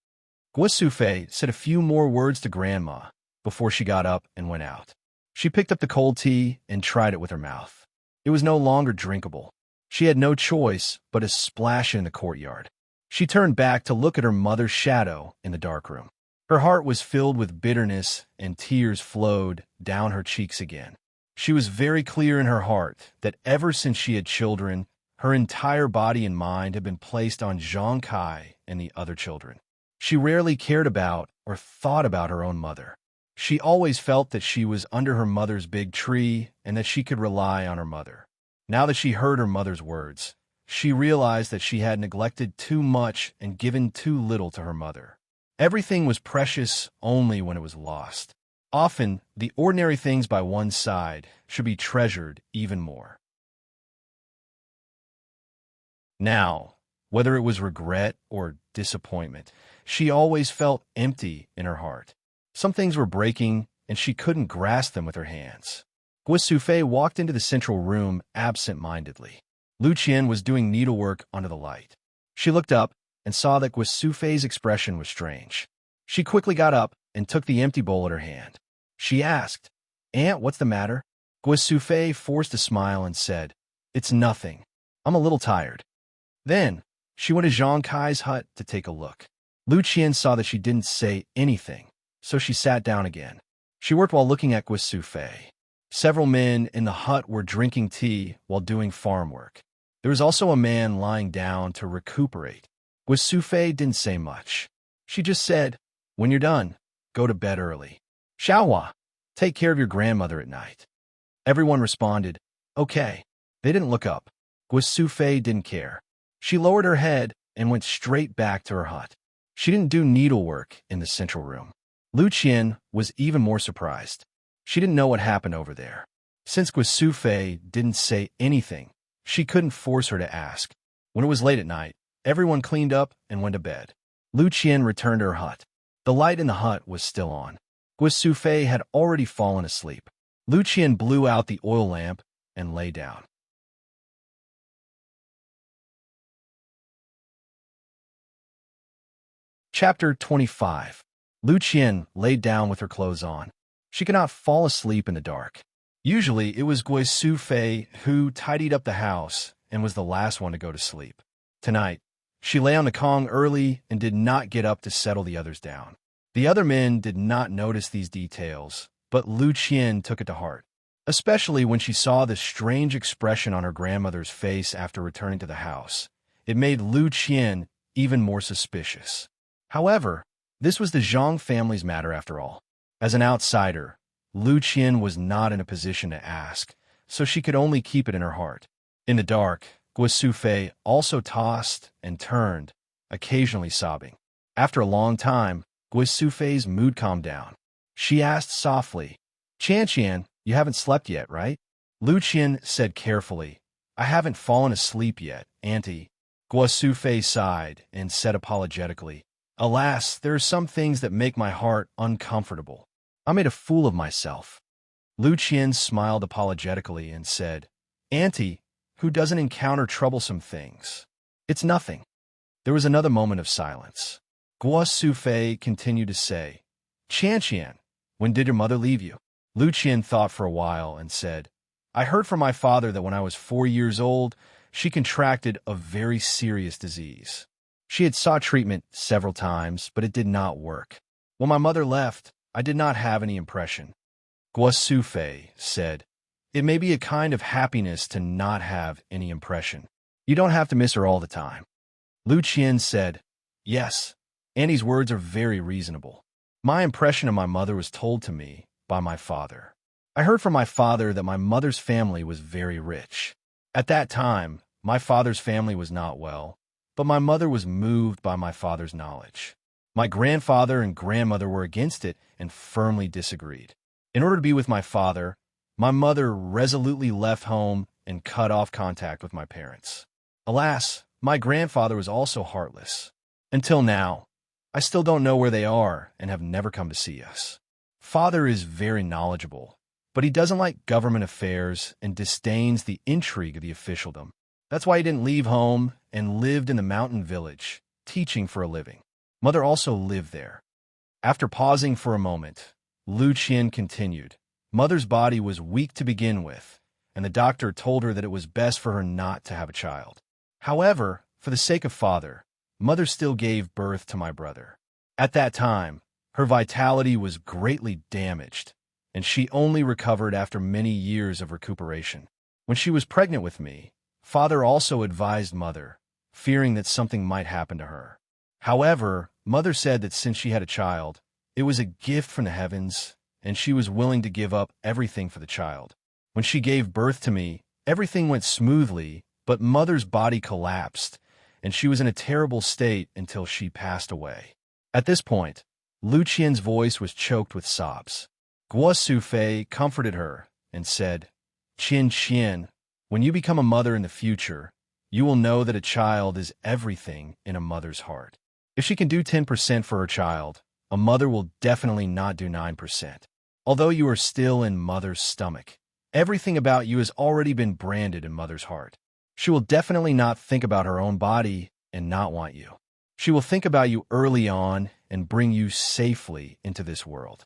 Guisufei said a few more words to Grandma before she got up and went out. She picked up the cold tea and tried it with her mouth. It was no longer drinkable. She had no choice but to splash it in the courtyard. She turned back to look at her mother's shadow in the darkroom. Her heart was filled with bitterness and tears flowed down her cheeks again. She was very clear in her heart that ever since she had children, her entire body and mind had been placed on Zhang Kai and the other children. She rarely cared about or thought about her own mother. She always felt that she was under her mother's big tree and that she could rely on her mother. Now that she heard her mother's words, she realized that she had neglected too much and given too little to her mother. Everything was precious only when it was lost. Often, the ordinary things by one's side should be treasured even more. Now, whether it was regret or disappointment, she always felt empty in her heart. Some things were breaking, and she couldn't grasp them with her hands. Guisufei walked into the central room absent-mindedly. Lu Qian was doing needlework under the light. She looked up and saw that Guisufei's expression was strange. She quickly got up and took the empty bowl in her hand. She asked, Aunt, what's the matter? Guisufei forced a smile and said, It's nothing. I'm a little tired. Then, she went to Zhang Kai's hut to take a look. Lu Qian saw that she didn't say anything, so she sat down again. She worked while looking at Guisufei. Several men in the hut were drinking tea while doing farm work. There was also a man lying down to recuperate. Guisufei didn't say much. She just said, When you're done, go to bed early. Xiaohua, take care of your grandmother at night. Everyone responded, Okay. They didn't look up. Guisufei didn't care. She lowered her head and went straight back to her hut. She didn't do needlework in the central room. Lu Qian was even more surprised. She didn't know what happened over there. Since Guisufei didn't say anything, she couldn't force her to ask. When it was late at night, everyone cleaned up and went to bed. Lu Qian returned to her hut. The light in the hut was still on. Guisufei had already fallen asleep. Lu Qian blew out the oil lamp and lay down. Chapter 25. Lu Qian laid down with her clothes on. She could not fall asleep in the dark. Usually, it was Guisufei who tidied up the house and was the last one to go to sleep. Tonight, she lay on the Kong early and did not get up to settle the others down. The other men did not notice these details, but Lu Qian took it to heart. especially when she saw the strange expression on her grandmother's face after returning to the house. It made Lu Qian even more suspicious. However, this was the Zhang family's matter after all. As an outsider, Lu Qian was not in a position to ask, so she could only keep it in her heart. In the dark, Guo Sufei also tossed and turned, occasionally sobbing. After a long time, Guo Sufei's mood calmed down. She asked softly, "Qian, you haven't slept yet, right?" Lu Qian said carefully, "I haven't fallen asleep yet, Auntie." Guo Sufei sighed and said apologetically, "Alas, there are some things that make my heart uncomfortable. I made a fool of myself." Lu Qian smiled apologetically and said, "Auntie, who doesn't encounter troublesome things? It's nothing." There was another moment of silence. Guo Sufei continued to say, "Qian, when did your mother leave you?" Lu Qian thought for a while and said, "I heard from my father that when I was 4 years old, she contracted a very serious disease. She had sought treatment several times, but it did not work. When my mother left, I did not have any impression." Guo Sufei said, "It may be a kind of happiness to not have any impression. You don't have to miss her all the time." Lu Qian said, "Yes, Annie's words are very reasonable. My impression of my mother was told to me by my father. I heard from my father that my mother's family was very rich. At that time, my father's family was not well, but my mother was moved by my father's knowledge. My grandfather and grandmother were against it and firmly disagreed. In order to be with my father, my mother resolutely left home and cut off contact with my parents. Alas, my grandfather was also heartless. Until now, I still don't know where they are and have never come to see us. Father is very knowledgeable, but he doesn't like government affairs and disdains the intrigue of the officialdom. That's why he didn't leave home and lived in the mountain village, teaching for a living. Mother also lived there." After pausing for a moment, Lu Qian continued, "Mother's body was weak to begin with, and the doctor told her that it was best for her not to have a child. However, for the sake of father, Mother still gave birth to my brother. At that time, her vitality was greatly damaged, and she only recovered after many years of recuperation. When she was pregnant with me, Father also advised Mother, fearing that something might happen to her. However, Mother said that since she had a child, it was a gift from the heavens, and she was willing to give up everything for the child. When she gave birth to me, everything went smoothly, but Mother's body collapsed, and she was in a terrible state until she passed away." At this point, Lu Qian's voice was choked with sobs. Guo Sufei comforted her and said, "Qian, when you become a mother in the future, you will know that a child is everything in a mother's heart. If she can do 10% for her child, a mother will definitely not do 9%. Although you are still in Mother's stomach, everything about you has already been branded in Mother's heart. She will definitely not think about her own body and not want you. She will think about you early on and bring you safely into this world."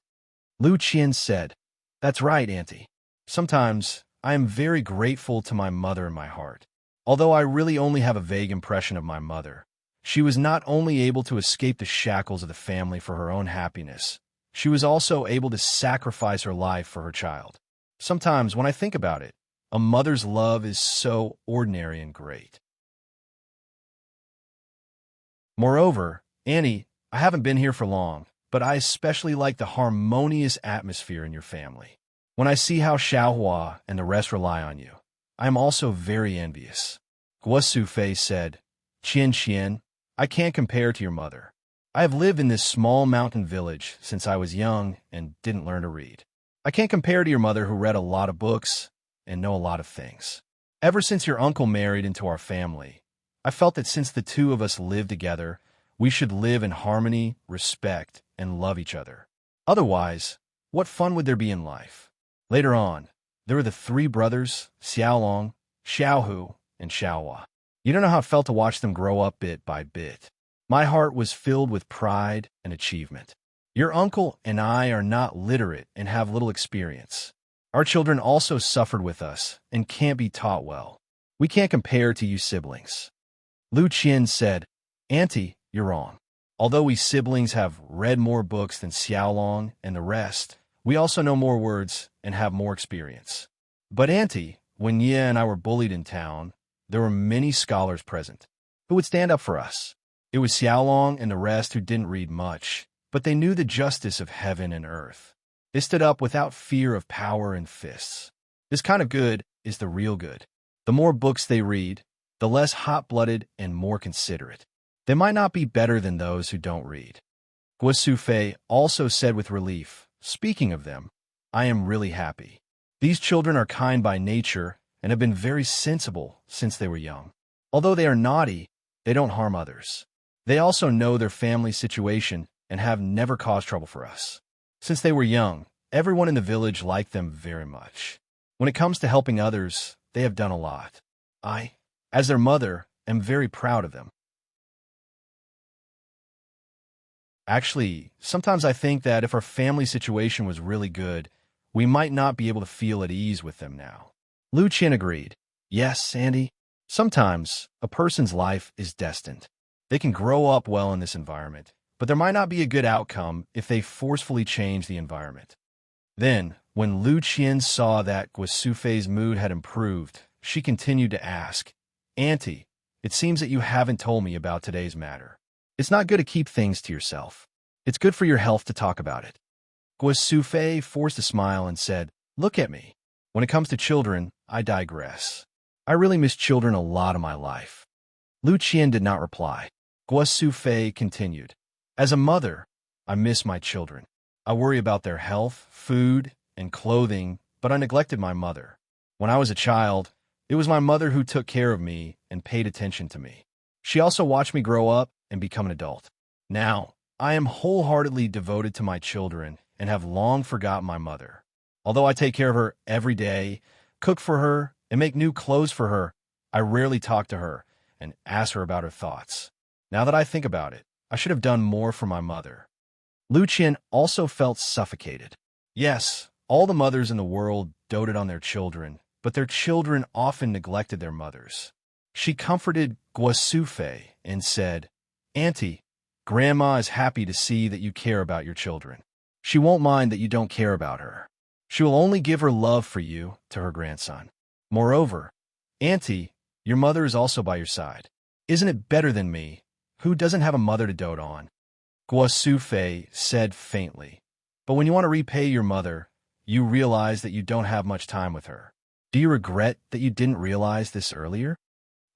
Lu Qian said, "That's right, Auntie. Sometimes I am very grateful to my mother in my heart. Although I really only have a vague impression of my mother, she was not only able to escape the shackles of the family for her own happiness, she was also able to sacrifice her life for her child. Sometimes when I think about it, a mother's love is so ordinary and great. Moreover, Annie, I haven't been here for long, but I especially like the harmonious atmosphere in your family. When I see how Xiaohua and the rest rely on you, I am also very envious." Guo Sufei said, "Qian, I can't compare to your mother. I have lived in this small mountain village since I was young and didn't learn to read. I can't compare to your mother who read a lot of books and know a lot of things. Ever since your uncle married into our family, I felt that since the two of us live together, we should live in harmony, respect, and love each other. Otherwise, what fun would there be in life?" Later on, there were the 3 brothers, Xiaolong, Xiaohu, and Xiaohua. You don't know how it felt to watch them grow up bit by bit. My heart was filled with pride and achievement. Your uncle and I are not literate and have little experience. Our children also suffered with us and can't be taught well. We can't compare to you siblings." Lu Qian said, "Auntie, you're wrong. Although we siblings have read more books than Xiaolong and the rest, we also know more words and have more experience. But Auntie, when Ye and I were bullied in town, there were many scholars present who would stand up for us. It was Xiaolong and the rest who didn't read much, but they knew the justice of heaven and earth. They stood up without fear of power and fists. This kind of good is the real good. The more books they read, the less hot-blooded and more considerate. They might not be better than those who don't read. Guo Sufei also said with relief, "Speaking of them, I am really happy. These children are kind by nature and have been very sensible since they were young. Although they are naughty, they don't harm others. They also know their family situation and have never caused trouble for us. Since they were young, everyone in the village liked them very much. When it comes to helping others, they have done a lot. I, as their mother, am very proud of them. Actually, sometimes I think that if our family situation was really good, we might not be able to feel at ease with them now." Lu Qian agreed. "Yes, Sandy. Sometimes a person's life is destined. They can grow up well in this environment, but there might not be a good outcome if they forcefully change the environment." Then, when Lu Qian saw that Guo Sufei's mood had improved, she continued to ask, "Auntie, it seems that you haven't told me about today's matter. It's not good to keep things to yourself. It's good for your health to talk about it." Guo Sufei forced a smile and said, "Look at me. When it comes to children, I digress. I really miss children a lot in my life." Lu Qian did not reply. Guo Sufei continued, "As a mother, I miss my children. I worry about their health, food, and clothing, but I neglected my mother. When I was a child, it was my mother who took care of me and paid attention to me. She also watched me grow up and become an adult. Now, I am wholeheartedly devoted to my children and have long forgotten my mother. Although I take care of her every day, cook for her, and make new clothes for her, I rarely talk to her and ask her about her thoughts. Now that I think about it, I should have done more for my mother." Lu Qian also felt suffocated. Yes, all the mothers in the world doted on their children, but their children often neglected their mothers. She comforted Guo Sufei and said, "Auntie, Grandma is happy to see that you care about your children. She won't mind that you don't care about her. She will only give her love for you to her grandson. Moreover, Auntie, your mother is also by your side. Isn't it better than me, who doesn't have a mother to dote on?" Guo Sufei said faintly, "But when you want to repay your mother, you realize that you don't have much time with her. Do you regret that you didn't realize this earlier?"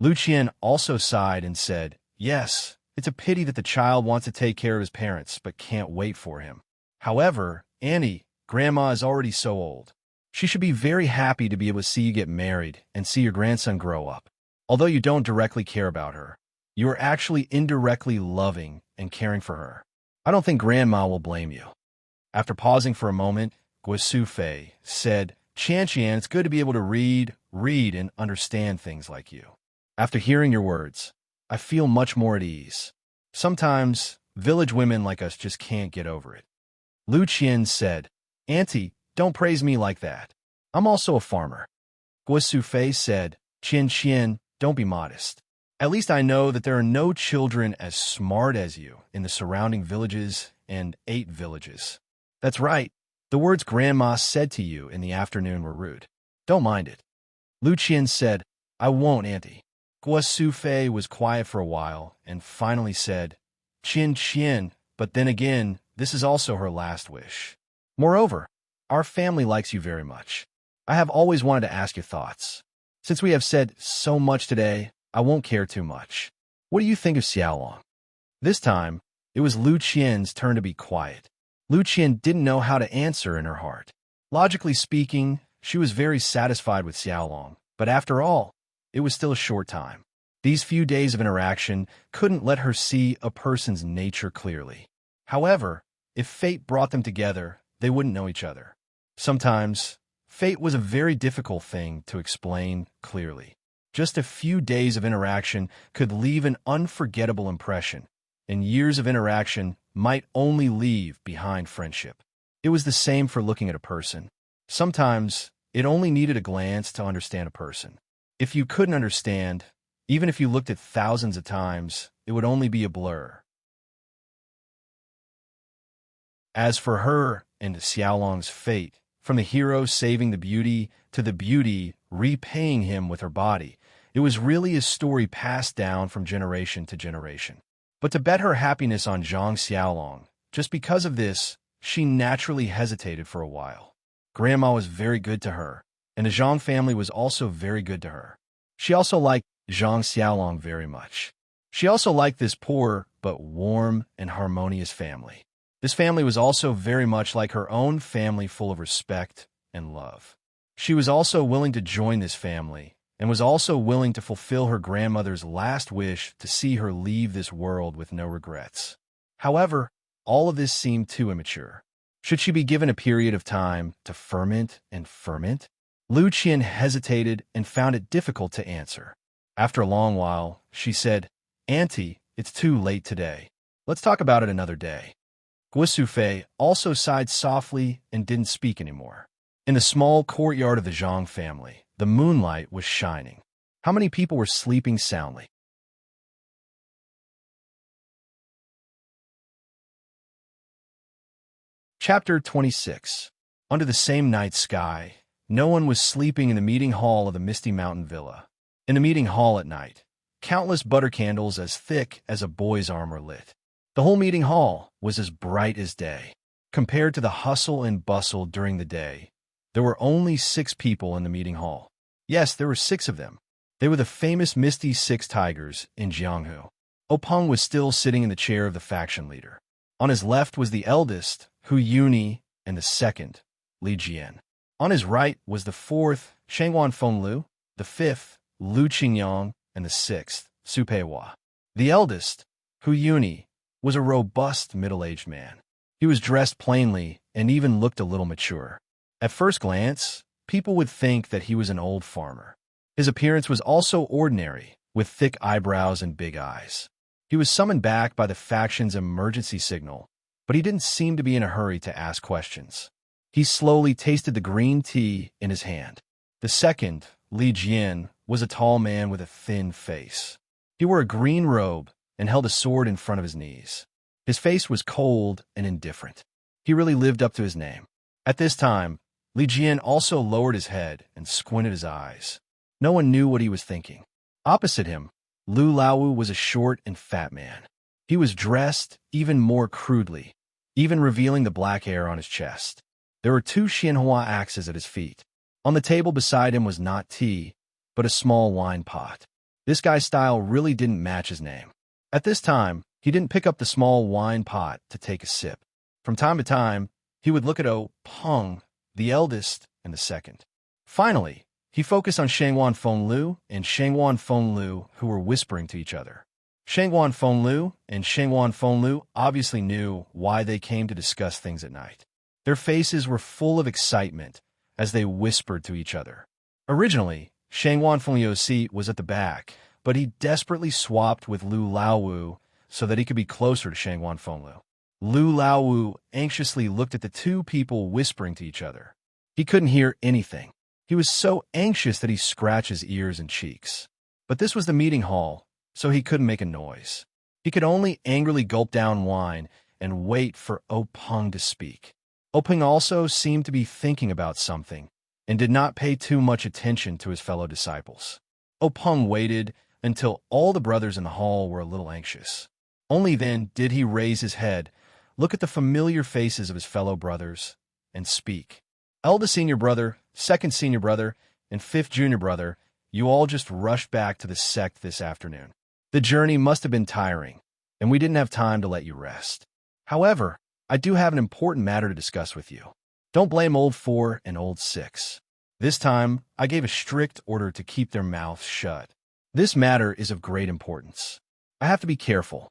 Lu Qian also sighed and said, "Yes, it's a pity that the child wants to take care of his parents but can't wait for him. However, Annie, Grandma is already so old. She should be very happy to be able to see you get married and see your grandson grow up. Although you don't directly care about her, you are actually indirectly loving and caring for her. I don't think Grandma will blame you." After pausing for a moment, Guo Sufei said, "Qian, it's good to be able to read, and understand things like you. After hearing your words, I feel much more at ease. Sometimes, village women like us just can't get over it." Lu Qian said, "Auntie, don't praise me like that. I'm also a farmer." Guo Sufei said, Qian, don't be modest. At least I know that there are no children as smart as you in the surrounding villages and 8 villages. That's right. The words Grandma said to you in the afternoon were rude. Don't mind it." Lu Qian said, "I won't, Auntie." Guo Sufei was quiet for a while and finally said, Qian, but then again, this is also her last wish. Moreover, our family likes you very much. I have always wanted to ask your thoughts. Since we have said so much today, I won't care too much. What do you think of Xiaolong?" This time, it was Lu Qian's turn to be quiet. Lu Qian didn't know how to answer in her heart. Logically speaking, she was very satisfied with Xiaolong, but after all, it was still a short time. These few days of interaction couldn't let her see a person's nature clearly. However, if fate brought them together, they wouldn't know each other. Sometimes, fate was a very difficult thing to explain clearly. Just a few days of interaction could leave an unforgettable impression, and years of interaction might only leave behind friendship. It was the same for looking at a person. Sometimes, it only needed a glance to understand a person. If you couldn't understand, even if you looked at thousands of times, it would only be a blur. As for her and Xiaolong's fate, From the hero saving the beauty to the beauty repaying him with her body, it was really a story passed down from generation to generation. But to bet her happiness on Zhang Xiaolong, just because of this, she naturally hesitated for a while. Grandma was very good to her, and the Zhang family was also very good to her. She also liked Zhang Xiaolong very much. She also liked this poor but warm and harmonious family. This family was also very much like her own family, full of respect and love. She was also willing to join this family, and was also willing to fulfill her grandmother's last wish to see her leave this world with no regrets. However, all of this seemed too immature. Should she be given a period of time to ferment and ferment? Lu Qian hesitated and found it difficult to answer. After a long while, she said, "Auntie, it's too late today. Let's talk about it another day." Guosufei also sighed softly and didn't speak anymore. In the small courtyard of the Zhang family, the moonlight was shining. How many people were sleeping soundly? Chapter 26. Under the same night sky, no one was sleeping in the meeting hall of the Misty Mountain Villa. In the meeting hall at night, countless butter candles as thick as a boy's arm were lit. The whole meeting hall was as bright as day. Compared to the hustle and bustle during the day, there were only 6 people in the meeting hall. Yes, there were 6 of them. They were the famous Misty 6 Tigers in Jianghu. Openg was still sitting in the chair of the faction leader. On his left was the eldest, Hu Yuni, and the second, Li Jian. On his right was the 4th, Shangwan Fenglu, the 5th, Lu Qingyang, and the 6th, Su Peihua. The eldest, Hu Yuni, was a robust middle-aged man. He was dressed plainly and even looked a little mature. At first glance, people would think that he was an old farmer. His appearance was also ordinary, with thick eyebrows and big eyes. He was summoned back by the faction's emergency signal, but he didn't seem to be in a hurry to ask questions. He slowly tasted the green tea in his hand. The second, Li Jian, was a tall man with a thin face. He wore a green robe and held a sword in front of his knees. His face was cold and indifferent. He really lived up to his name. At this time, Li Jian also lowered his head and squinted his eyes. No one knew what he was thinking. Opposite him, Lu Laowu was a short and fat man. He was dressed even more crudely, even revealing the black hair on his chest. There were 2 Xianhua axes at his feet. On the table beside him was not tea, but a small wine pot. This guy's style really didn't match his name. At this time, he didn't pick up the small wine pot to take a sip. From time to time, he would look at Peng, the eldest and the second. Finally, he focused on Shangwan Fenglu and Shangwan Fenglu, who were whispering to each other. Shangwan Fenglu and Shangwan Fenglu obviously knew why they came to discuss things at night. Their faces were full of excitement as they whispered to each other. Originally, Shangwan Fenglu's seat was at the back, but he desperately swapped with Lu Laowu so that he could be closer to Shangwan Fenglu. Lu Laowu anxiously looked at the 2 people whispering to each other. He couldn't hear anything. He was so anxious that he scratched his ears and cheeks. But this was the meeting hall, so he couldn't make a noise. He could only angrily gulp down wine and wait for Openg to speak. Openg also seemed to be thinking about something and did not pay too much attention to his fellow disciples. Openg waited until all the brothers in the hall were a little anxious. Only then did he raise his head, look at the familiar faces of his fellow brothers, and speak. "Eldest senior brother, second senior brother, and 5th junior brother, you all just rushed back to the sect this afternoon. The journey must have been tiring, and we didn't have time to let you rest. However, I do have an important matter to discuss with you. Don't blame old 4 and old 6. This time, I gave a strict order to keep their mouths shut. This matter is of great importance. I have to be careful."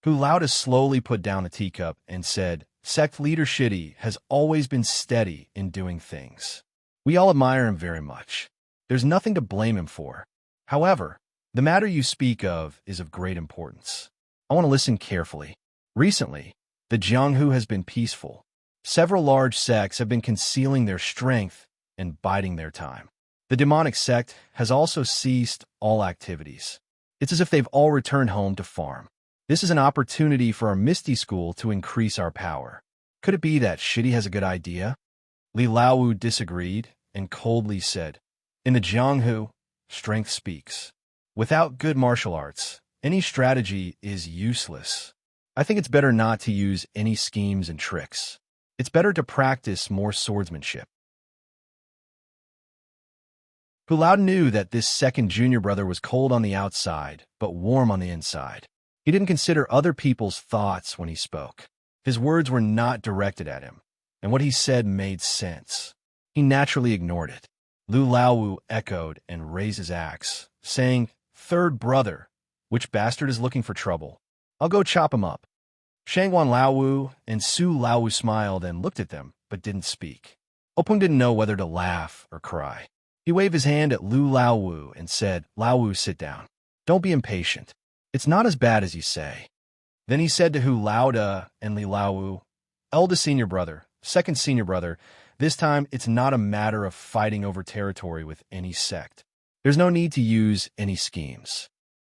Hu Laoda slowly put down the teacup and said, "Sect leader Shidi has always been steady in doing things. We all admire him very much. There's nothing to blame him for. However, the matter you speak of is of great importance. I want to listen carefully. Recently, the Jianghu has been peaceful. Several large sects have been concealing their strength and biding their time. The demonic sect has also ceased all activities. It's as if they've all returned home to farm. This is an opportunity for our Misty School to increase our power. Could it be that Shidi has a good idea?" Li Laowu disagreed and coldly said, "In the Jianghu, strength speaks. Without good martial arts, any strategy is useless. I think it's better not to use any schemes and tricks. It's better to practice more swordsmanship." Hu Lao knew that this second junior brother was cold on the outside, but warm on the inside. He didn't consider other people's thoughts when he spoke. His words were not directed at him, and what he said made sense. He naturally ignored it. Lu Laowu echoed and raised his axe, saying, "Third brother, which bastard is looking for trouble? I'll go chop him up." Shangguan Laowu and Su Laowu smiled and looked at them, but didn't speak. Openg didn't know whether to laugh or cry. He waved his hand at Lu Laowu and said, "Laowu, sit down. Don't be impatient. It's not as bad as you say." Then he said to Hu Laoda and Li Laowu, "Eldest senior brother, second senior brother, this time it's not a matter of fighting over territory with any sect. There's no need to use any schemes."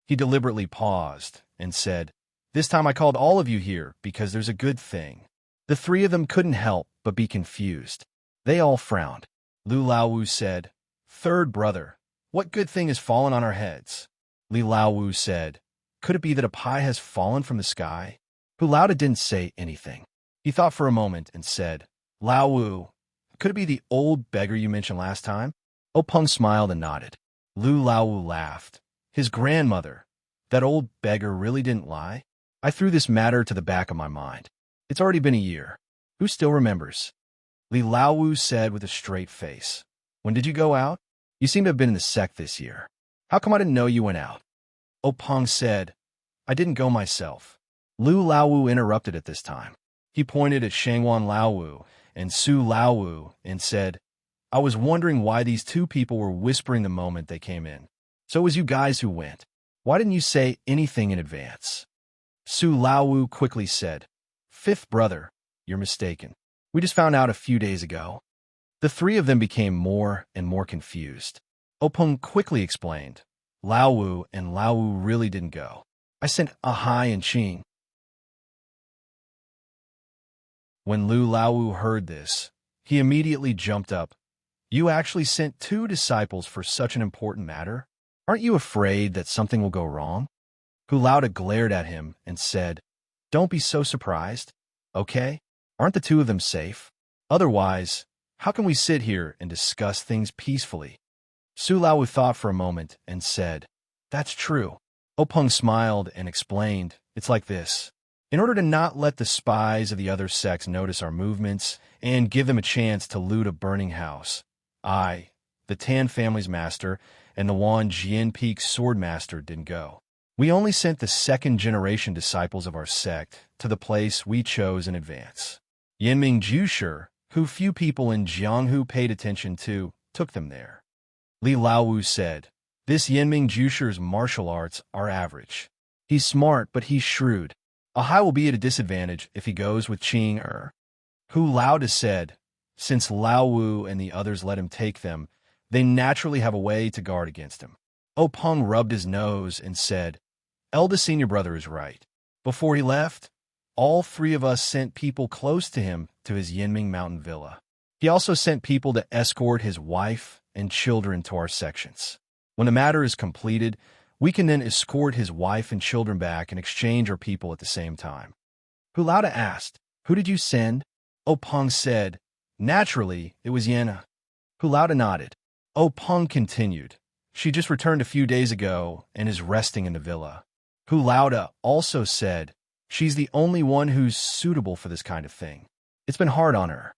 He deliberately paused and said, "This time I called all of you here because there's a good thing." The three of them couldn't help but be confused. They all frowned. Lu Laowu said, "Third brother, what good thing has fallen on our heads?" Li Laowu said, "Could it be that a pie has fallen from the sky?" Hu Laoda didn't say anything. He thought for a moment and said, "Laowu, could it be the old beggar you mentioned last time?" Openg smiled and nodded. Lu Laowu laughed. His grandmother, that old beggar, really didn't lie? I threw this matter to the back of my mind. It's already been a year. Who still remembers? Li Laowu said with a straight face. "When did you go out? You seem to have been in the sect this year. How come I didn't know you went out?" Openg said, "I didn't go myself." Lu Laowu interrupted at this time. He pointed at Shangguan Laowu and Su Laowu and said, "I was wondering why these two people were whispering the moment they came in. So it was you guys who went. Why didn't you say anything in advance?" Su Laowu quickly said, "Fifth brother, you're mistaken. We just found out a few days ago." The three of them became more and more confused. Openg quickly explained, "Laowu and Laowu really didn't go. I sent Ahai and Qing." When Lu Laowu heard this, he immediately jumped up. "You actually sent two disciples for such an important matter? Aren't you afraid that something will go wrong?" Hu Laoda glared at him and said, "Don't be so surprised, okay? Aren't the two of them safe? Otherwise, how can we sit here and discuss things peacefully?" Su Laowu thought for a moment and said, "That's true." Openg smiled and explained, "It's like this. In order to not let the spies of the other sects notice our movements and give them a chance to loot a burning house, I, the Tan family's master, and the Wan Jian Peak sword master didn't go. We only sent the second-generation disciples of our sect to the place we chose in advance. Yanming Jusher, who few people in Jianghu paid attention to, took them there." Li Laowu said, "This Yanming Jusher's martial arts are average. He's smart, but he's shrewd. Ahai will be at a disadvantage if he goes with Qing Er." Hu Laoda said, "Since Laowu and the others let him take them, they naturally have a way to guard against him." Openg rubbed his nose and said, "Eldest senior brother is right. Before he left, all three of us sent people close to him to his Yinming Mountain villa. He also sent people to escort his wife and children to our sections. When the matter is completed, we can then escort his wife and children back and exchange our people at the same time." Hu Laoda asked, "Who did you send?" Openg said, "Naturally, it was Yenna." Hu Laoda nodded. Openg continued, "She just returned a few days ago and is resting in the villa." Hu Laoda also said, "She's the only one who's suitable for this kind of thing. It's been hard on her."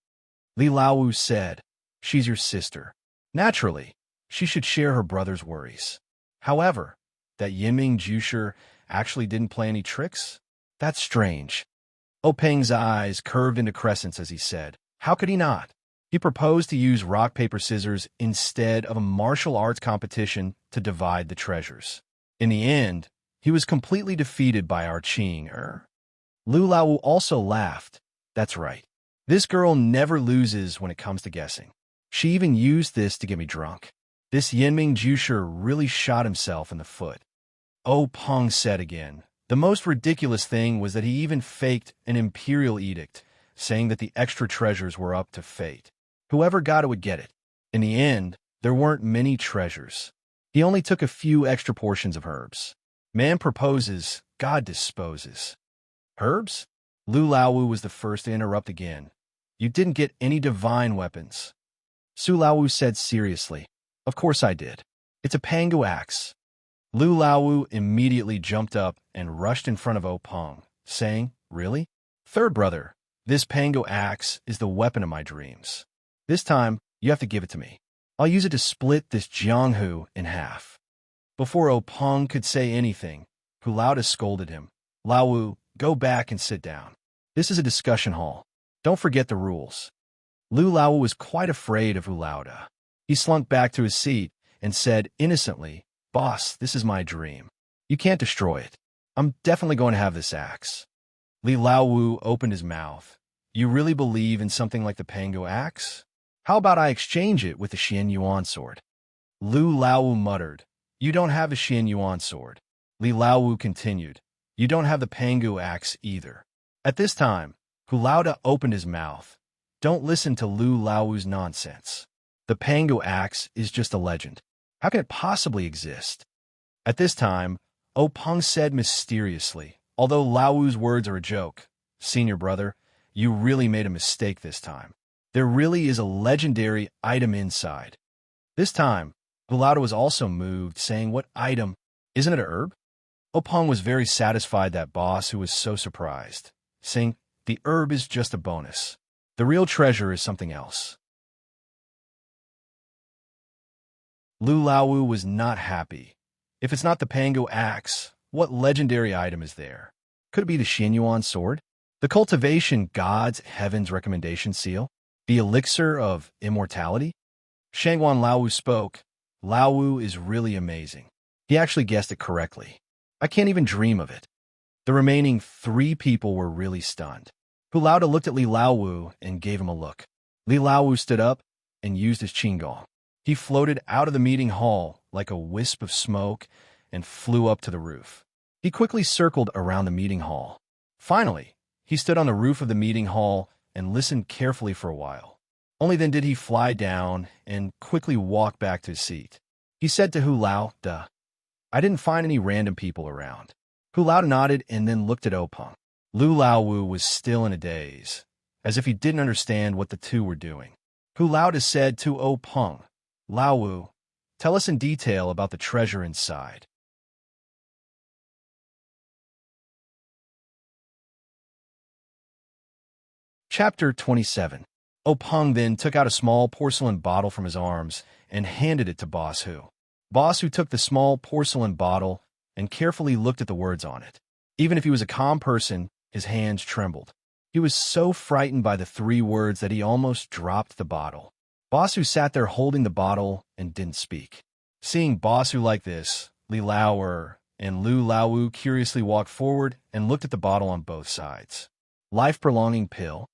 Li Laowu said, "She's your sister. Naturally, she should share her brother's worries. However, that Yiming Jusher actually didn't play any tricks? That's strange." Openg's eyes curved into crescents as he said, "How could he not? He proposed to use rock, paper, scissors instead of a martial arts competition to divide the treasures. In the end, he was completely defeated by our Qing Er." Lu Laowu also laughed. "That's right. This girl never loses when it comes to guessing. She even used this to get me drunk. This Yanming Jusher really shot himself in the foot." Openg said again, "The most ridiculous thing was that he even faked an imperial edict, saying that the extra treasures were up to fate." Whoever got it would get it. In the end, there weren't many treasures. He only took a few extra portions of herbs. Man proposes, God disposes. Herbs? Lu Laowu was the first to interrupt again. You didn't get any divine weapons. Su Laowu said seriously. Of course I did. It's a Pangu axe. Lu Laowu immediately jumped up and rushed in front of O Peng, saying, Really? Third brother, this Pangu axe is the weapon of my dreams. This time, you have to give it to me. I'll use it to split this Jianghu in half. Before O Peng could say anything, Hu Laoda scolded him. Laowu, go back and sit down. This is a discussion hall. Don't forget the rules. Lu Laowu was quite afraid of Hu Laoda. He slunk back to his seat and said innocently, Boss, this is my dream. You can't destroy it. I'm definitely going to have this axe. Li Laowu opened his mouth. You really believe in something like the Pangu axe? How about I exchange it with the Xian Yuan sword? Lu Laowu muttered. You don't have a Xian Yuan sword. Li Laowu continued. You don't have the Pangu axe either. At this time, Hu Laoda opened his mouth. Don't listen to Lu Laowu's nonsense. The Pangu axe is just a legend. How can it possibly exist? At this time, O Peng said mysteriously, although Laowu's words are a joke, Senior brother, you really made a mistake this time. There really is a legendary item inside. This time, Hu Laoda was also moved, saying, What item? Isn't it a herb? O Peng was very satisfied that boss who was so surprised, saying, The herb is just a bonus. The real treasure is something else. Lu Laowu was not happy. If it's not the Pangu axe, what legendary item is there? Could it be the Xian Yuan sword? The cultivation god's heaven's recommendation seal? The elixir of immortality? Shangguan Laowu spoke. Laowu is really amazing. He actually guessed it correctly. I can't even dream of it. The remaining 3 people were really stunned. Hu Laoda looked at Li Laowu and gave him a look. Li Laowu stood up and used his qinggong. He floated out of the meeting hall like a wisp of smoke and flew up to the roof. He quickly circled around the meeting hall. Finally, he stood on the roof of the meeting hall and listened carefully for a while. Only then did he fly down and quickly walk back to his seat. He said to Hu Laoda, I didn't find any random people around. Hu Laoda nodded and then looked at O Peng. Lu Laowu was still in a daze, as if he didn't understand what the two were doing. Hu Laoda said to O Peng, Laowu, tell us in detail about the treasure inside. Chapter 27. O Peng then took out a small porcelain bottle from his arms and handed it to Boss Hu. Boss Hu took the small porcelain bottle and carefully looked at the words on it. Even if he was a calm person, his hands trembled. He was so frightened by the 3 words that he almost dropped the bottle. Boss Hu sat there holding the bottle and didn't speak. Seeing Boss Hu like this, Li Laowu and Lu Laowu curiously walked forward and looked at the bottle on both sides. Life-prolonging pill?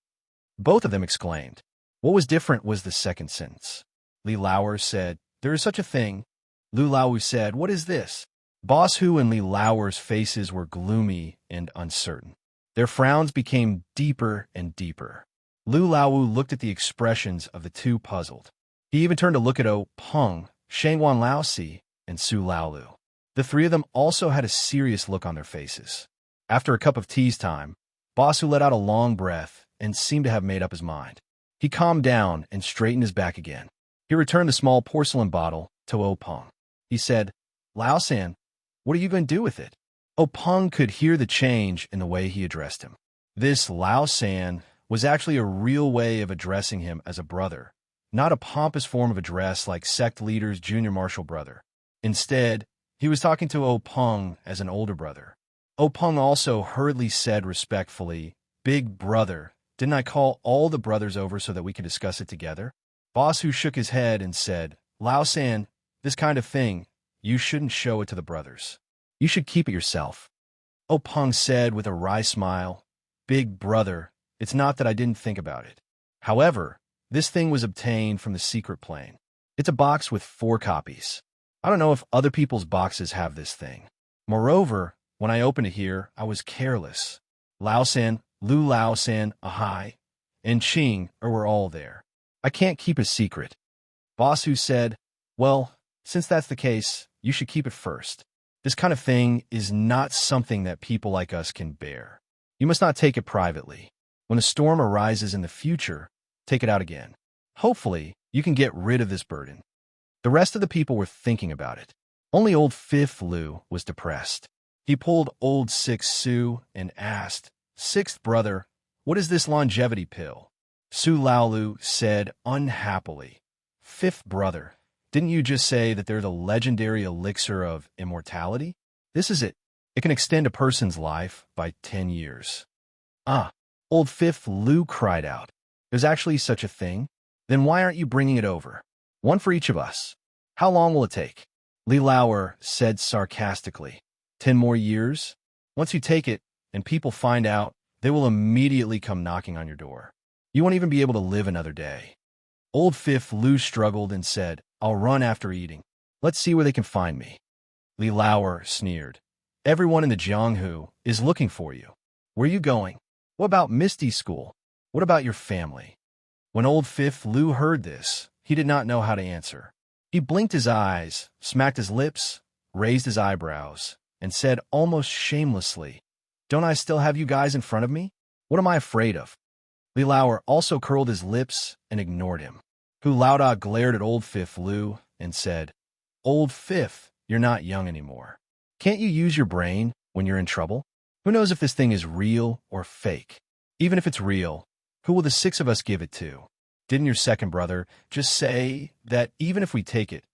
Both of them exclaimed. What was different was the second sentence. Li Laowu said, There is such a thing. Lu Laowu said, What is this? Boss Hu and Li Laowu's faces were gloomy and uncertain. Their frowns became deeper and deeper. Lu Laowu looked at the expressions of the two puzzled. He even turned to look at O Peng, Shangguan Laosi, and Su Laolu. The 3 of them also had a serious look on their faces. After a cup of tea's time, Boss Hu let out a long breath and seemed to have made up his mind. He calmed down and straightened his back again. He returned the small porcelain bottle to O Peng. He said, Lao-san, what are you going to do with it? O Peng could hear the change in the way he addressed him. This Lao-san was actually a real way of addressing him as a brother, not a pompous form of address like sect leader's junior marshal brother. Instead, he was talking to O Peng as an older brother. O Peng also hurriedly said respectfully, Big brother, didn't I call all the brothers over so that we could discuss it together? Boss Hu shook his head and said, Lao-san, this kind of thing, you shouldn't show it to the brothers. You should keep it yourself. O Peng said with a wry smile, Big brother, it's not that I didn't think about it. However, this thing was obtained from the secret plane. It's a box with 4 copies. I don't know if other people's boxes have this thing. Moreover, when I opened it here, I was careless. Lao-san, Lu Lao-san, Ahai, and Qing were all there. I can't keep a secret. Boss Hu said, well, since that's the case, you should keep it first. This kind of thing is not something that people like us can bear. You must not take it privately. When a storm arises in the future, take it out again. Hopefully, you can get rid of this burden. The rest of the people were thinking about it. Only old Fifth Lu was depressed. He pulled old Sixth Su and asked, Sixth brother, what is this longevity pill? Su Laolu said unhappily, Fifth brother, didn't you just say that they're the legendary elixir of immortality? This is it. It can extend a person's life by 10 years. Ah, old Fifth Lu cried out. There's actually such a thing? Then why aren't you bringing it over? One for each of us. How long will it take? Li Lauer said sarcastically. 10 more years? Once you take it, and people find out, they will immediately come knocking on your door. You won't even be able to live another day. Old Fifth Lu struggled and said, I'll run after eating. Let's see where they can find me. Li Lauer sneered. Everyone in the Jianghu is looking for you. Where are you going? What about Misty School? What about your family? When old Fifth Lu heard this, he did not know how to answer. He blinked his eyes, smacked his lips, raised his eyebrows, and said almost shamelessly, Don't I still have you guys in front of me? What am I afraid of? Li Lauer also curled his lips and ignored him. Hu Laoda glared at old Fifth Lu and said, Old Fifth, you're not young anymore. Can't you use your brain when you're in trouble? Who knows if this thing is real or fake? Even if it's real, who will the 6 of us give it to? Didn't your second brother just say that even if we take it,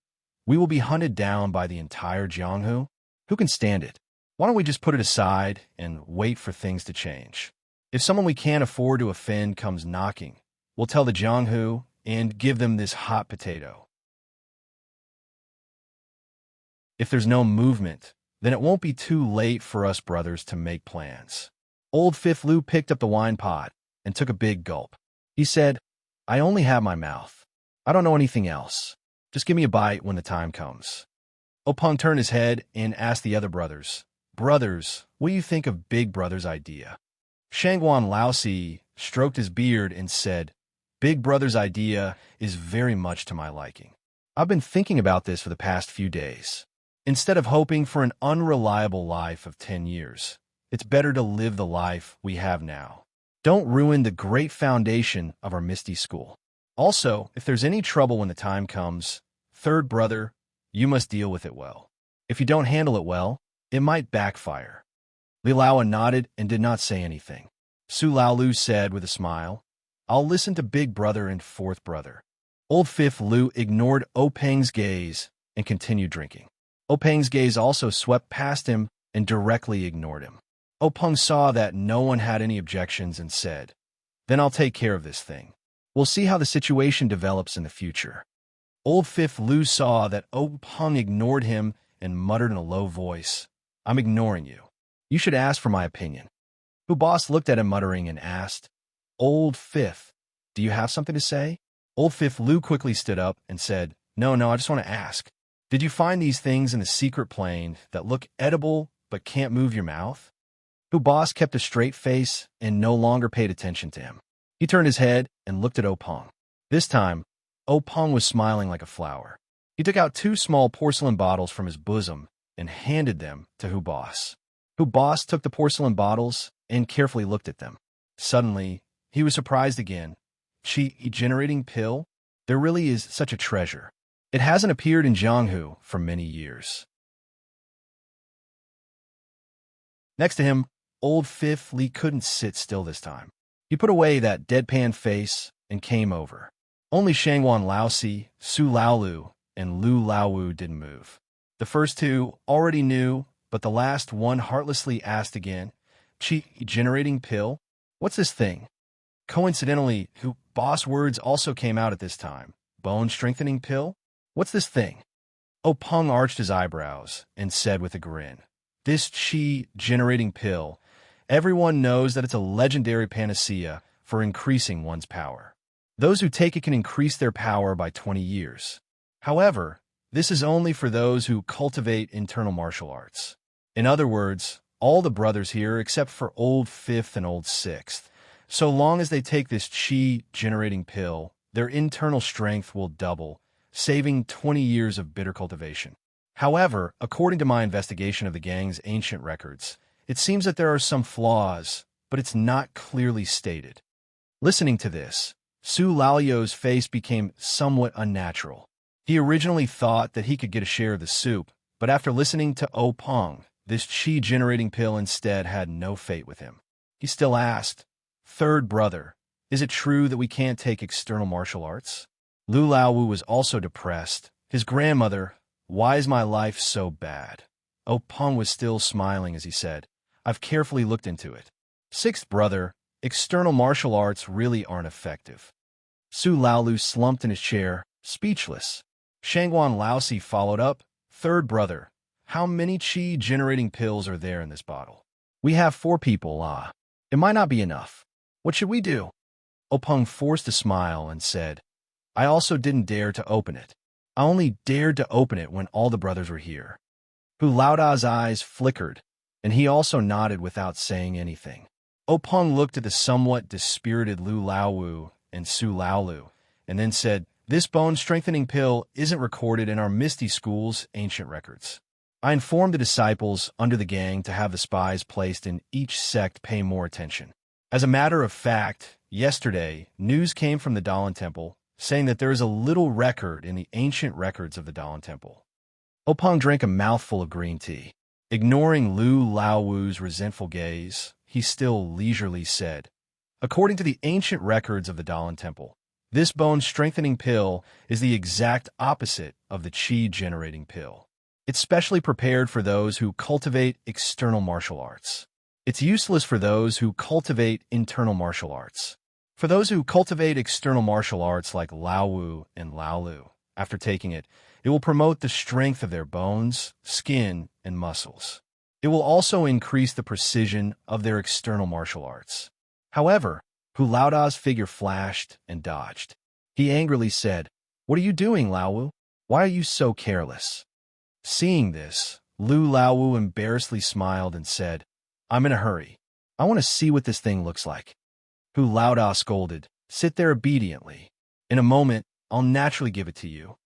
we will be hunted down by the entire Jianghu? Who can stand it? Why don't we just put it aside and wait for things to change? If someone we can't afford to offend comes knocking, we'll tell the Jianghu and give them this hot potato. If there's no movement, then it won't be too late for us brothers to make plans. Old Fifth Lu picked up the wine pot and took a big gulp. He said, I only have my mouth. I don't know anything else. Just give me a bite when the time comes. Openg turned his head and asked the other brothers, Brothers, what do you think of Big Brother's idea? Shangguan Laosi stroked his beard and said, Big Brother's idea is very much to my liking. I've been thinking about this for the past few days. Instead of hoping for an unreliable life of 10 years, it's better to live the life we have now. Don't ruin the great foundation of our Misty School. Also, if there's any trouble when the time comes, third brother, you must deal with it well. If you don't handle it well, it might backfire. Li Laowa nodded and did not say anything. Su Laolu said with a smile, I'll listen to Big Brother and Fourth Brother. Old Fifth Lu ignored Openg's gaze and continued drinking. Openg's gaze also swept past him and directly ignored him. Openg saw that no one had any objections and said, Then I'll take care of this thing. We'll see how the situation develops in the future. Old Fifth Lu saw that Openg ignored him and muttered in a low voice, I'm ignoring you. You should ask for my opinion. Hu Boss looked at him muttering and asked, Old Fifth, do you have something to say? Old Fifth Lu quickly stood up and said, No, I just want to ask. Did you find these things in the secret plane that look edible but can't move your mouth? Hu Boss kept a straight face and no longer paid attention to him. He turned his head and looked at Openg. This time, Openg was smiling like a flower. He took out 2 small porcelain bottles from his bosom and handed them to Hu Boss. Hu Boss took the porcelain bottles and carefully looked at them. Suddenly, he was surprised again. Chi-generating pill? There really is such a treasure. It hasn't appeared in Jianghu for many years. Next to him, old Fifth Li couldn't sit still this time. He put away that deadpan face and came over. Only Shangguan Laosi, Su Laolu, and Lu Laowu didn't move. The first 2 already knew, but the last one heartlessly asked again, Chi-generating pill? What's this thing? Coincidentally, Hu Boss words also came out at this time. Bone-strengthening pill? What's this thing? Openg arched his eyebrows and said with a grin, This Chi-generating pill, everyone knows that it's a legendary panacea for increasing one's power. Those who take it can increase their power by 20 years. However, this is only for those who cultivate internal martial arts. In other words, all the brothers here except for old Fifth and old Sixth, so long as they take this Chi-generating pill, their internal strength will double, saving 20 years of bitter cultivation. However, according to my investigation of the gang's ancient records, it seems that there are some flaws, but it's not clearly stated. Listening to this, Su Lalio's face became somewhat unnatural. He originally thought that he could get a share of the soup, but after listening to O Peng, this chi-generating pill instead had no fate with him. He still asked, "Third brother, is it true that we can't take external martial arts?" Lu Laowu was also depressed. His grandmother, "Why is my life so bad?" O Peng was still smiling as he said, "I've carefully looked into it. Sixth brother, external martial arts really aren't effective." Su Laolu slumped in his chair, speechless. Shangguan Laosi followed up, "Third brother, how many chi-generating pills are there in this bottle?" "We have 4 people, It might not be enough. What should we do?" O Peng forced a smile and said, "I also didn't dare to open it. I only dared to open it when all the brothers were here." Hu Laoda's eyes flickered, and he also nodded without saying anything. O Peng looked at the somewhat dispirited Lu Laowu and Su Laolu, and then said, "This bone-strengthening pill isn't recorded in our Misty School's ancient records. I informed the disciples under the gang to have the spies placed in each sect pay more attention. As a matter of fact, yesterday, news came from the Dalan Temple saying that there is a little record in the ancient records of the Dalan Temple." O Peng drank a mouthful of green tea. Ignoring Lu Laowu's resentful gaze, he still leisurely said, "According to the ancient records of the Dalan Temple, this bone-strengthening pill is the exact opposite of the chi-generating pill. It's specially prepared for those who cultivate external martial arts. It's useless for those who cultivate internal martial arts. For those who cultivate external martial arts like Laowu and Laolu, after taking it, it will promote the strength of their bones, skin, and muscles. It will also increase the precision of their external martial arts." However, Hu Laoda's figure flashed and dodged. He angrily said, "What are you doing, Laowu? Why are you so careless?" Seeing this, Lu Laowu embarrassedly smiled and said, "I'm in a hurry. I want to see what this thing looks like." Hu Laoda scolded, "Sit there obediently. In a moment, I'll naturally give it to you."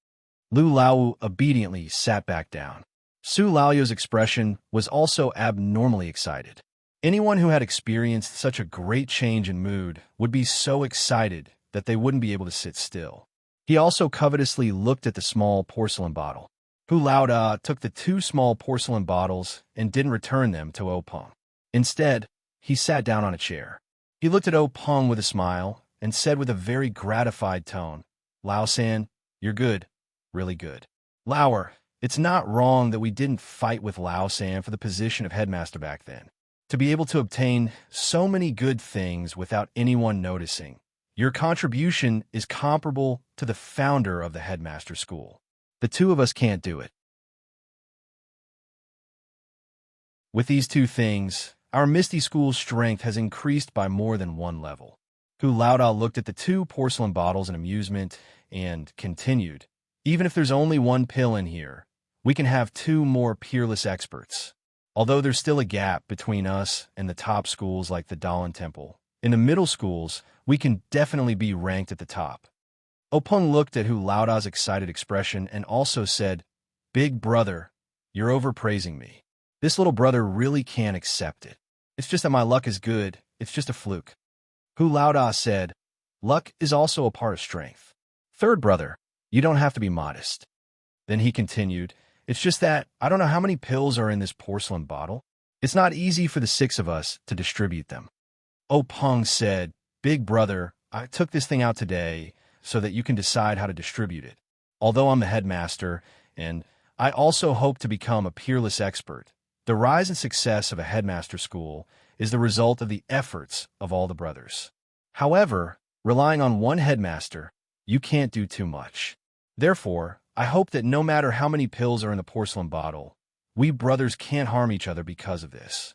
Lu Laowu obediently sat back down. Su Laoyo's expression was also abnormally excited. Anyone who had experienced such a great change in mood would be so excited that they wouldn't be able to sit still. He also covetously looked at the small porcelain bottle. Hu Laoda took the 2 small porcelain bottles and didn't return them to O Peng. Instead, he sat down on a chair. He looked at O Peng with a smile and said with a very gratified tone, "Lao-san, you're good, really good. Lauer, it's not wrong that we didn't fight with Lao-san for the position of headmaster back then. To be able to obtain so many good things without anyone noticing, your contribution is comparable to the founder of the headmaster school. The 2 of us can't do it." With these 2 things, our Misty School's strength has increased by more than 1 level. Hu Laoda looked at the 2 porcelain bottles in amusement and continued, "Even if there's only 1 pill in here, we can have 2 more peerless experts. Although there's still a gap between us and the top schools like the Dalan Temple, in the middle schools, we can definitely be ranked at the top." O Peng looked at Hu Laoda's excited expression and also said, "Big brother, you're overpraising me. This little brother really can't accept it. It's just that my luck is good, it's just a fluke." Hu Laoda said, "Luck is also a part of strength. Third brother, you don't have to be modest." Then he continued, "It's just that I don't know how many pills are in this porcelain bottle. It's not easy for the 6 of us to distribute them." O Peng said, "Big brother, I took this thing out today so that you can decide how to distribute it. Although I'm the headmaster, and I also hope to become a peerless expert, the rise and success of a headmaster school is the result of the efforts of all the brothers. However, relying on one headmaster, you can't do too much. Therefore, I hope that no matter how many pills are in the porcelain bottle, we brothers can't harm each other because of this."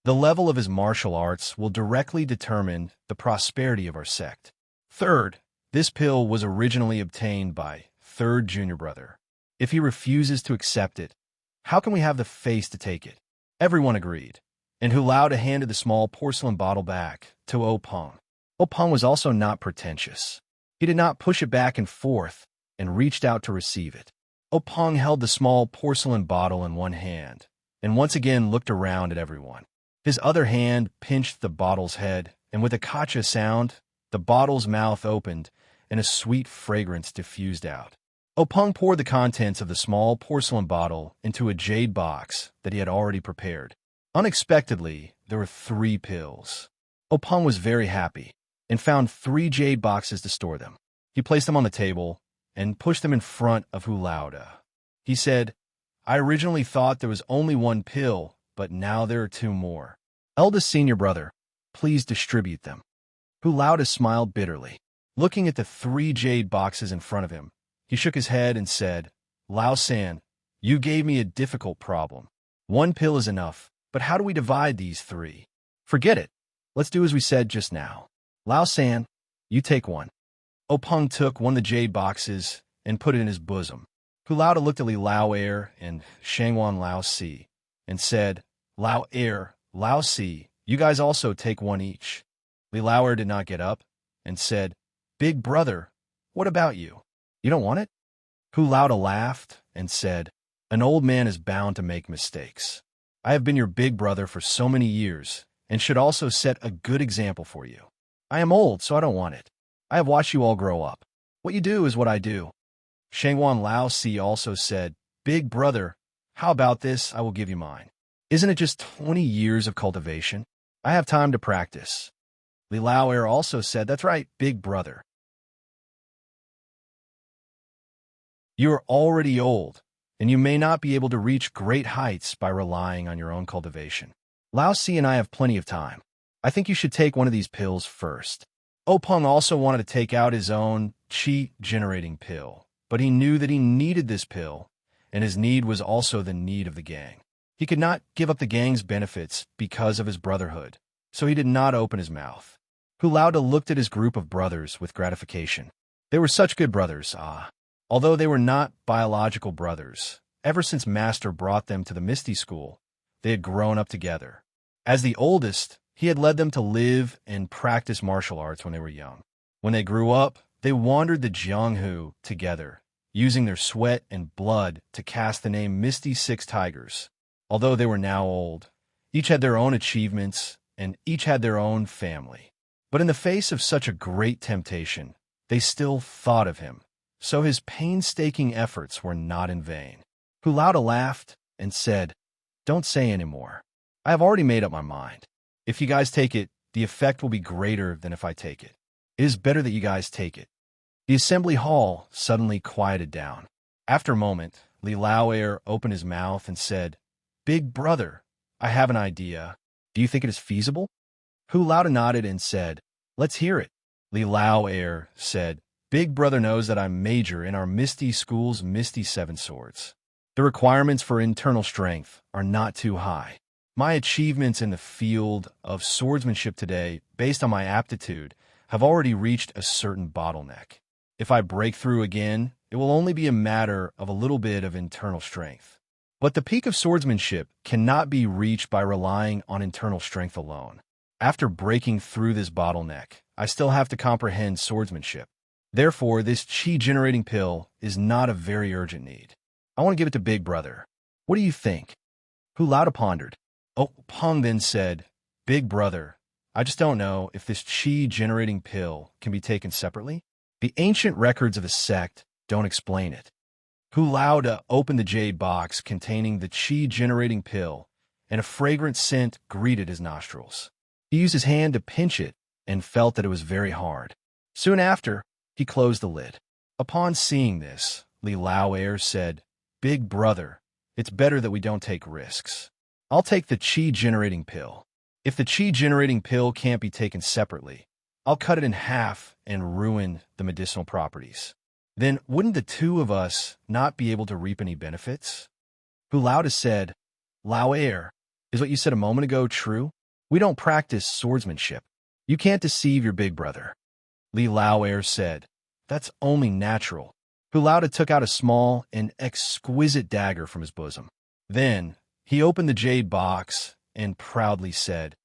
The level of his martial arts will directly determine the prosperity of our sect. Third, this pill was originally obtained by third junior brother. If he refuses to accept it, How can we have the face to take it? Everyone agreed, and Hulauda handed the small porcelain bottle back to Openg. Openg was also not pretentious. He did not push it back and forth and reached out to receive it. Openg held the small porcelain bottle in one hand and once again looked around at everyone. His other hand pinched the bottle's head, and with a kacha sound, the bottle's mouth opened and a sweet fragrance diffused out. Openg poured the contents of the small porcelain bottle into a jade box that he had already prepared. Unexpectedly, there were 3 pills. Openg was very happy and found 3 jade boxes to store them. He placed them on the table and pushed them in front of Hulauda. He said, I originally thought there was only 1 pill, but now there are 2 more. Eldest senior brother, please distribute them. Hulauda smiled bitterly. Looking at the 3 jade boxes in front of him, he shook his head and said, Lao San, you gave me a difficult problem. 1 pill is enough, but how do we divide these 3? Forget it. Let's do as we said just now. Lao San, you take 1. Openg took one of the jade boxes and put it in his bosom. Hulauda looked at Li Lao Air and Shangwan Lao Si and said, Lao Air, Lao Si, you guys also take 1 each. Li Lao Air did not get up and said, Big brother, what about you? You don't want it? Hulauda laughed and said, An old man is bound to make mistakes. I have been your big brother for so many years and should also set a good example for you. I am old, so I don't want it. I have watched you all grow up. What you do is what I do. Shangwan Lao Si also said, Big brother, how about this? I will give you mine. Isn't it just 20 years of cultivation? I have time to practice. Li Lao Air also said, That's right, big brother. You are already old, and you may not be able to reach great heights by relying on your own cultivation. Lao Si and I have plenty of time. I think you should take one of these pills first. Openg also wanted to take out his own qi-generating pill, but he knew that he needed this pill, and his need was also the need of the gang. He could not give up the gang's benefits because of his brotherhood, so he did not open his mouth. Hulauda looked at his group of brothers with gratification. They were such good brothers, Although they were not biological brothers, ever since Master brought them to the Misty School, they had grown up together. As the oldest, he had led them to live and practice martial arts when they were young. When they grew up, they wandered the Jianghu together, using their sweat and blood to cast the name Misty Six Tigers. Although they were now old, each had their own achievements and each had their own family. But in the face of such a great temptation, they still thought of him, so his painstaking efforts were not in vain. Hulauda laughed and said, Don't say any more. I have already made up my mind. If you guys take it, the effect will be greater than if I take it. It is better that you guys take it. The assembly hall suddenly quieted down. After a moment, Li Lao Air opened his mouth and said, Big brother, I have an idea. Do you think it is feasible? Hulauda nodded and said, Let's hear it. Li Lao Air said, Big brother knows that I'm major in our Misty School's Misty Seven Swords. The requirements for internal strength are not too high. My achievements in the field of swordsmanship today, based on my aptitude, have already reached a certain bottleneck. If I break through again, it will only be a matter of a little bit of internal strength. But the peak of swordsmanship cannot be reached by relying on internal strength alone. After breaking through this bottleneck, I still have to comprehend swordsmanship. Therefore, this qi-generating pill is not a very urgent need. I want to give it to Big Brother. What do you think? Hulauda pondered. Openg then said, Big Brother, I just don't know if this qi-generating pill can be taken separately. The ancient records of the sect don't explain it. Hulauda opened the jade box containing the qi-generating pill, and a fragrant scent greeted his nostrils. He used his hand to pinch it and felt that it was very hard. Soon after, he closed the lid. Upon seeing this, Li Lao Air said, Big brother, it's better that we don't take risks. I'll take the qi-generating pill. If the qi-generating pill can't be taken separately, I'll cut it in half and ruin the medicinal properties. Then wouldn't the two of us not be able to reap any benefits? Hulauda said, Lao Air, is what you said a moment ago true? We don't practice swordsmanship. You can't deceive your big brother. Li Lao Air said, That's only natural. Hulauda took out a small and exquisite dagger from his bosom. Then he opened the jade box and proudly said,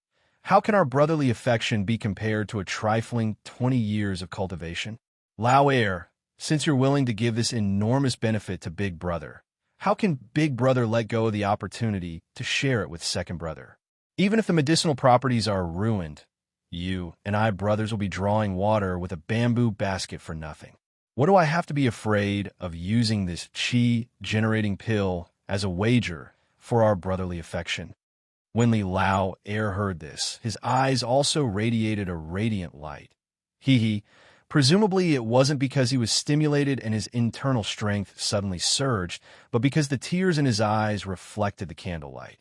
"How can our brotherly affection be compared to a trifling 20 years of cultivation? Lao heir, since you're willing to give this enormous benefit to Big Brother, how can Big Brother let go of the opportunity to share it with Second Brother? Even if the medicinal properties are ruined, you and I brothers will be drawing water with a bamboo basket for nothing. What do I have to be afraid of using this chi-generating pill as a wager for our brotherly affection?" When Li Lao heir heard this, his eyes also radiated a radiant light. Hee. Presumably it wasn't because he was stimulated and his internal strength suddenly surged, but because the tears in his eyes reflected the candlelight.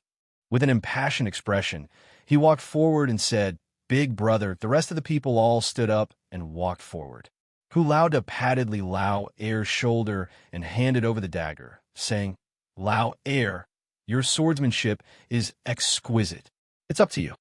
With an impassioned expression, he walked forward and said, "Big Brother." The rest of the people all stood up and walked forward. Hu Lauda patted Li Lao heir's shoulder and handed over the dagger, saying, "Lao heir, your swordsmanship is exquisite. It's up to you."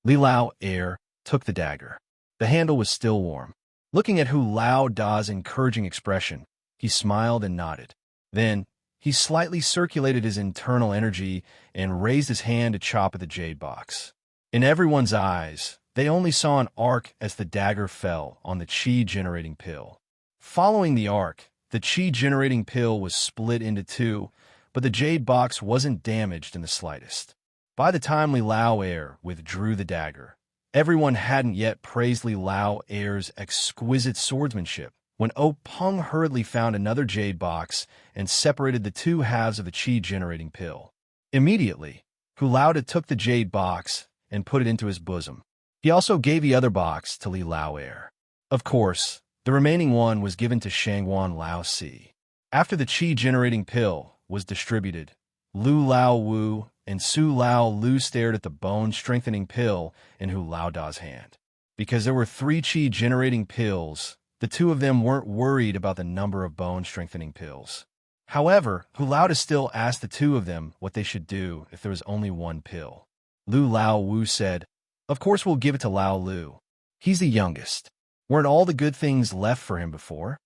Li Lao heir took the dagger. The handle was still warm. Looking at Hu Lao Da's encouraging expression, he smiled and nodded. Then, he slightly circulated his internal energy and raised his hand to chop at the jade box. In everyone's eyes, they only saw an arc as the dagger fell on the chi-generating pill. Following the arc, the chi-generating pill was split into two, but the jade box wasn't damaged in the slightest. By the time Li Lao heir withdrew the dagger, everyone hadn't yet praised Li Lao heir's exquisite swordsmanship when Peng hurriedly found another jade box and separated the two halves of the chi-generating pill. Immediately, Hu Lauda took the jade box and put it into his bosom. He also gave the other box to Li Lao heir. Of course, the remaining one was given to Shangguan Lao Si. After the chi-generating pill was distributed, Lu Lao Wu and Su Lao Lu stared at the bone-strengthening pill in Hu Lao Da's hand. Because there were 3 chi-generating pills, the two of them weren't worried about the number of bone-strengthening pills. However, Hu Lao Da still asked the two of them what they should do if there was only one pill. Lu Lao Wu said, "Of course we'll give it to Lao Lu. He's the youngest. Weren't all the good things left for him before?"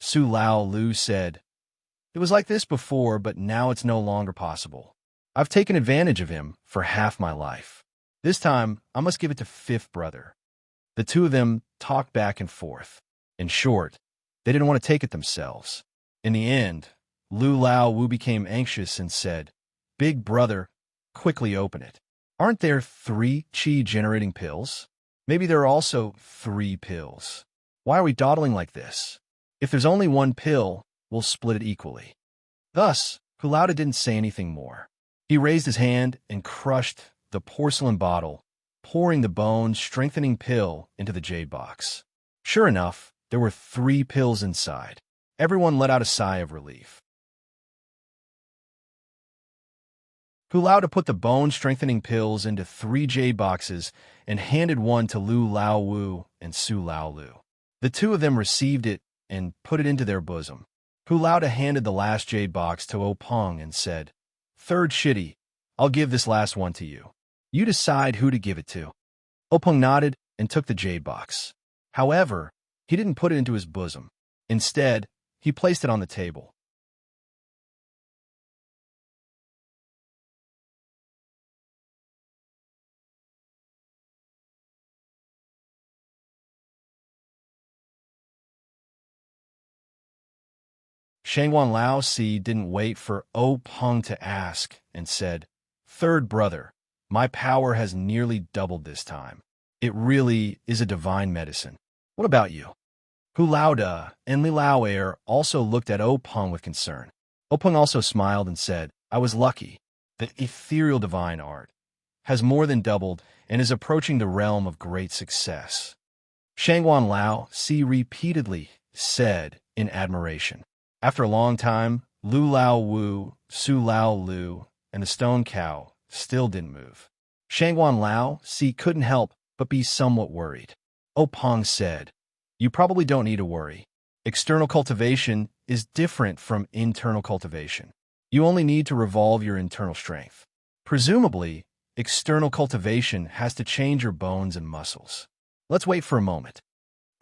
Su Lao Lu said, "It was like this before, but now it's no longer possible. I've taken advantage of him for half my life. This time, I must give it to Fifth Brother." The two of them talked back and forth. In short, they didn't want to take it themselves. In the end, Lu Lao Wu became anxious and said, "Big Brother, quickly open it. Aren't there 3 chi-generating pills? Maybe there are also 3 pills. Why are we dawdling like this? If there's only one pill, we'll split it equally." Thus, Hu Lauda didn't say anything more. He raised his hand and crushed the porcelain bottle, pouring the bone-strengthening pill into the jade box. Sure enough, there were 3 pills inside. Everyone let out a sigh of relief. Hu Lauda put the bone-strengthening pills into 3 jade boxes and handed one to Lu Lao Wu and Su Lao Lu. The two of them received it and put it into their bosom. Hu Lauda handed the last jade box to Peng and said, "Third Shitty, I'll give this last one to you. You decide who to give it to." Peng nodded and took the jade box. However, he didn't put it into his bosom. Instead, he placed it on the table. Shangguan Lao Si didn't wait for Peng to ask and said, "Third Brother, my power has nearly doubled this time. It really is a divine medicine. What about you?" Hu Lauda and Li Lao heir also looked at Peng with concern. Peng also smiled and said, "I was lucky. The ethereal divine art has more than doubled and is approaching the realm of great success." Shangguan Lao Si repeatedly said in admiration. After a long time, Lu Lao Wu, Su Lao Lu, and the stone cow still didn't move. Shangguan Lao Si couldn't help but be somewhat worried. Peng said, "You probably don't need to worry. External cultivation is different from internal cultivation. You only need to revolve your internal strength. Presumably, external cultivation has to change your bones and muscles. Let's wait for a moment."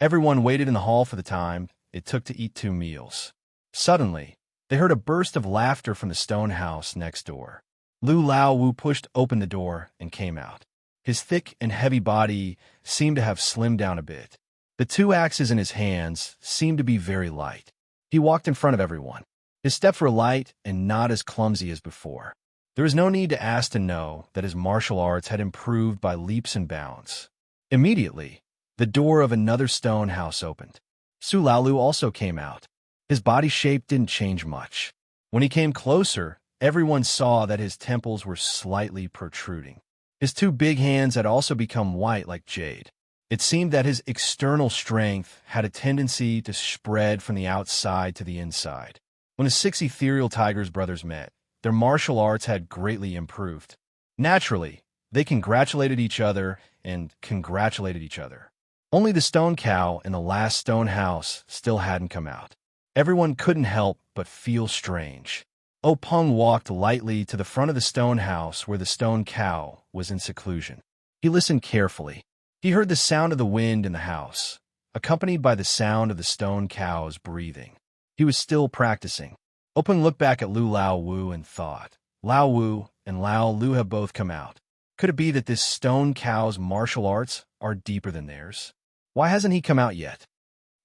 Everyone waited in the hall for the time it took to eat 2 meals. Suddenly, They heard a burst of laughter from the stone house next door. Lu Lao Wu pushed open the door and came out. His thick and heavy body seemed to have slimmed down a bit. The two axes in his hands seemed to be very light. He walked in front of everyone. His steps were light and not as clumsy as before. There was no need to ask to know that his martial arts had improved by leaps and bounds. Immediately, the door of another stone house opened. Su Laolu also came out. His body shape didn't change much. When he came closer, everyone saw that his temples were slightly protruding. His two big hands had also become white like jade. It seemed that his external strength had a tendency to spread from the outside to the inside. When the 6 ethereal tigers brothers met, their martial arts had greatly improved. Naturally, they congratulated each other and congratulated each other. Only the stone cow in the last stone house still hadn't come out. Everyone couldn't help but feel strange. O Peng walked lightly to the front of the stone house where the stone cow was in seclusion. He listened carefully. He heard the sound of the wind in the house, accompanied by the sound of the stone cow's breathing. He was still practicing. O Peng looked back at Lu Lao Wu and thought, Lao Wu and Lao Lu have both come out. Could it be that this stone cow's martial arts are deeper than theirs? Why hasn't he come out yet?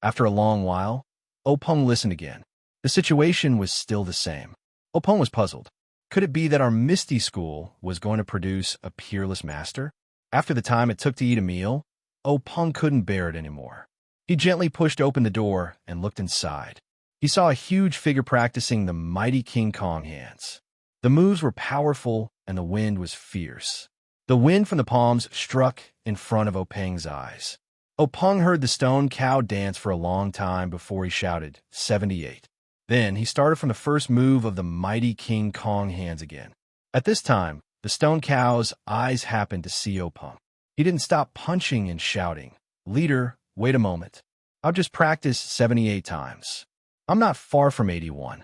After a long while, O Peng listened again. The situation was still the same. O Peng was puzzled. Could it be that our Misty School was going to produce a peerless master? After the time it took to eat a meal, O Peng couldn't bear it anymore. He gently pushed open the door and looked inside. He saw a huge figure practicing the mighty King Kong hands. The moves were powerful and the wind was fierce. The wind from the palms struck in front of O Peng's eyes. O Peng heard the stone cow dance for a long time before he shouted, 78. Then he started from the first move of the mighty King Kong hands again. At this time, the stone cow's eyes happened to see O Peng. He didn't stop punching and shouting, Leader, wait a moment. I'll just practice 78 times. I'm not far from 81.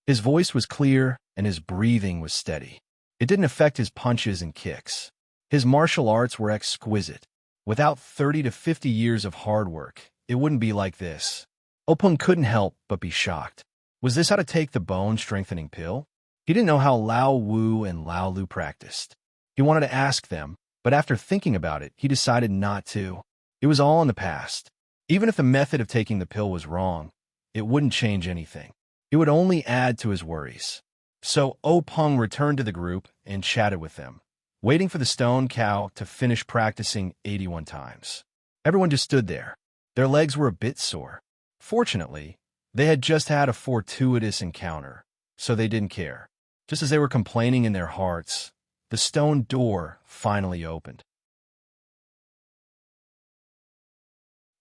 His voice was clear and his breathing was steady. It didn't affect his punches and kicks. His martial arts were exquisite. Without 30 to 50 years of hard work, it wouldn't be like this. O Peng couldn't help but be shocked. Was this how to take the bone-strengthening pill? He didn't know how Lao Wu and Lao Lu practiced. He wanted to ask them, but after thinking about it, he decided not to. It was all in the past. Even if the method of taking the pill was wrong, it wouldn't change anything. It would only add to his worries. So O Peng returned to the group and chatted with them, waiting for the stone cow to finish practicing 81 times. Everyone just stood there. Their legs were a bit sore. Fortunately, they had just had a fortuitous encounter, so they didn't care. Just as they were complaining in their hearts, the stone door finally opened.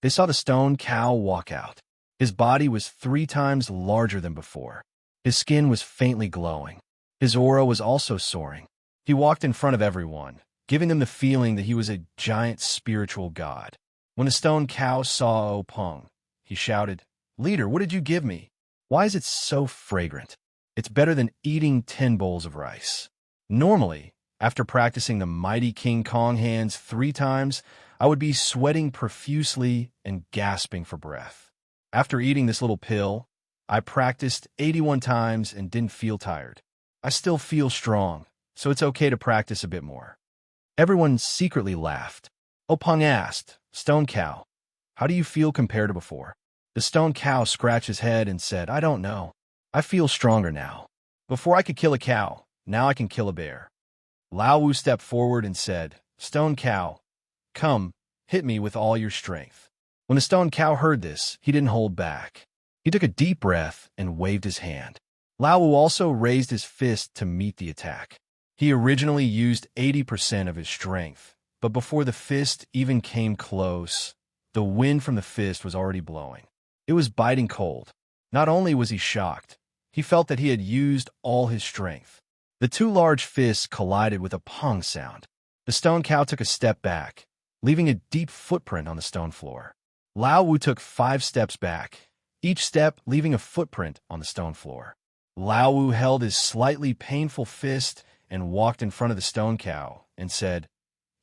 They saw the stone cow walk out. His body was 3 times larger than before. His skin was faintly glowing. His aura was also soaring. He walked in front of everyone, giving them the feeling that he was a giant spiritual god. When the stone cow saw O Peng, he shouted, Leader, what did you give me? Why is it so fragrant? It's better than eating 10 bowls of rice. Normally, after practicing the mighty King Kong hands 3 times, I would be sweating profusely and gasping for breath. After eating this little pill, I practiced 81 times and didn't feel tired. I still feel strong, so it's okay to practice a bit more. Everyone secretly laughed. O Peng asked, Stone Cow, how do you feel compared to before? The stone cow scratched his head and said, I don't know. I feel stronger now. Before I could kill a cow, now I can kill a bear. Lao Wu stepped forward and said, Stone Cow, come, hit me with all your strength. When the stone cow heard this, he didn't hold back. He took a deep breath and waved his hand. Lao Wu also raised his fist to meet the attack. He originally used 80% of his strength, but before the fist even came close, the wind from the fist was already blowing. It was biting cold. Not only was he shocked, he felt that he had used all his strength. The 2 large fists collided with a pong sound. The stone cow took a step back, leaving a deep footprint on the stone floor. Lao Wu took 5 steps back, each step leaving a footprint on the stone floor. Lao Wu held his slightly painful fist and walked in front of the stone cow and said,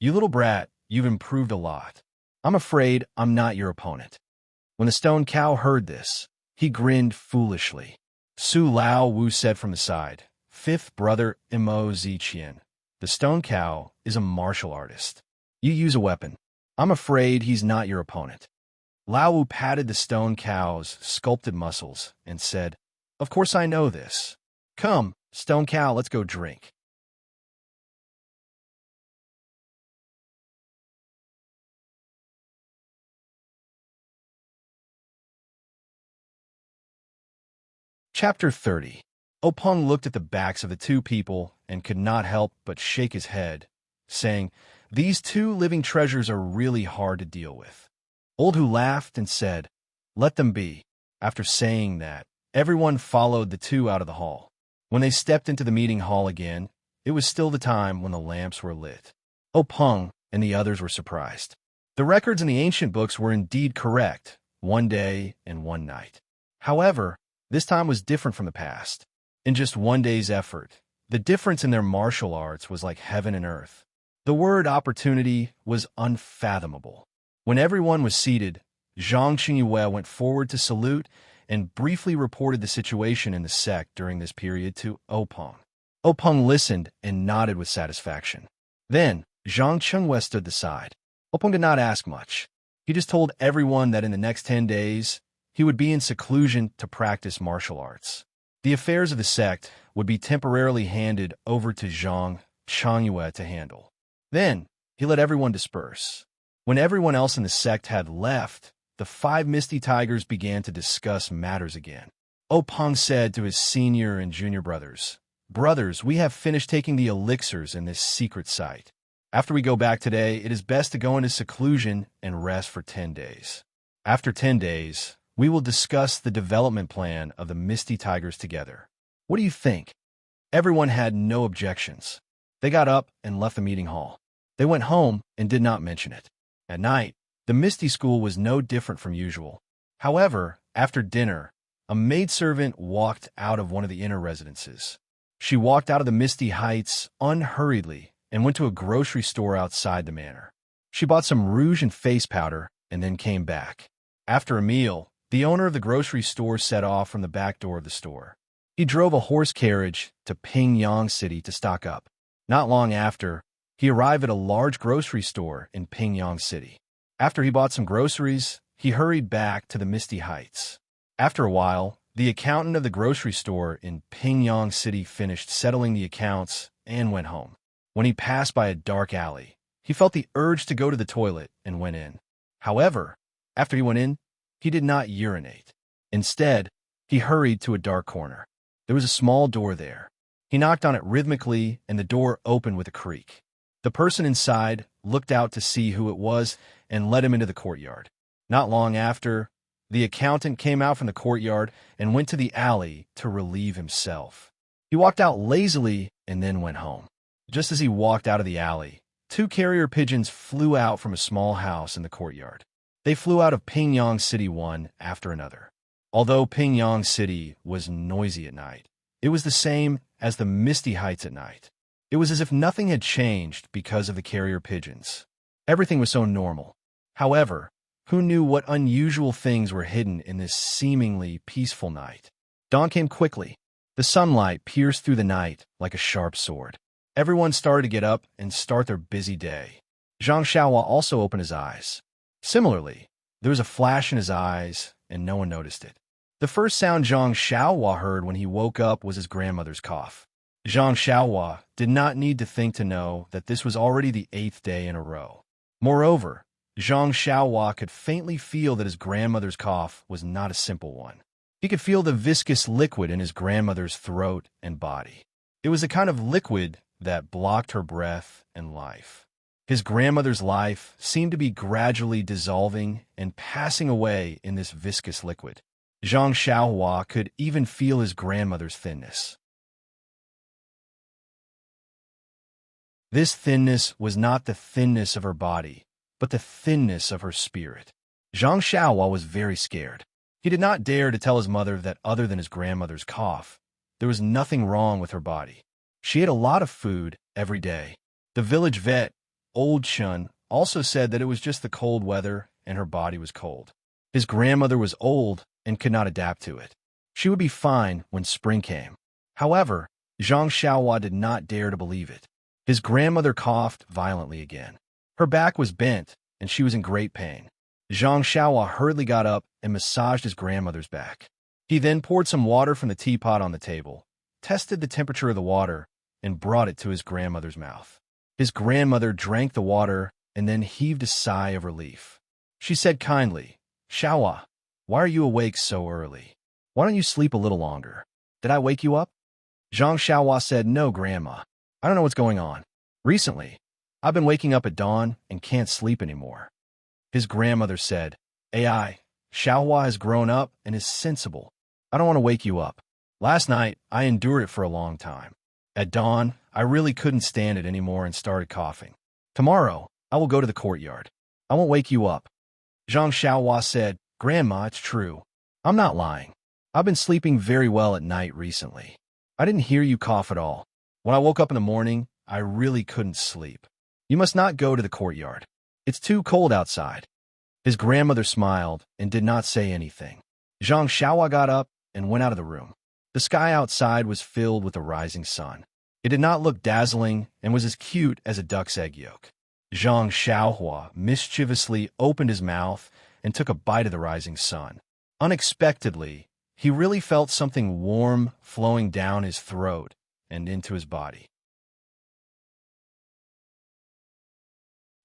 You little brat, you've improved a lot. I'm afraid I'm not your opponent. When the stone cow heard this, he grinned foolishly. Su Lao Wu said from the side. Fifth brother Imo Ziqian. The stone cow is a martial artist. You use a weapon. I'm afraid he's not your opponent. Lao Wu patted the stone cow's sculpted muscles and said, Of course I know this. Come, stone cow, let's go drink. Chapter 30. Openg looked at the backs of the two people and could not help but shake his head, saying, These two living treasures are really hard to deal with. Old Hu laughed and said, Let them be. After saying that, everyone followed the two out of the hall. When they stepped into the meeting hall again, it was still the time when the lamps were lit. Openg and the others were surprised. The records in the ancient books were indeed correct, 1 day and 1 night. However, this time was different from the past. In just 1 day's effort, the difference in their martial arts was like heaven and earth. The word opportunity was unfathomable. When everyone was seated, Zhang Qingyue went forward to salute and briefly reported the situation in the sect during this period to Openg. Openg listened and nodded with satisfaction. Then, Zhang Qingyue stood aside. Openg did not ask much. He just told everyone that in the next 10 days, he would be in seclusion to practice martial arts. The affairs of the sect would be temporarily handed over to Zhang Qingyue to handle. Then, he let everyone disperse. When everyone else in the sect had left, the 5 Misty Tigers began to discuss matters again. Openg said to his senior and junior brothers, Brothers, we have finished taking the elixirs in this secret site. After we go back today, it is best to go into seclusion and rest for 10 days. After 10 days, we will discuss the development plan of the Misty Tigers together. What do you think? Everyone had no objections. They got up and left the meeting hall. They went home and did not mention it. At night, the Misty School was no different from usual. However, after dinner, a maidservant walked out of one of the inner residences. She walked out of the Misty Heights unhurriedly and went to a grocery store outside the manor. She bought some rouge and face powder and then came back. After a meal, the owner of the grocery store set off from the back door of the store. He drove a horse carriage to Pingyang City to stock up. Not long after, he arrived at a large grocery store in Pingyang City. After he bought some groceries, he hurried back to the Misty Heights. After a while, the accountant of the grocery store in Pingyang City finished settling the accounts and went home. When he passed by a dark alley, he felt the urge to go to the toilet and went in. However, after he went in, he did not urinate. Instead, he hurried to a dark corner. There was a small door there. He knocked on it rhythmically, and the door opened with a creak. The person inside looked out to see who it was and led him into the courtyard. Not long after, the accountant came out from the courtyard and went to the alley to relieve himself. He walked out lazily and then went home. Just as he walked out of the alley, 2 carrier pigeons flew out from a small house in the courtyard. They flew out of Pingyang City one after another. Although Pingyang City was noisy at night, it was the same as the Misty Heights at night. It was as if nothing had changed because of the carrier pigeons. Everything was so normal. However, who knew what unusual things were hidden in this seemingly peaceful night? Dawn came quickly. The sunlight pierced through the night like a sharp sword. Everyone started to get up and start their busy day. Zhang Xiaohua also opened his eyes. Similarly, there was a flash in his eyes, and no one noticed it. The first sound Zhang Xiaohua heard when he woke up was his grandmother's cough. Zhang Xiaohua did not need to think to know that this was already the 8th day in a row. Moreover, Zhang Xiaohua could faintly feel that his grandmother's cough was not a simple one. He could feel the viscous liquid in his grandmother's throat and body. It was the kind of liquid that blocked her breath and life. His grandmother's life seemed to be gradually dissolving and passing away in this viscous liquid. Zhang Xiaohua could even feel his grandmother's thinness. This thinness was not the thinness of her body, but the thinness of her spirit. Zhang Xiaohua was very scared. He did not dare to tell his mother that other than his grandmother's cough, there was nothing wrong with her body. She ate a lot of food every day. The village vet, Old Chun, also said that it was just the cold weather and her body was cold. His grandmother was old and could not adapt to it. She would be fine when spring came. However, Zhang Xiaohua did not dare to believe it. His grandmother coughed violently again. Her back was bent, and she was in great pain. Zhang Xiaohua hurriedly got up and massaged his grandmother's back. He then poured some water from the teapot on the table, tested the temperature of the water, and brought it to his grandmother's mouth. His grandmother drank the water and then heaved a sigh of relief. She said kindly, "Xiaohua, why are you awake so early? Why don't you sleep a little longer? Did I wake you up?" Zhang Xiaohua said, "No, Grandma. I don't know what's going on. Recently, I've been waking up at dawn and can't sleep anymore." His grandmother said, "Ai, Xiaohua has grown up and is sensible. I don't want to wake you up. Last night, I endured it for a long time. At dawn, I really couldn't stand it anymore and started coughing. Tomorrow, I will go to the courtyard. I won't wake you up." Zhang Xiaohua said, "Grandma, it's true. I'm not lying. I've been sleeping very well at night recently. I didn't hear you cough at all. When I woke up in the morning, I really couldn't sleep. You must not go to the courtyard. It's too cold outside." His grandmother smiled and did not say anything. Zhang Xiaohua got up and went out of the room. The sky outside was filled with the rising sun. It did not look dazzling and was as cute as a duck's egg yolk. Zhang Xiaohua mischievously opened his mouth and took a bite of the rising sun. Unexpectedly, he really felt something warm flowing down his throat and into his body.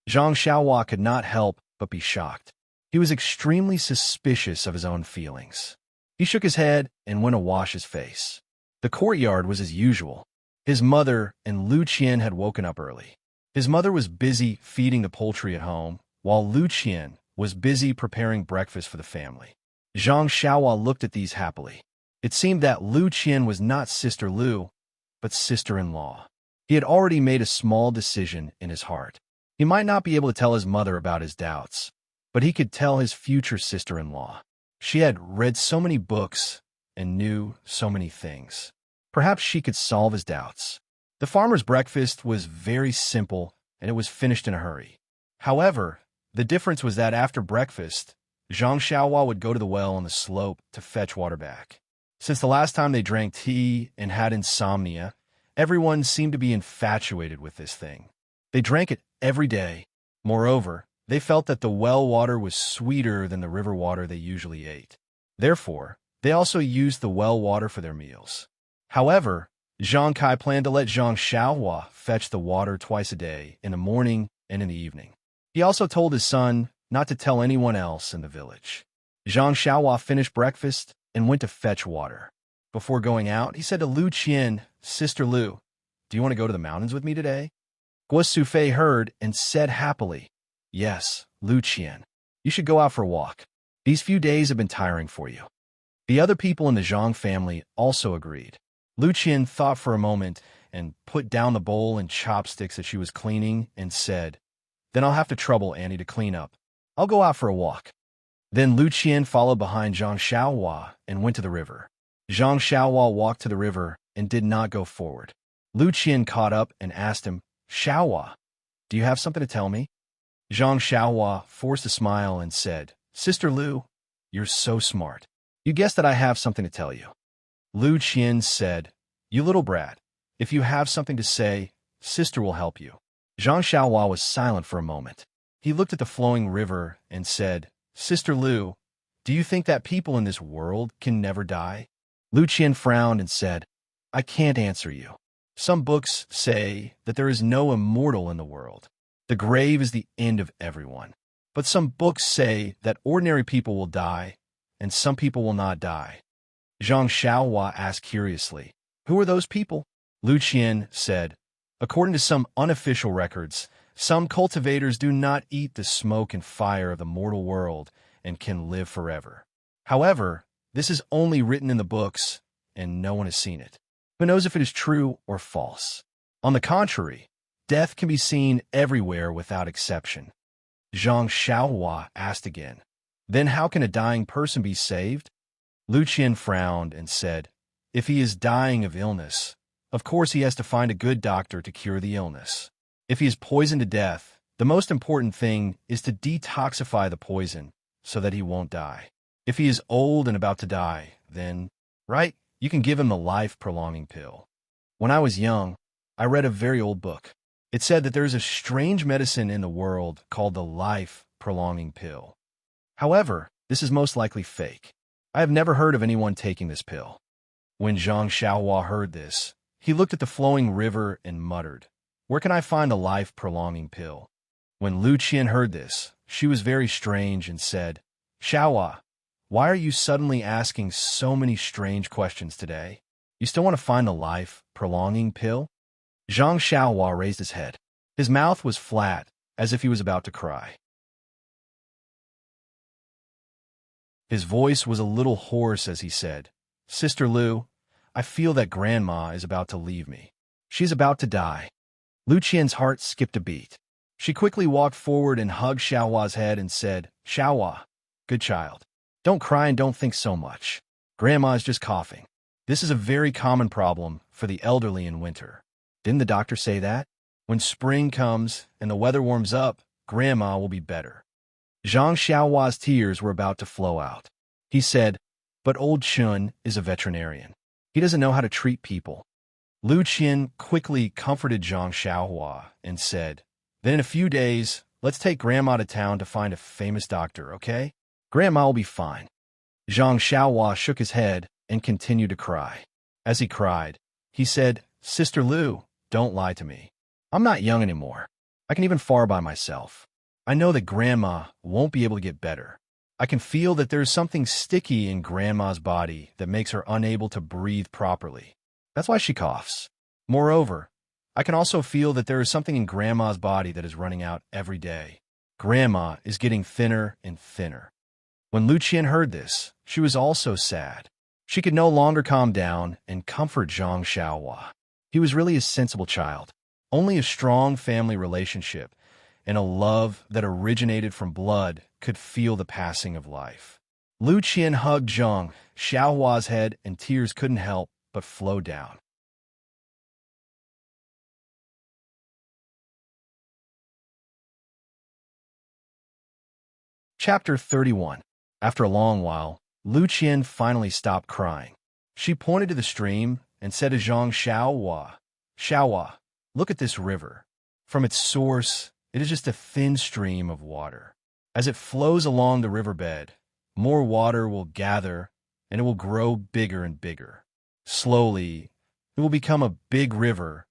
Zhang Xiaohua could not help but be shocked. He was extremely suspicious of his own feelings. He shook his head and went to wash his face. The courtyard was as usual. His mother and Lu Qian had woken up early. His mother was busy feeding the poultry at home, while Lu Qian was busy preparing breakfast for the family. Zhang Xiaohua looked at these happily. It seemed that Lu Qian was not Sister Lu, but sister-in-law. He had already made a small decision in his heart. He might not be able to tell his mother about his doubts, but he could tell his future sister-in-law. She had read so many books and knew so many things. Perhaps she could solve his doubts. The farmer's breakfast was very simple, and it was finished in a hurry. However, the difference was that after breakfast, Zhang Xiaohua would go to the well on the slope to fetch water back. Since the last time they drank tea and had insomnia, everyone seemed to be infatuated with this thing. They drank it every day. Moreover, they felt that the well water was sweeter than the river water they usually ate. Therefore, they also used the well water for their meals. However, Zhang Kai planned to let Zhang Xiaohua fetch the water twice a day, in the morning and in the evening. He also told his son not to tell anyone else in the village. Zhang Xiaohua finished breakfast and went to fetch water. Before going out, he said to Lu Qian, "Sister Lu, do you want to go to the mountains with me today?" Guo Sufei heard and said happily, "Yes, Lu Qian. You should go out for a walk. These few days have been tiring for you." The other people in the Zhang family also agreed. Lu Qian thought for a moment and put down the bowl and chopsticks that she was cleaning and said, "Then I'll have to trouble Annie to clean up. I'll go out for a walk." Then Lu Qian followed behind Zhang Xiaohua and went to the river. Zhang Xiaohua walked to the river and did not go forward. Lu Qian caught up and asked him, "Xiaohua, do you have something to tell me?" Zhang Xiaohua forced a smile and said, "Sister Lu, you're so smart. You guessed that I have something to tell you." Lu Qian said, "You little brat, if you have something to say, Sister will help you." Zhang Xiaohua was silent for a moment. He looked at the flowing river and said, "Sister Lu, do you think that people in this world can never die?" Lu Qian frowned and said, "I can't answer you. Some books say that there is no immortal in the world. The grave is the end of everyone. But some books say that ordinary people will die, and some people will not die." Zhang Xiaohua asked curiously, "Who are those people?" Lu Qian said, "According to some unofficial records, some cultivators do not eat the smoke and fire of the mortal world and can live forever. However, this is only written in the books, and no one has seen it. Who knows if it is true or false? On the contrary, death can be seen everywhere without exception." Zhang Xiaohua asked again, "Then how can a dying person be saved?" Lu Qian frowned and said, "If he is dying of illness, of course he has to find a good doctor to cure the illness. If he is poisoned to death, the most important thing is to detoxify the poison so that he won't die. If he is old and about to die, then right? You can give him the life-prolonging pill. When I was young, I read a very old book. It said that there's a strange medicine in the world called the life-prolonging pill. However, this is most likely fake. I have never heard of anyone taking this pill. When Zhang Xiaohua heard this, he looked at the flowing river and muttered, "Where can I find the life-prolonging pill?" When Lu Qian heard this, she was very strange and said, "Xiaohua, why are you suddenly asking so many strange questions today? You still want to find the life-prolonging pill?" Zhang Xiaohua raised his head. His mouth was flat, as if he was about to cry. His voice was a little hoarse as he said, "Sister Lu, I feel that Grandma is about to leave me. She's about to die." Lu Qian's heart skipped a beat. She quickly walked forward and hugged Xiaohua's head and said, "Xiaohua, good child. Don't cry and don't think so much. Grandma is just coughing. This is a very common problem for the elderly in winter. Didn't the doctor say that? When spring comes and the weather warms up, Grandma will be better." Zhang Xiaohua's tears were about to flow out. He said, "But old Chun is a veterinarian. He doesn't know how to treat people." Lu Qian quickly comforted Zhang Xiaohua and said, "Then in a few days, let's take Grandma to town to find a famous doctor, okay? Grandma will be fine." Zhang Xiaohua shook his head and continued to cry. As he cried, he said, "Sister Lu, don't lie to me. I'm not young anymore. I can even far by myself. I know that Grandma won't be able to get better. I can feel that there's something sticky in Grandma's body that makes her unable to breathe properly. That's why she coughs. Moreover, I can also feel that there is something in Grandma's body that is running out every day. Grandma is getting thinner and thinner." When Lu Qian heard this, she was also sad. She could no longer calm down and comfort Zhang Xiaohua. He was really a sensible child. Only a strong family relationship and a love that originated from blood could feel the passing of life. Lu Qian hugged Zhang Xiaohua's head and tears couldn't help but flow down. Chapter 31. After a long while, Lu Qian finally stopped crying. She pointed to the stream and said to Zhang Xiaohua, "Xiaohua, look at this river. From its source, it is just a thin stream of water. As it flows along the riverbed, more water will gather and it will grow bigger and bigger. Slowly, it will become a big river,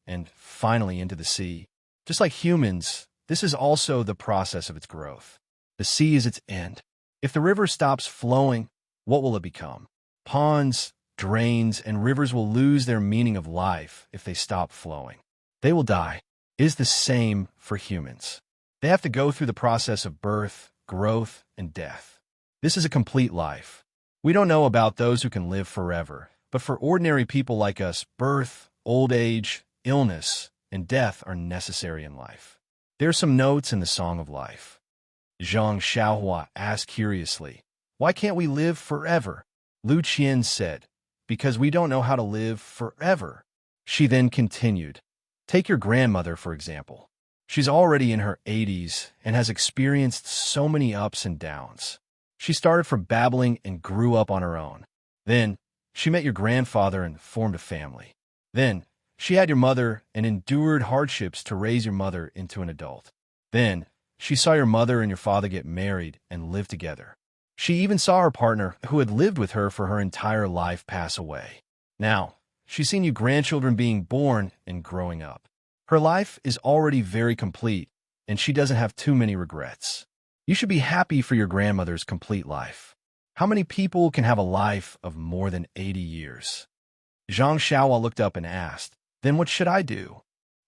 and finally into the sea. Just like humans, this is also the process of its growth. The sea is its end. If the river stops flowing, what will it become? Ponds, drains, and rivers will lose their meaning of life if they stop flowing. They will die. It is the same for humans. They have to go through the process of birth, growth, and death. This is a complete life. We don't know about those who can live forever, but for ordinary people like us, birth, old age, illness, and death are necessary in life. There are some notes in the Song of Life." Zhang Xiaohua asked curiously, "Why can't we live forever?" Lu Qian said, "Because we don't know how to live forever." She then continued, "Take your grandmother, for example. She's already in her 80s and has experienced so many ups and downs. She started from babbling and grew up on her own. Then, she met your grandfather and formed a family. Then, she had your mother and endured hardships to raise your mother into an adult. Then, she saw your mother and your father get married and live together. She even saw her partner, who had lived with her for her entire life, pass away. Now, she's seen you grandchildren being born and growing up. Her life is already very complete, and she doesn't have too many regrets. You should be happy for your grandmother's complete life. How many people can have a life of more than 80 years? Zhang Xiaohua looked up and asked, "Then what should I do?"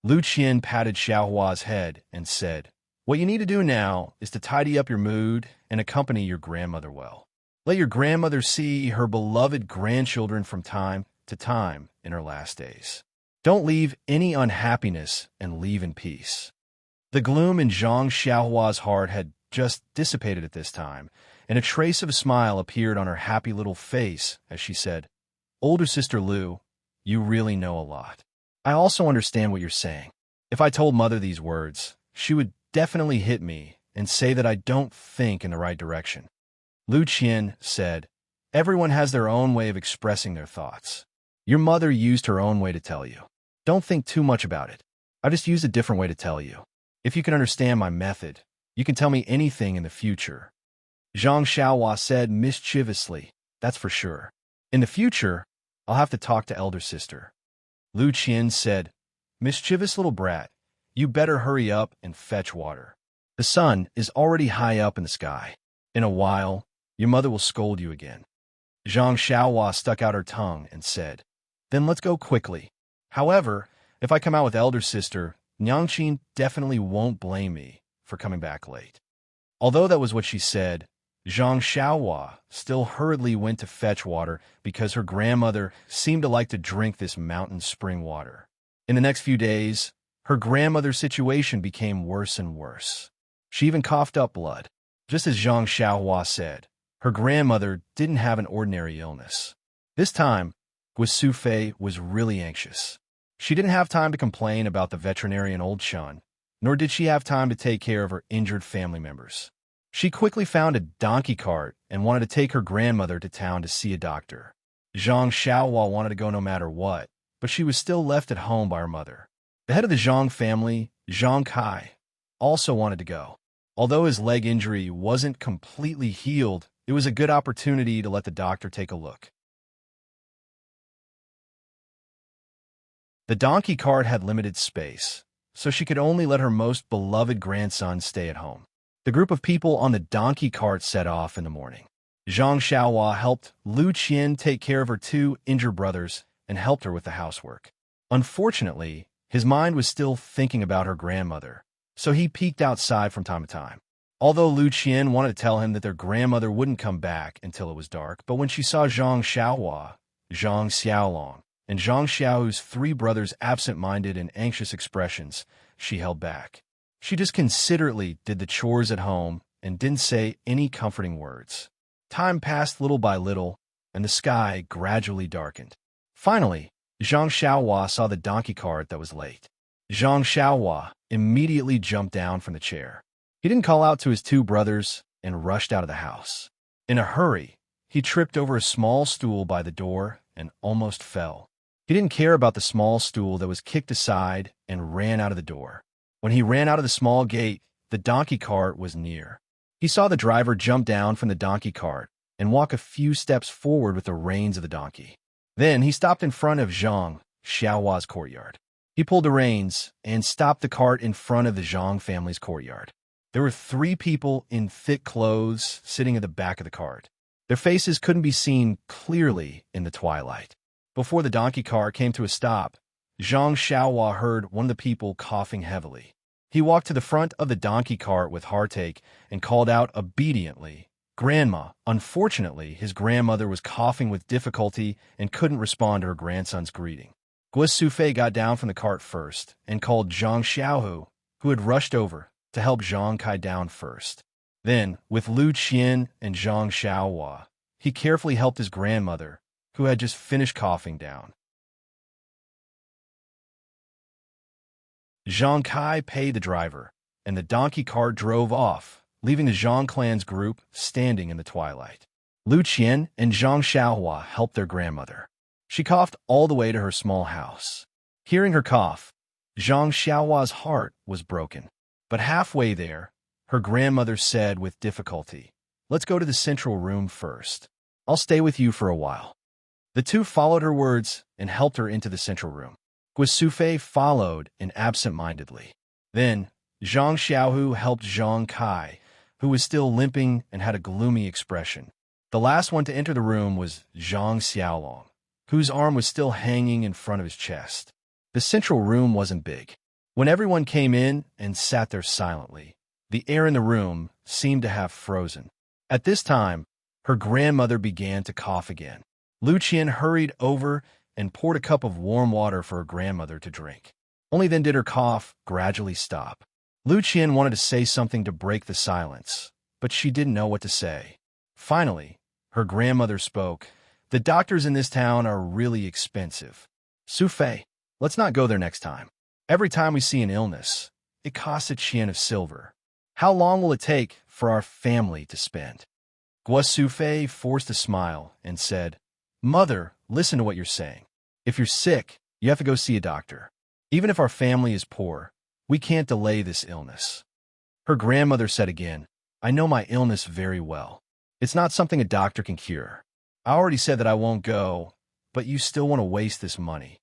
Lu Qian patted Xiaohua's head and said, "What you need to do now is to tidy up your mood and accompany your grandmother well. Let your grandmother see her beloved grandchildren from time to time in her last days. Don't leave any unhappiness and leave in peace." The gloom in Zhang Xiaohua's heart had just dissipated at this time, and a trace of a smile appeared on her happy little face as she said, "Older sister Lu, you really know a lot. I also understand what you're saying. If I told Mother these words, she would definitely hit me and say that I don't think in the right direction." Lu Qian said, Everyone has their own way of expressing their thoughts. Your mother used her own way to tell you. Don't think too much about it. I just used a different way to tell you. If you can understand my method, you can tell me anything in the future. Zhang Xiaohua said mischievously, that's for sure. In the future, I'll have to talk to elder sister. Lu Qian said, mischievous little brat, you better hurry up and fetch water. The sun is already high up in the sky. In a while, your mother will scold you again. Zhang Xiaohua stuck out her tongue and said, then let's go quickly. However, if I come out with elder sister, Nyangqin definitely won't blame me for coming back late. Although that was what she said, Zhang Xiaohua still hurriedly went to fetch water because her grandmother seemed to like to drink this mountain spring water. In the next few days, her grandmother's situation became worse and worse. She even coughed up blood. Just as Zhang Xiaohua said, her grandmother didn't have an ordinary illness. This time, Guo Sufei was really anxious. She didn't have time to complain about the veterinarian old Shun, nor did she have time to take care of her injured family members. She quickly found a donkey cart and wanted to take her grandmother to town to see a doctor. Zhang Xiaohua wanted to go no matter what, but she was still left at home by her mother. The head of the Zhang family, Zhang Kai, also wanted to go. Although his leg injury wasn't completely healed, it was a good opportunity to let the doctor take a look. The donkey cart had limited space, so she could only let her most beloved grandson stay at home. The group of people on the donkey cart set off in the morning. Zhang Xiaohua helped Lu Qian take care of her two injured brothers and helped her with the housework. Unfortunately, his mind was still thinking about her grandmother, so he peeked outside from time to time. Although Lu Qian wanted to tell him that their grandmother wouldn't come back until it was dark, but when she saw Zhang Xiaohua, Zhang Xiaolong, and Zhang Xiaohu's three brothers' absent-minded and anxious expressions, she held back. She just considerately did the chores at home and didn't say any comforting words. Time passed little by little, and the sky gradually darkened. Finally, Zhang Xiaohua saw the donkey cart that was late. Zhang Xiaohua immediately jumped down from the chair. He didn't call out to his two brothers and rushed out of the house. In a hurry, he tripped over a small stool by the door and almost fell. He didn't care about the small stool that was kicked aside and ran out of the door. When he ran out of the small gate, the donkey cart was near. He saw the driver jump down from the donkey cart and walk a few steps forward with the reins of the donkey. Then he stopped in front of Zhang Xiaohua's courtyard. He pulled the reins and stopped the cart in front of the Zhang family's courtyard. There were three people in thick clothes sitting at the back of the cart. Their faces couldn't be seen clearly in the twilight. Before the donkey cart came to a stop, Zhang Xiaohua heard one of the people coughing heavily. He walked to the front of the donkey cart with heartache and called out obediently, "Grandma." Unfortunately, his grandmother was coughing with difficulty and couldn't respond to her grandson's greeting. Guo Sufei got down from the cart first and called Zhang Xiaohu, who had rushed over to help Zhang Kai down first. Then, with Lu Qian and Zhang Xiaohua, he carefully helped his grandmother, who had just finished coughing, down. Zhang Kai paid the driver, and the donkey cart drove off, leaving the Zhang clan's group standing in the twilight. Lu Qian and Zhang Xiaohua helped their grandmother. She coughed all the way to her small house. Hearing her cough, Zhang Xiaohua's heart was broken. But halfway there, her grandmother said with difficulty, "Let's go to the central room first. I'll stay with you for a while." The two followed her words and helped her into the central room. Guo Sufei followed and absent-mindedly. Then, Zhang Xiaohu helped Zhang Kai, who was still limping and had a gloomy expression. The last one to enter the room was Zhang Xiaolong, whose arm was still hanging in front of his chest. The central room wasn't big. When everyone came in and sat there silently, the air in the room seemed to have frozen. At this time, her grandmother began to cough again. Lu Qian hurried over and poured a cup of warm water for her grandmother to drink. Only then did her cough gradually stop. Lu Qian wanted to say something to break the silence, but she didn't know what to say. Finally, her grandmother spoke. "The doctors in this town are really expensive. Sufei, let's not go there next time. Every time we see an illness, it costs a qian of silver. How long will it take for our family to spend?" Guosufei forced a smile and said, "Mother, listen to what you're saying. If you're sick, you have to go see a doctor. Even if our family is poor, we can't delay this illness." Her grandmother said again, "I know my illness very well. It's not something a doctor can cure. I already said that I won't go, but you still want to waste this money."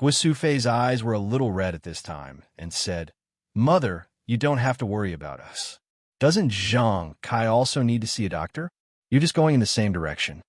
Guosufei's eyes were a little red at this time and said, "Mother, you don't have to worry about us. Doesn't Zhang Kai also need to see a doctor? You're just going in the same direction."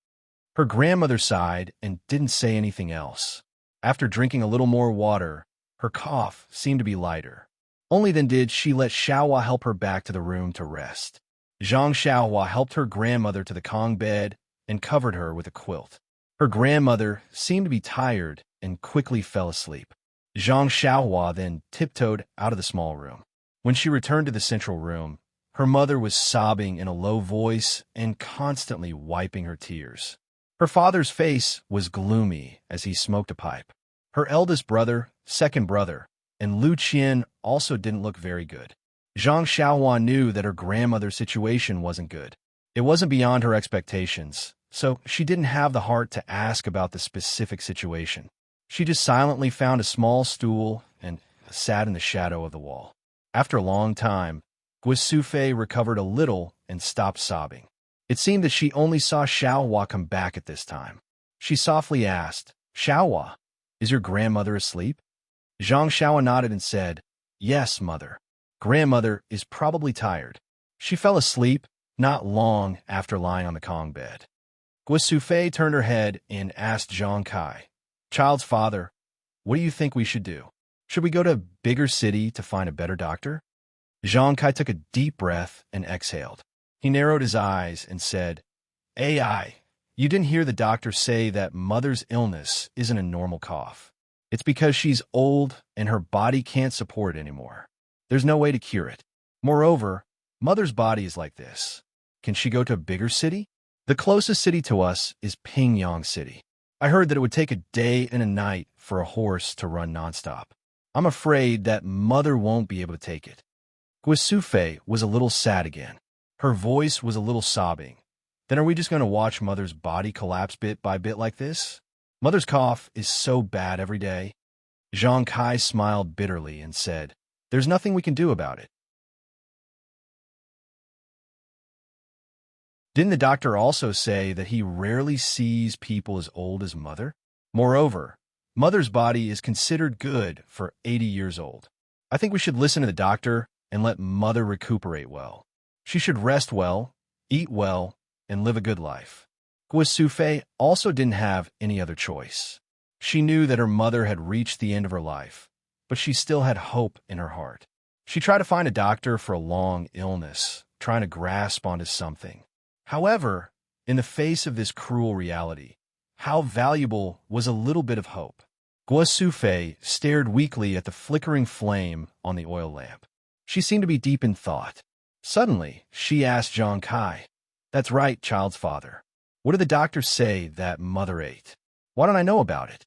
Her grandmother sighed and didn't say anything else. After drinking a little more water, her cough seemed to be lighter. Only then did she let Xiaohua help her back to the room to rest. Zhang Xiaohua helped her grandmother to the Kong bed and covered her with a quilt. Her grandmother seemed to be tired and quickly fell asleep. Zhang Xiaohua then tiptoed out of the small room. When she returned to the central room, her mother was sobbing in a low voice and constantly wiping her tears. Her father's face was gloomy as he smoked a pipe. Her eldest brother, second brother, and Lu Qian also didn't look very good. Zhang Xiaohua knew that her grandmother's situation wasn't good. It wasn't beyond her expectations, so she didn't have the heart to ask about the specific situation. She just silently found a small stool and sat in the shadow of the wall. After a long time, Guosufei recovered a little and stopped sobbing. It seemed that she only saw Xiaohua come back at this time. She softly asked, "Xiaohua, is your grandmother asleep?" Zhang Xiaohua nodded and said, "Yes, mother. Grandmother is probably tired." She fell asleep not long after lying on the Kong bed. Guosufei turned her head and asked Zhang Kai, "Child's father, what do you think we should do? Should we go to a bigger city to find a better doctor?" Zhang Kai took a deep breath and exhaled. He narrowed his eyes and said, "AI, you didn't hear the doctor say that mother's illness isn't a normal cough. It's because she's old and her body can't support it anymore. There's no way to cure it. Moreover, mother's body is like this. Can she go to a bigger city? The closest city to us is Pingyang City. I heard that it would take a day and a night for a horse to run nonstop. I'm afraid that mother won't be able to take it." Guosufei was a little sad again. Her voice was a little sobbing. "Then are we just going to watch mother's body collapse bit by bit like this? Mother's cough is so bad every day." Zhang Kai smiled bitterly and said, "There's nothing we can do about it." Didn't the doctor also say that he rarely sees people as old as mother? Moreover, mother's body is considered good for 80 years old. I think we should listen to the doctor and let mother recuperate well. She should rest well, eat well, and live a good life. Guosufei also didn't have any other choice. She knew that her mother had reached the end of her life, but she still had hope in her heart. She tried to find a doctor for a long illness, trying to grasp onto something. However, in the face of this cruel reality, how valuable was a little bit of hope? Guosufei stared weakly at the flickering flame on the oil lamp. She seemed to be deep in thought. Suddenly, she asked Zhang Kai, "That's right, child's father. What did the doctor say that mother ate? Why don't I know about it?"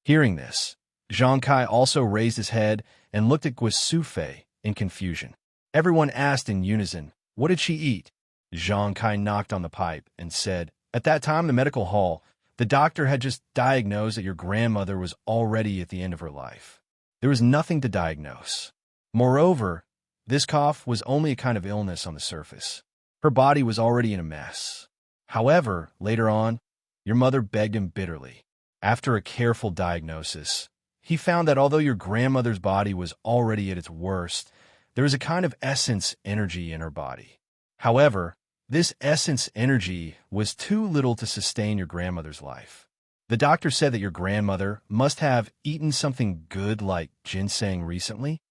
Hearing this, Zhang Kai also raised his head and looked at Guosufei in confusion. Everyone asked in unison, "What did she eat?" Zhang Kai knocked on the pipe and said, "At that time in the medical hall, the doctor had just diagnosed that your grandmother was already at the end of her life. There was nothing to diagnose. Moreover, this cough was only a kind of illness on the surface. Her body was already in a mess. However, later on, your mother begged him bitterly. After a careful diagnosis, he found that although your grandmother's body was already at its worst, there was a kind of essence energy in her body. However, this essence energy was too little to sustain your grandmother's life. The doctor said that your grandmother must have eaten something good like ginseng recently."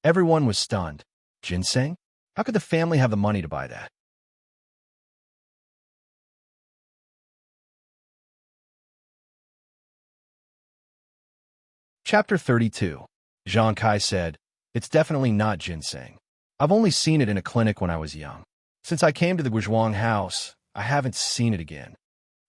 Everyone was stunned. Ginseng? How could the family have the money to buy that? Chapter 32. Zhang Kai said, "It's definitely not ginseng. I've only seen it in a clinic when I was young. Since I came to the Guizhuang house, I haven't seen it again."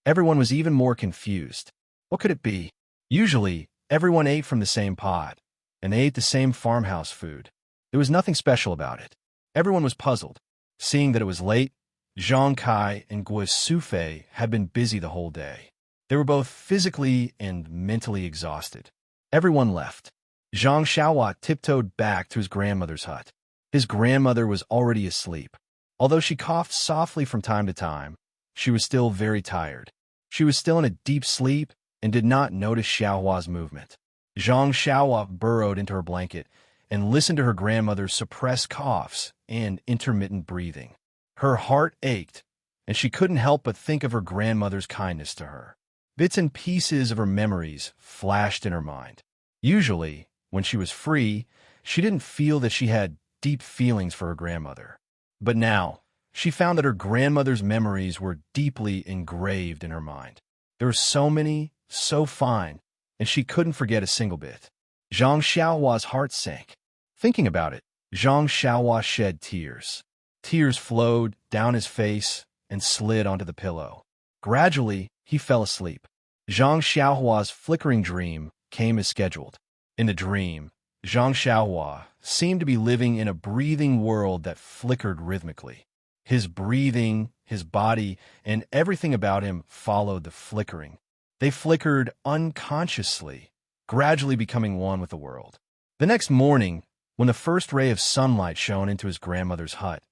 Everyone was even more confused. What could it be? Usually, everyone ate from the same pot, and they ate the same farmhouse food. There was nothing special about it. Everyone was puzzled. Seeing that it was late, Zhang Kai and Guo Sufei had been busy the whole day. They were both physically and mentally exhausted. Everyone left. Zhang Xiaohua tiptoed back to his grandmother's hut. His grandmother was already asleep. Although she coughed softly from time to time, she was still very tired. She was still in a deep sleep and did not notice Xiaohua's movement. Zhang Xiaohua burrowed into her blanket and listened to her grandmother's suppressed coughs and intermittent breathing. Her heart ached, and she couldn't help but think of her grandmother's kindness to her. Bits and pieces of her memories flashed in her mind. Usually, when she was free, she didn't feel that she had deep feelings for her grandmother. But now, she found that her grandmother's memories were deeply engraved in her mind. There were so many, so fine, and she couldn't forget a single bit. Zhang Xiaohua's heart sank. Thinking about it, Zhang Xiaohua shed tears. Tears flowed down his face and slid onto the pillow. Gradually, he fell asleep. Zhang Xiaohua's flickering dream came as scheduled. In the dream, Zhang Xiaohua seemed to be living in a breathing world that flickered rhythmically. His breathing, his body, and everything about him followed the flickering. They flickered unconsciously, gradually becoming one with the world. The next morning, when the first ray of sunlight shone into his grandmother's hut,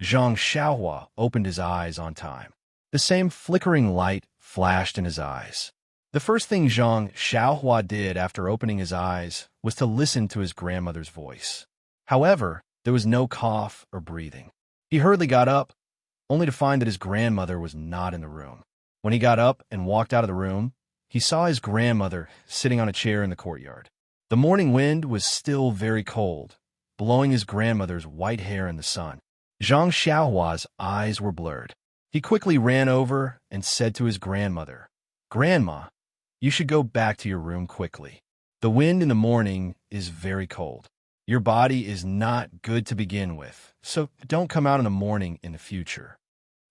Zhang Xiaohua opened his eyes on time. The same flickering light flashed in his eyes. The first thing Zhang Xiaohua did after opening his eyes was to listen to his grandmother's voice. However, there was no cough or breathing. He hurriedly got up, only to find that his grandmother was not in the room. When he got up and walked out of the room, he saw his grandmother sitting on a chair in the courtyard. The morning wind was still very cold, blowing his grandmother's white hair in the sun. Zhang Xiaohua's eyes were blurred. He quickly ran over and said to his grandmother, "Grandma, you should go back to your room quickly. The wind in the morning is very cold. Your body is not good to begin with, so don't come out in the morning in the future."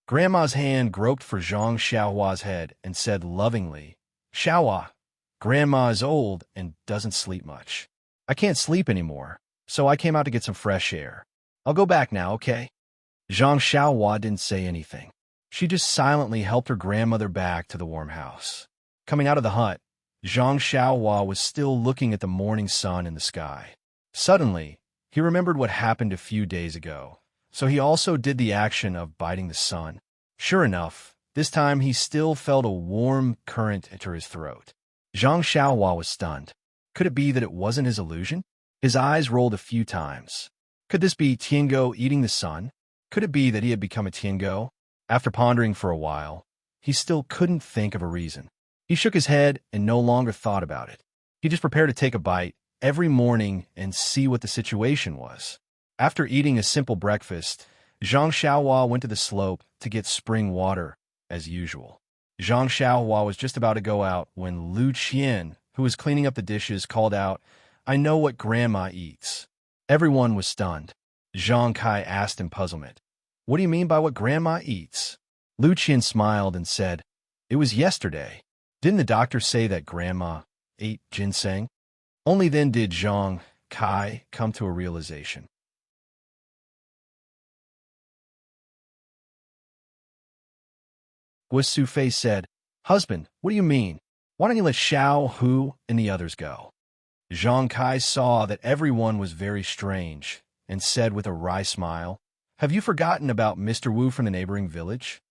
Grandma's hand groped for Zhang Xiaohua's head and said lovingly, "Xiaohua, Grandma is old and doesn't sleep much. I can't sleep anymore, so I came out to get some fresh air. I'll go back now, okay?" Zhang Xiaohua didn't say anything. She just silently helped her grandmother back to the warm house. Coming out of the hut, Zhang Xiaohua was still looking at the morning sun in the sky. Suddenly, he remembered what happened a few days ago, so he also did the action of biting the sun. Sure enough, this time he still felt a warm current enter his throat. Zhang Xiaohua was stunned. Could it be that it wasn't his illusion? His eyes rolled a few times. Could this be Tiango eating the sun? Could it be that he had become a Tiango? After pondering for a while, he still couldn't think of a reason. He shook his head and no longer thought about it. He just prepared to take a bite every morning and see what the situation was. After eating a simple breakfast, Zhang Xiaohua went to the slope to get spring water, as usual. Zhang Xiaohua was just about to go out when Lu Qian, who was cleaning up the dishes, called out, "I know what Grandma eats." Everyone was stunned. Zhang Kai asked in puzzlement, "What do you mean by what Grandma eats?" Lu Qian smiled and said, "It was yesterday. Didn't the doctor say that Grandma ate ginseng?" Only then did Zhang Kai come to a realization. Guo Sufei said, "Husband, what do you mean? Why don't you let Xiao, Hu, and the others go?" Zhang Kai saw that everyone was very strange and said with a wry smile, "Have you forgotten about Mr. Wu from the neighboring village?"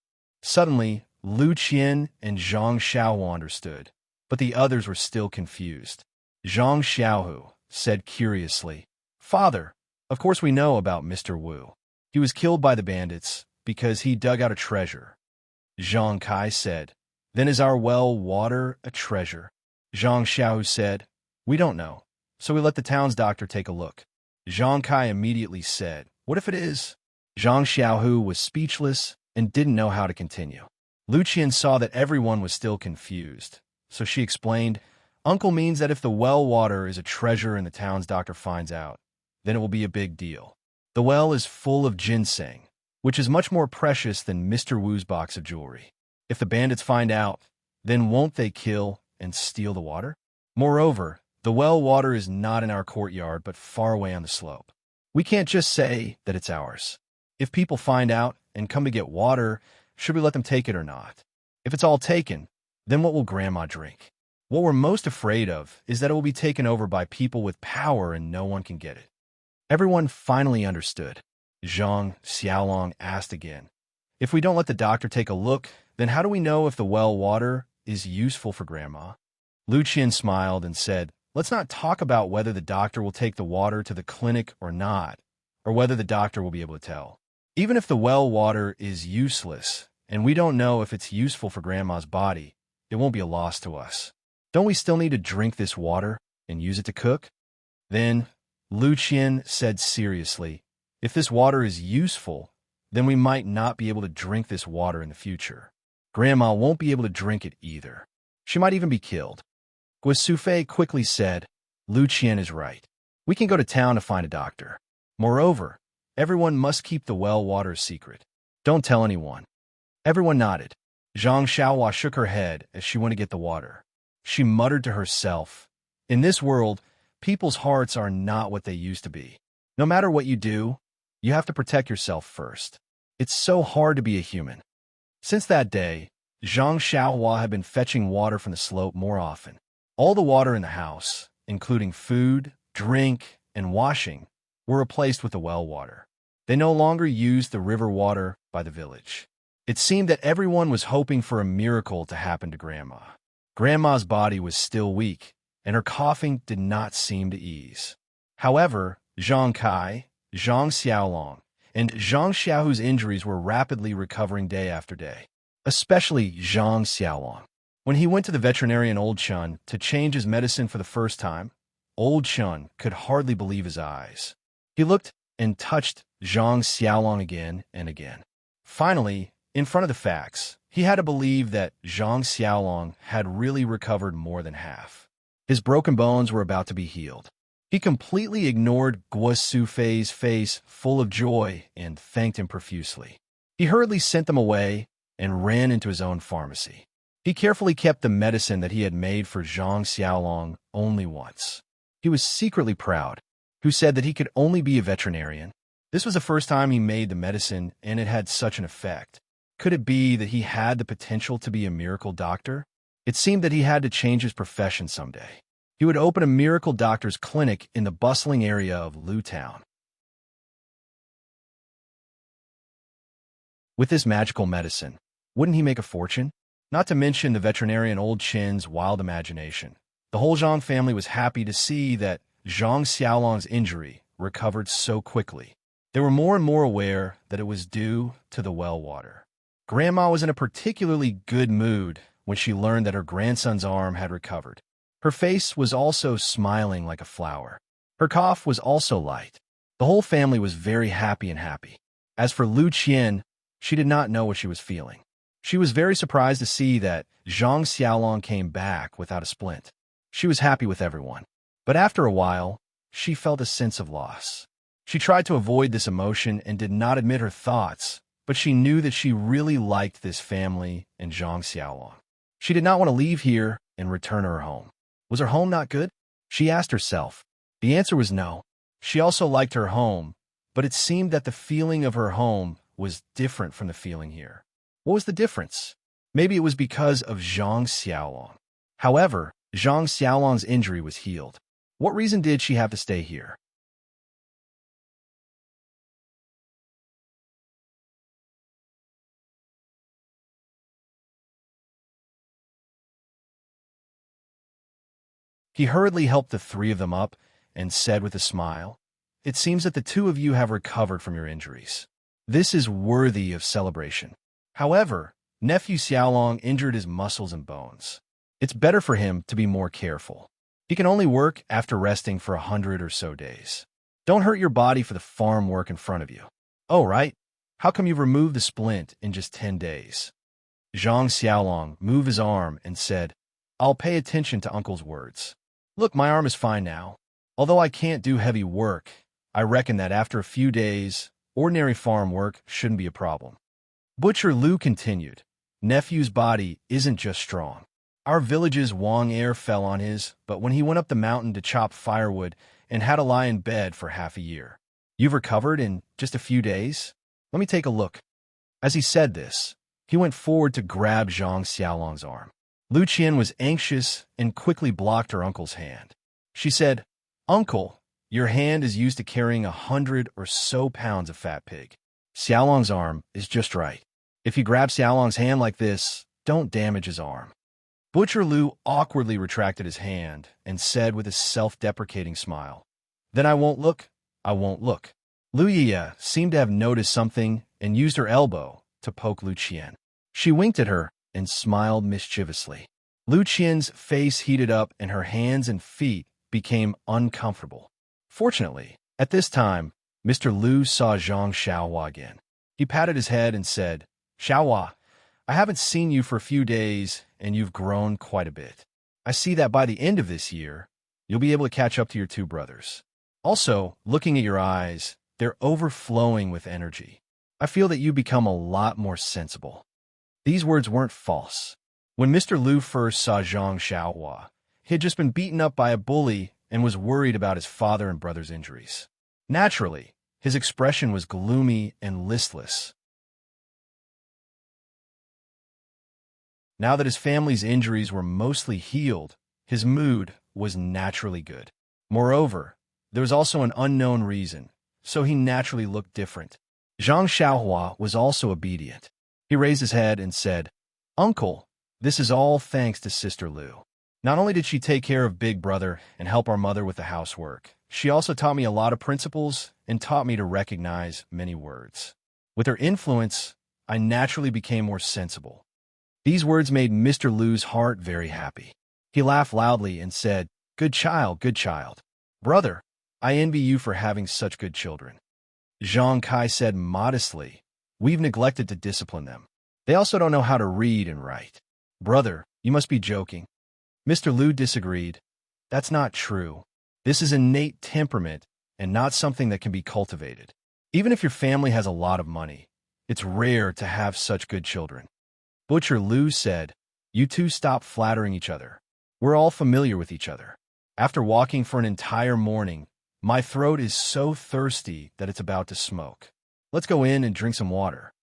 Suddenly, Lu Qian and Zhang Xiaohu understood, but the others were still confused. Zhang Xiaohu said curiously, "Father, of course we know about Mr. Wu. He was killed by the bandits because he dug out a treasure." Zhang Kai said, "Then is our well water a treasure?" Zhang Xiaohu said, "We don't know, so we let the town's doctor take a look." Zhang Kai immediately said, "What if it is?" Zhang Xiaohu was speechless and didn't know how to continue. Lu Qian saw that everyone was still confused, so she explained, "Uncle means that if the well water is a treasure and the town's doctor finds out, then it will be a big deal. The well is full of ginseng, which is much more precious than Mr. Wu's box of jewelry. If the bandits find out, then won't they kill and steal the water? Moreover, the well water is not in our courtyard but far away on the slope. We can't just say that it's ours. If people find out and come to get water, should we let them take it or not? If it's all taken, then what will Grandma drink? What we're most afraid of is that it will be taken over by people with power and no one can get it. Everyone finally understood. Zhang Xiaolong asked again, if we don't let the doctor take a look, then how do we know if the well water is useful for Grandma? Lu Qian smiled and said, let's not talk about whether the doctor will take the water to the clinic or not, or whether the doctor will be able to tell. Even if the well water is useless, and we don't know if it's useful for Grandma's body, it won't be a loss to us. Don't we still need to drink this water and use it to cook? Then, Lu Qian said seriously, if this water is useful, then we might not be able to drink this water in the future. Grandma won't be able to drink it either. She might even be killed. Guo Sufei quickly said, Lu Qian is right. We can go to town to find a doctor. Moreover, everyone must keep the well water a secret. Don't tell anyone. Everyone nodded. Zhang Xiaohua shook her head as she went to get the water. She muttered to herself, in this world, people's hearts are not what they used to be. No matter what you do, you have to protect yourself first. It's so hard to be a human. Since that day, Zhang Xiaohua had been fetching water from the slope more often. All the water in the house, including food, drink, and washing, were replaced with the well water. They no longer used the river water by the village. It seemed that everyone was hoping for a miracle to happen to Grandma. Grandma's body was still weak, and her coughing did not seem to ease. However, Zhang Kai, Zhang Xiaolong, and Zhang Xiaohu's injuries were rapidly recovering day after day, especially Zhang Xiaolong. When he went to the veterinarian Old Chun to change his medicine for the first time, Old Chun could hardly believe his eyes. He looked and touched Zhang Xiaolong again and again. Finally, in front of the facts, he had to believe that Zhang Xiaolong had really recovered more than half. His broken bones were about to be healed. He completely ignored Guo Sufei's face full of joy and thanked him profusely. He hurriedly sent them away and ran into his own pharmacy. He carefully kept the medicine that he had made for Zhang Xiaolong only once. He was secretly proud, who said that he could only be a veterinarian. This was the first time he made the medicine, and it had such an effect. Could it be that he had the potential to be a miracle doctor? It seemed that he had to change his profession someday. He would open a miracle doctor's clinic in the bustling area of Lu Town. With this magical medicine, wouldn't he make a fortune? Not to mention the veterinarian Old Chin's wild imagination. The whole Zhang family was happy to see that Zhang Xiaolong's injury recovered so quickly. They were more and more aware that it was due to the well water. Grandma was in a particularly good mood when she learned that her grandson's arm had recovered. Her face was also smiling like a flower. Her cough was also light. The whole family was very happy. As for Lu Qian, she did not know what she was feeling. She was very surprised to see that Zhang Xiaolong came back without a splint. She was happy with everyone. But after a while, she felt a sense of loss. She tried to avoid this emotion and did not admit her thoughts, but she knew that she really liked this family and Zhang Xiaolong. She did not want to leave here and return to her home. Was her home not good? She asked herself. The answer was no. She also liked her home, but it seemed that the feeling of her home was different from the feeling here. What was the difference? Maybe it was because of Zhang Xiaolong. However, Zhang Xiaolong's injury was healed. What reason did she have to stay here? He hurriedly helped the three of them up and said with a smile, "It seems that the two of you have recovered from your injuries. This is worthy of celebration. However, nephew Xiaolong injured his muscles and bones. It's better for him to be more careful. He can only work after resting for 100 or so days. Don't hurt your body for the farm work in front of you. Oh, right. How come you've removed the splint in just 10 days? Zhang Xiaolong moved his arm and said, "I'll pay attention to Uncle's words. Look, my arm is fine now. Although I can't do heavy work, I reckon that after a few days, ordinary farm work shouldn't be a problem." Butcher Lu continued, "Nephew's body isn't just strong. Our village's Wang heir fell on his, but when he went up the mountain to chop firewood and had to lie in bed for half a year. You've recovered in just a few days? Let me take a look." As he said this, he went forward to grab Zhang Xiaolong's arm. Lu Qian was anxious and quickly blocked her uncle's hand. She said, "Uncle, your hand is used to carrying 100 or so pounds of fat pig. Xiaolong's arm is just right. If you grab Xiaolong's hand like this, don't damage his arm." Butcher Lu awkwardly retracted his hand and said with a self-deprecating smile, "Then I won't look, I won't look." Lu Yiya seemed to have noticed something and used her elbow to poke Lu Qian. She winked at her and smiled mischievously. Lu Qian's face heated up and her hands and feet became uncomfortable. Fortunately, at this time, Mr. Lu saw Zhang Xiaohua again. He patted his head and said, "Xiaohua, I haven't seen you for a few days, and you've grown quite a bit. I see that by the end of this year, you'll be able to catch up to your two brothers. Also, looking at your eyes, they're overflowing with energy. I feel that you've become a lot more sensible." These words weren't false. When Mr. Lu first saw Zhang Xiaohua, he had just been beaten up by a bully and was worried about his father and brother's injuries. Naturally, his expression was gloomy and listless. Now that his family's injuries were mostly healed, his mood was naturally good. Moreover, there was also an unknown reason, so he naturally looked different. Zhang Xiaohua was also obedient. He raised his head and said, "Uncle, this is all thanks to Sister Lu. Not only did she take care of Big Brother and help our mother with the housework, she also taught me a lot of principles and taught me to recognize many words. With her influence, I naturally became more sensible." These words made Mr. Lu's heart very happy. He laughed loudly and said, "Good child, good child. Brother, I envy you for having such good children." Zhang Kai said modestly, "We've neglected to discipline them. They also don't know how to read and write." "Brother, you must be joking." Mr. Lu disagreed. "That's not true. This is innate temperament and not something that can be cultivated. Even if your family has a lot of money, it's rare to have such good children." Butcher Lu said, "You two stop flattering each other. We're all familiar with each other. After walking for an entire morning, my throat is so thirsty that it's about to smoke. Let's go in and drink some water."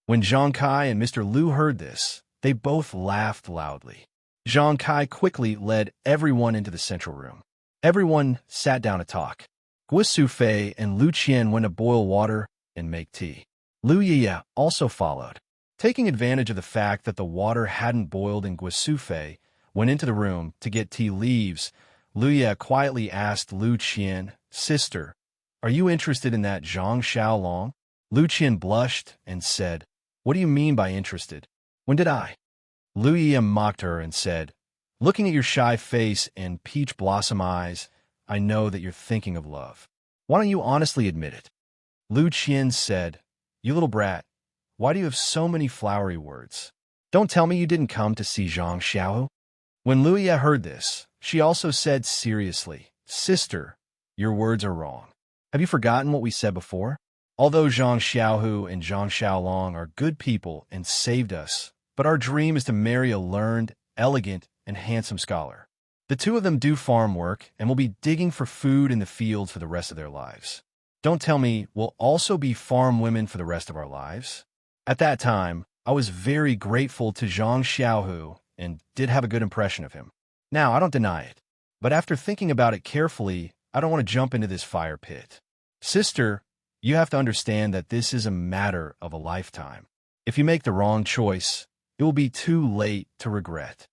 When Zhang Kai and Mr. Lu heard this, they both laughed loudly. Zhang Kai quickly led everyone into the central room. Everyone sat down to talk. Guo Sufei and Lu Qian went to boil water and make tea. Lu Yiya also followed. Taking advantage of the fact that the water hadn't boiled and Guo Sufei went into the room to get tea leaves, Lu Yiya quietly asked Lu Qian, "Sister, are you interested in that Zhang Xiaolong?" Lu Qian blushed and said, "What do you mean by interested? When did I?" Lu Yiya mocked her and said, "Looking at your shy face and peach blossom eyes, I know that you're thinking of love. Why don't you honestly admit it?" Lu Qian said, "You little brat, why do you have so many flowery words? Don't tell me you didn't come to see Zhang Xiao." When Lu Yiya heard this, she also said seriously, "Sister, your words are wrong. Have you forgotten what we said before? Although Zhang Xiaohu and Zhang Xiaolong are good people and saved us, but our dream is to marry a learned, elegant, and handsome scholar. The two of them do farm work and will be digging for food in the fields for the rest of their lives. Don't tell me we'll also be farm women for the rest of our lives." At that time, I was very grateful to Zhang Xiaohu and did have a good impression of him. Now, I don't deny it, but after thinking about it carefully, I don't want to jump into this fire pit. Sister, you have to understand that this is a matter of a lifetime. If you make the wrong choice, it will be too late to regret.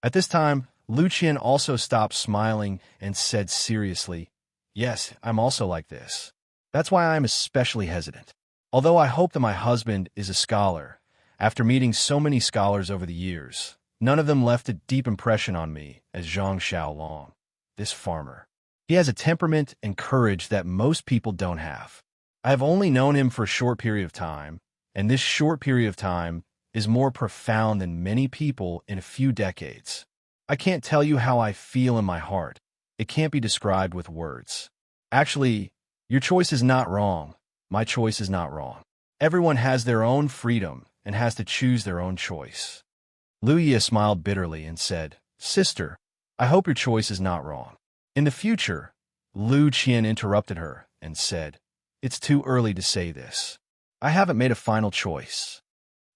At this time, Lu Qian also stopped smiling and said seriously, "Yes, I'm also like this. That's why I'm especially hesitant. Although I hope that my husband is a scholar, after meeting so many scholars over the years, none of them left a deep impression on me as Zhang Xiaolong, this farmer. He has a temperament and courage that most people don't have. I have only known him for a short period of time, and this short period of time is more profound than many people in a few decades. I can't tell you how I feel in my heart. It can't be described with words. Actually, your choice is not wrong. My choice is not wrong. Everyone has their own freedom and has to choose their own choice." Lu Yiya smiled bitterly and said, "Sister, I hope your choice is not wrong." In the future, Lu Qian interrupted her and said, "It's too early to say this. I haven't made a final choice.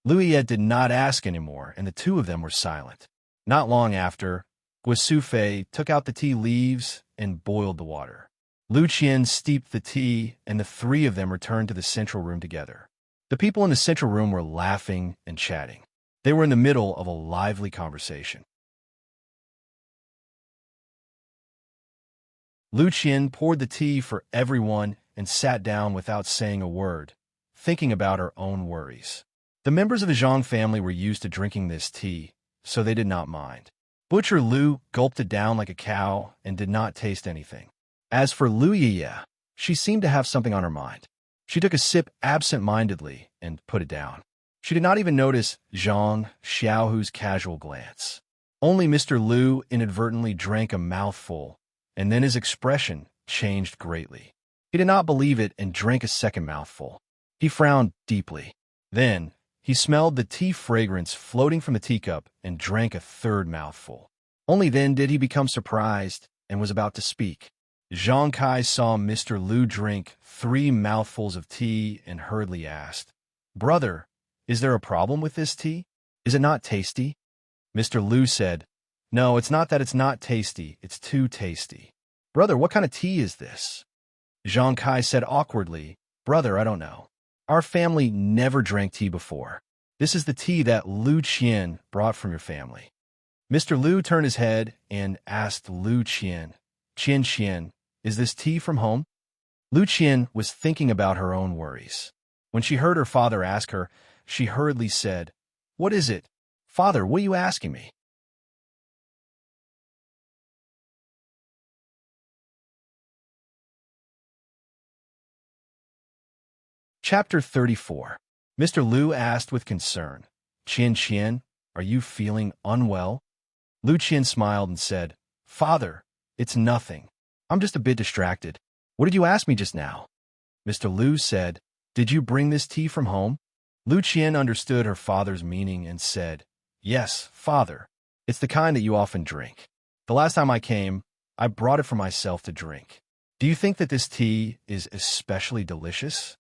Lu Ye did not ask anymore, and the two of them were silent. Not long after, Guisufei took out the tea leaves and boiled the water. Lu Qian steeped the tea, and the three of them returned to the central room together. The people in the central room were laughing and chatting. They were in the middle of a lively conversation. Lu Qian poured the tea for everyone and sat down without saying a word, thinking about her own worries. The members of the Zhang family were used to drinking this tea, so they did not mind. Butcher Lu gulped it down like a cow and did not taste anything. As for Lu Yiye, she seemed to have something on her mind. She took a sip absent-mindedly and put it down. She did not even notice Zhang Xiaohu's casual glance. Only Mr. Lu inadvertently drank a mouthful, and then his expression changed greatly. He did not believe it and drank a second mouthful. He frowned deeply. Then, he smelled the tea fragrance floating from the teacup and drank a third mouthful. Only then did he become surprised and was about to speak. Zhang Kai saw Mr. Lu drink 3 mouthfuls of tea and hurriedly asked, "Brother, is there a problem with this tea? Is it not tasty?" Mr. Lu said, "No, it's not that it's not tasty, it's too tasty." "Brother, what kind of tea is this?" Zhang Kai said awkwardly, "Brother, I don't know. Our family never drank tea before. This is the tea that Lu Qian brought from your family." Mr. Lu turned his head and asked Lu Qian, Qian, "Is this tea from home?" Lu Qian was thinking about her own worries. When she heard her father ask her, she hurriedly said, "What is it? Father, what are you asking me?" Chapter 34. Mr. Lu asked with concern, Qian, are you feeling unwell?" Lu Qian smiled and said, "Father, it's nothing. I'm just a bit distracted. What did you ask me just now?" Mr. Lu said, "Did you bring this tea from home?" Lu Qian understood her father's meaning and said, "Yes, father. It's the kind that you often drink. The last time I came, I brought it for myself to drink. Do you think that this tea is especially delicious?"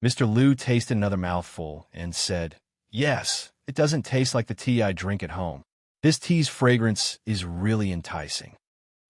Mr. Lu tasted another mouthful and said, "Yes, it doesn't taste like the tea I drink at home. This tea's fragrance is really enticing."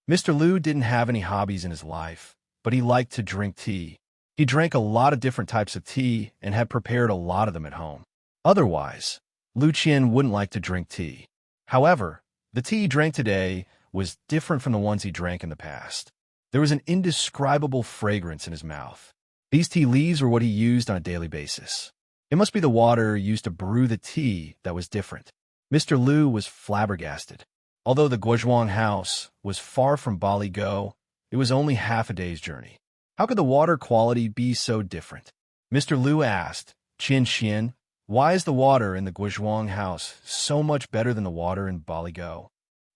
Mr. Lu didn't have any hobbies in his life, but he liked to drink tea. He drank a lot of different types of tea and had prepared a lot of them at home. Otherwise, Lu Qian wouldn't like to drink tea. However, the tea he drank today was different from the ones he drank in the past. There was an indescribable fragrance in his mouth. These tea leaves were what he used on a daily basis. It must be the water used to brew the tea that was different. Mr. Lu was flabbergasted. Although the Guozhuang house was far from Baligo, it was only half a day's journey. How could the water quality be so different? Mr. Lu asked, Qian, why is the water in the Guozhuang house so much better than the water in Baligo?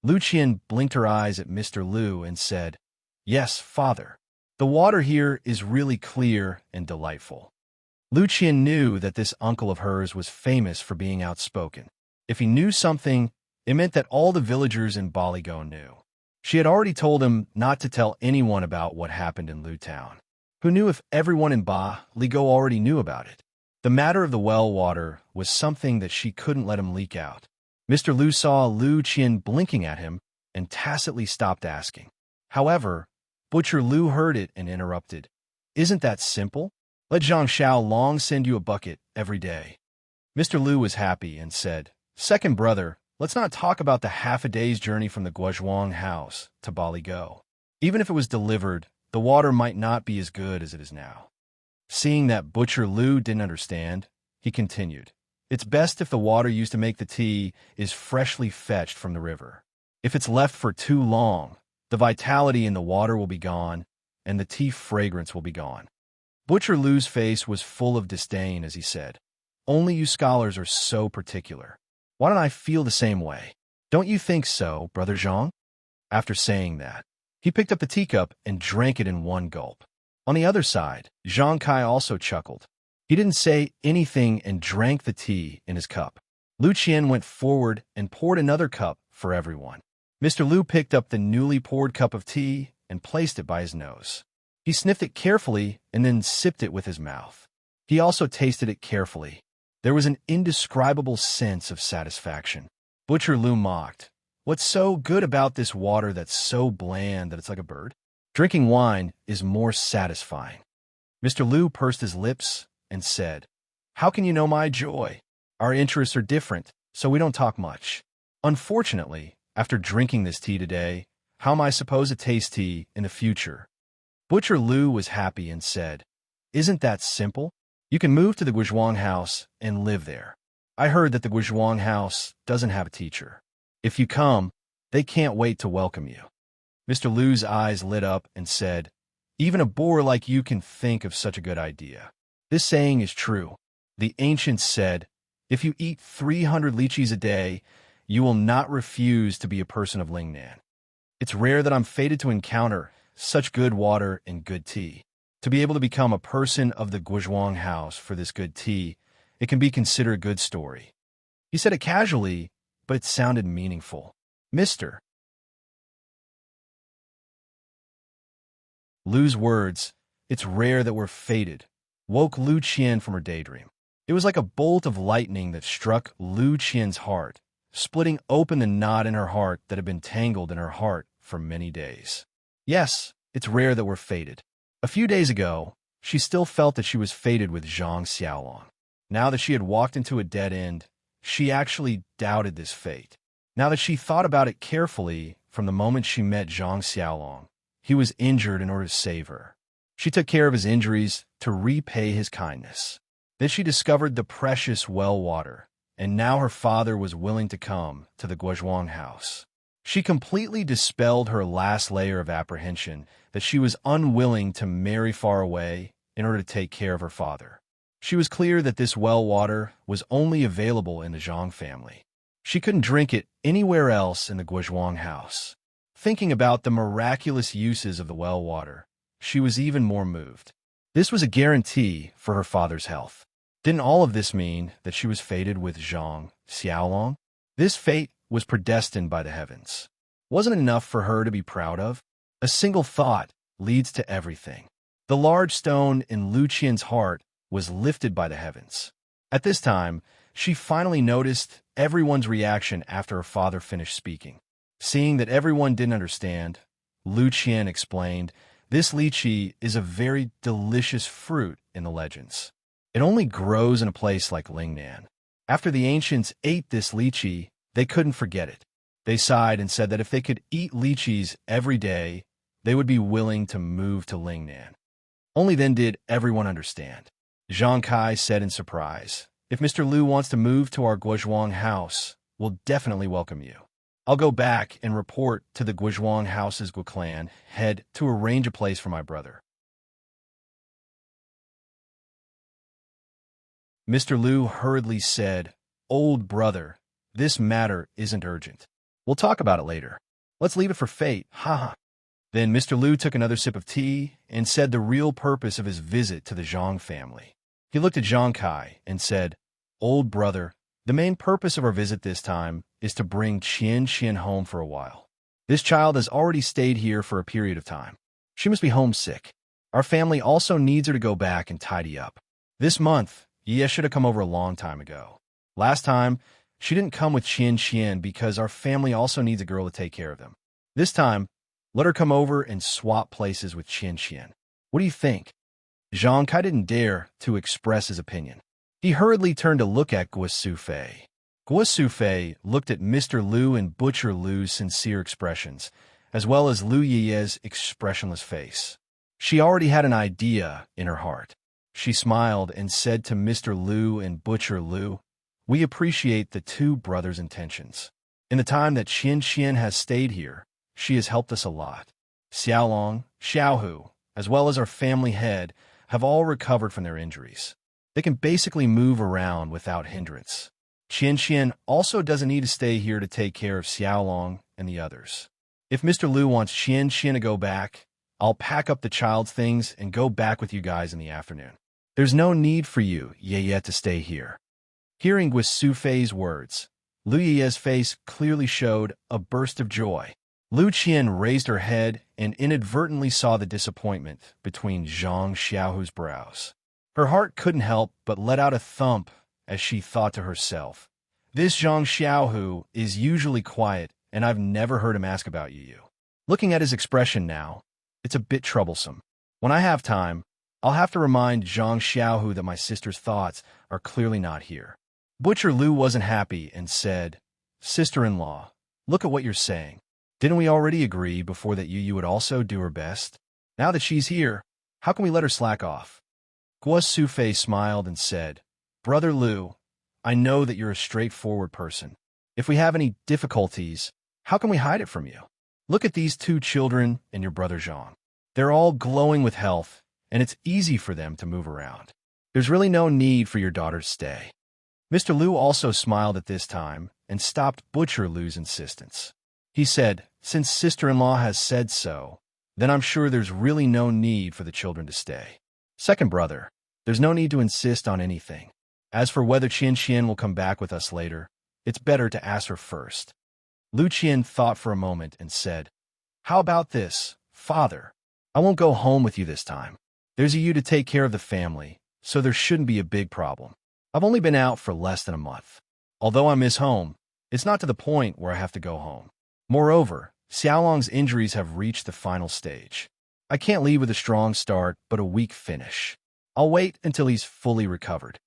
Lu Qian blinked her eyes at Mr. Lu and said, "Yes, father. The water here is really clear and delightful." Lu Qian knew that this uncle of hers was famous for being outspoken. If he knew something, it meant that all the villagers in Baligo knew. She had already told him not to tell anyone about what happened in Lu Town. Who knew if everyone in Baligo already knew about it? The matter of the well water was something that she couldn't let him leak out. Mr. Lu saw Lu Qian blinking at him and tacitly stopped asking. However, Butcher Lu heard it and interrupted. "Isn't that simple? Let Zhang Xiao Long send you a bucket every day." Mr. Lu was happy and said, "Second brother, let's not talk about the half a day's journey from the Guozhuang house to Baligo. Even if it was delivered, the water might not be as good as it is now." Seeing that Butcher Lu didn't understand, he continued, "It's best if the water used to make the tea is freshly fetched from the river. If it's left for too long, the vitality in the water will be gone, and the tea fragrance will be gone." Butcher Lu's face was full of disdain as he said, "Only you scholars are so particular. Why don't I feel the same way? Don't you think so, Brother Zhang?" After saying that, he picked up the teacup and drank it in one gulp. On the other side, Zhang Kai also chuckled. He didn't say anything and drank the tea in his cup. Lu Qian went forward and poured another cup for everyone. Mr. Lu picked up the newly poured cup of tea and placed it by his nose. He sniffed it carefully and then sipped it with his mouth. He also tasted it carefully. There was an indescribable sense of satisfaction. Butcher Lu mocked. What's so good about this water that's so bland that it's like a bird? Drinking wine is more satisfying. Mr. Lu pursed his lips and said, How can you know my joy? Our interests are different, so we don't talk much. Unfortunately, after drinking this tea today, how am I supposed to taste tea in the future? Butcher Lu was happy and said, Isn't that simple? You can move to the Guizhuang house and live there. I heard that the Guizhuang house doesn't have a teacher. If you come, they can't wait to welcome you. Mr. Lu's eyes lit up and said, Even a boor like you can think of such a good idea. This saying is true. The ancients said, If you eat 300 lychees a day, you will not refuse to be a person of Lingnan. It's rare that I'm fated to encounter such good water and good tea. To be able to become a person of the Guizhuang house for this good tea, it can be considered a good story. He said it casually, but it sounded meaningful. Mr. Lu's words, it's rare that we're fated, woke Lu Qian from her daydream. It was like a bolt of lightning that struck Lu Qian's heart, splitting open the knot in her heart that had been tangled in her heart for many days. Yes, it's rare that we're fated. A few days ago, she still felt that she was fated with Zhang Xiaolong. Now that she had walked into a dead end, she actually doubted this fate. Now that she thought about it carefully from the moment she met Zhang Xiaolong, he was injured in order to save her. She took care of his injuries to repay his kindness. Then she discovered the precious well water, and now her father was willing to come to the Guizhuang house. She completely dispelled her last layer of apprehension that she was unwilling to marry far away in order to take care of her father. She was clear that this well water was only available in the Zhang family. She couldn't drink it anywhere else in the Guizhuang house. Thinking about the miraculous uses of the well water, she was even more moved. This was a guarantee for her father's health. Didn't all of this mean that she was fated with Zhang Xiaolong? This fate was predestined by the heavens. Wasn't it enough for her to be proud of? A single thought leads to everything. The large stone in Lu Qian's heart was lifted by the heavens. At this time, she finally noticed everyone's reaction after her father finished speaking. Seeing that everyone didn't understand, Lu Qian explained, This lychee is a very delicious fruit in the legends. It only grows in a place like Lingnan. After the ancients ate this lychee, they couldn't forget it. They sighed and said that if they could eat lychees every day, they would be willing to move to Lingnan. Only then did everyone understand. Zhang Kai said in surprise, If Mr. Lu wants to move to our Guizhuang house, we'll definitely welcome you. I'll go back and report to the Guizhuang house's Guiclan head to arrange a place for my brother. Mr. Lu hurriedly said, Old brother, this matter isn't urgent. We'll talk about it later. Let's leave it for fate, haha. Then Mr. Lu took another sip of tea and said the real purpose of his visit to the Zhang family. He looked at Zhang Kai and said, Old brother, the main purpose of our visit this time is to bring Qian Qian home for a while. This child has already stayed here for a period of time. She must be homesick. Our family also needs her to go back and tidy up. This month, Ye should have come over a long time ago. Last time, she didn't come with Qian Qian because our family also needs a girl to take care of them. This time, let her come over and swap places with Qian Qian. What do you think? Zhang Kai didn't dare to express his opinion. He hurriedly turned to look at Guo Sufei. Guo Sufei looked at Mr. Lu and Butcher Lu's sincere expressions, as well as Lu Yiye's expressionless face. She already had an idea in her heart. She smiled and said to Mr. Lu and Butcher Lu, We appreciate the two brothers' intentions. In the time that Qian Qian has stayed here, she has helped us a lot. Xiaolong, Xiaohu, as well as our family head, have all recovered from their injuries. They can basically move around without hindrance. Qian Qian also doesn't need to stay here to take care of Xiaolong and the others. If Mr. Lu wants Qian Qian to go back, I'll pack up the child's things and go back with you guys in the afternoon. There's no need for you, Ye, to stay here. Hearing Guo Sufei's words, Lu Yiye's face clearly showed a burst of joy. Lu Qian raised her head and inadvertently saw the disappointment between Zhang Xiaohu's brows. Her heart couldn't help but let out a thump as she thought to herself, "This Zhang Xiaohu is usually quiet, and I've never heard him ask about you." Looking at his expression now, it's a bit troublesome. When I have time, I'll have to remind Zhang Xiaohu that my sister's thoughts are clearly not here. Butcher Lu wasn't happy and said, "Sister-in-law, look at what you're saying. Didn't we already agree before that you would also do her best? Now that she's here, how can we let her slack off?" Guo Sufei smiled and said, "Brother Lu, I know that you're a straightforward person. If we have any difficulties, how can we hide it from you? Look at these two children and your brother Zhang. They're all glowing with health, and it's easy for them to move around. There's really no need for your daughter's stay." Mr. Lu also smiled at this time and stopped Butcher Lu's insistence. He said, "Since sister-in-law has said so, then I'm sure there's really no need for the children to stay. Second brother, there's no need to insist on anything. As for whether Qian will come back with us later, it's better to ask her first." Lu Qian thought for a moment and said, "How about this, father? I won't go home with you this time. There's you to take care of the family, so there shouldn't be a big problem. I've only been out for less than a month. Although I miss home, it's not to the point where I have to go home. Moreover, Xiaolong's injuries have reached the final stage. I can't leave with a strong start but a weak finish. I'll wait until he's fully recovered."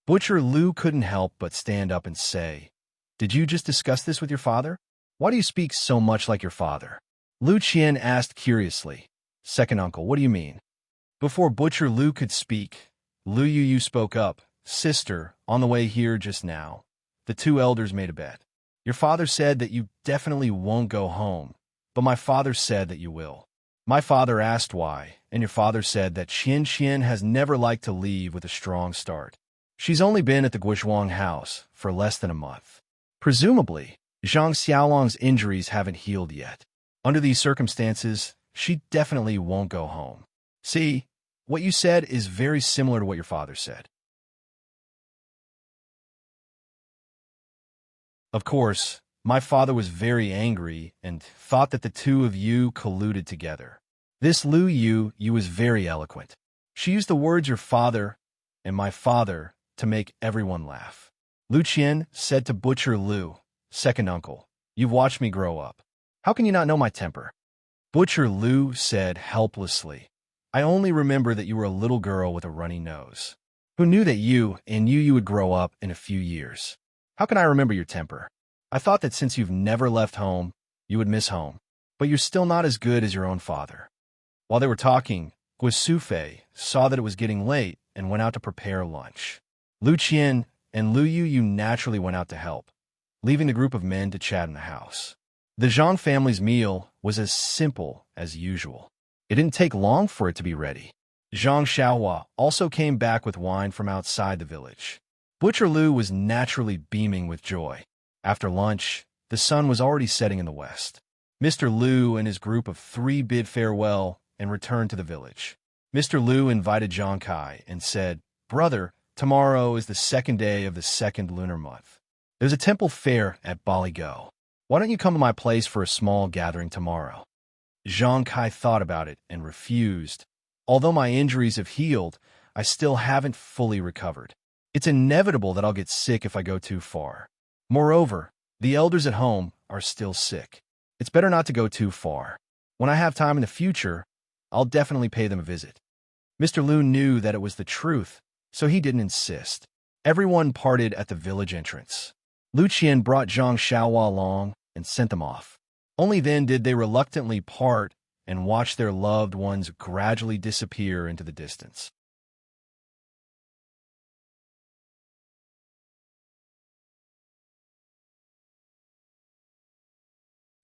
Butcher Lu couldn't help but stand up and say, "Did you just discuss this with your father? Why do you speak so much like your father?" Lu Qian asked curiously, "Second uncle, what do you mean?" Before Butcher Lu could speak, Lu Yu spoke up, "Sister, on the way here just now, the two elders made a bet. Your father said that you definitely won't go home, but my father said that you will. My father asked why, and your father said that Qian has never liked to leave with a strong start. She's only been at the Guizhuang house for less than a month. Presumably, Zhang Xiaolong's injuries haven't healed yet. Under these circumstances, she definitely won't go home. See, what you said is very similar to what your father said." Of course, my father was very angry and thought that the two of you colluded together. This Lu Yu was very eloquent. She used the words "your father" and "my father" to make everyone laugh. Lu Qian said to Butcher Lu, "Second uncle, you've watched me grow up. How can you not know my temper?" Butcher Lu said helplessly, "I only remember that you were a little girl with a runny nose. Who knew that you would grow up in a few years? How can I remember your temper? I thought that since you've never left home, you would miss home. But you're still not as good as your own father." While they were talking, Guo Sufei saw that it was getting late and went out to prepare lunch. Lu Qian and Lu Yu naturally went out to help, leaving the group of men to chat in the house. The Zhang family's meal was as simple as usual. It didn't take long for it to be ready. Zhang Xiaohua also came back with wine from outside the village. Butcher Lu was naturally beaming with joy. After lunch, the sun was already setting in the west. Mr. Lu and his group of 3 bid farewell and returned to the village. Mr. Lu invited Zhang Kai and said, "Brother, tomorrow is the second day of the second lunar month. There's a temple fair at Baligo. Why don't you come to my place for a small gathering tomorrow?" Zhang Kai thought about it and refused. "Although my injuries have healed, I still haven't fully recovered. It's inevitable that I'll get sick if I go too far. Moreover, the elders at home are still sick. It's better not to go too far. When I have time in the future, I'll definitely pay them a visit." Mr. Lu knew that it was the truth, so he didn't insist. Everyone parted at the village entrance. Lu Qian brought Zhang Xiaohua along and sent them off. Only then did they reluctantly part and watch their loved ones gradually disappear into the distance.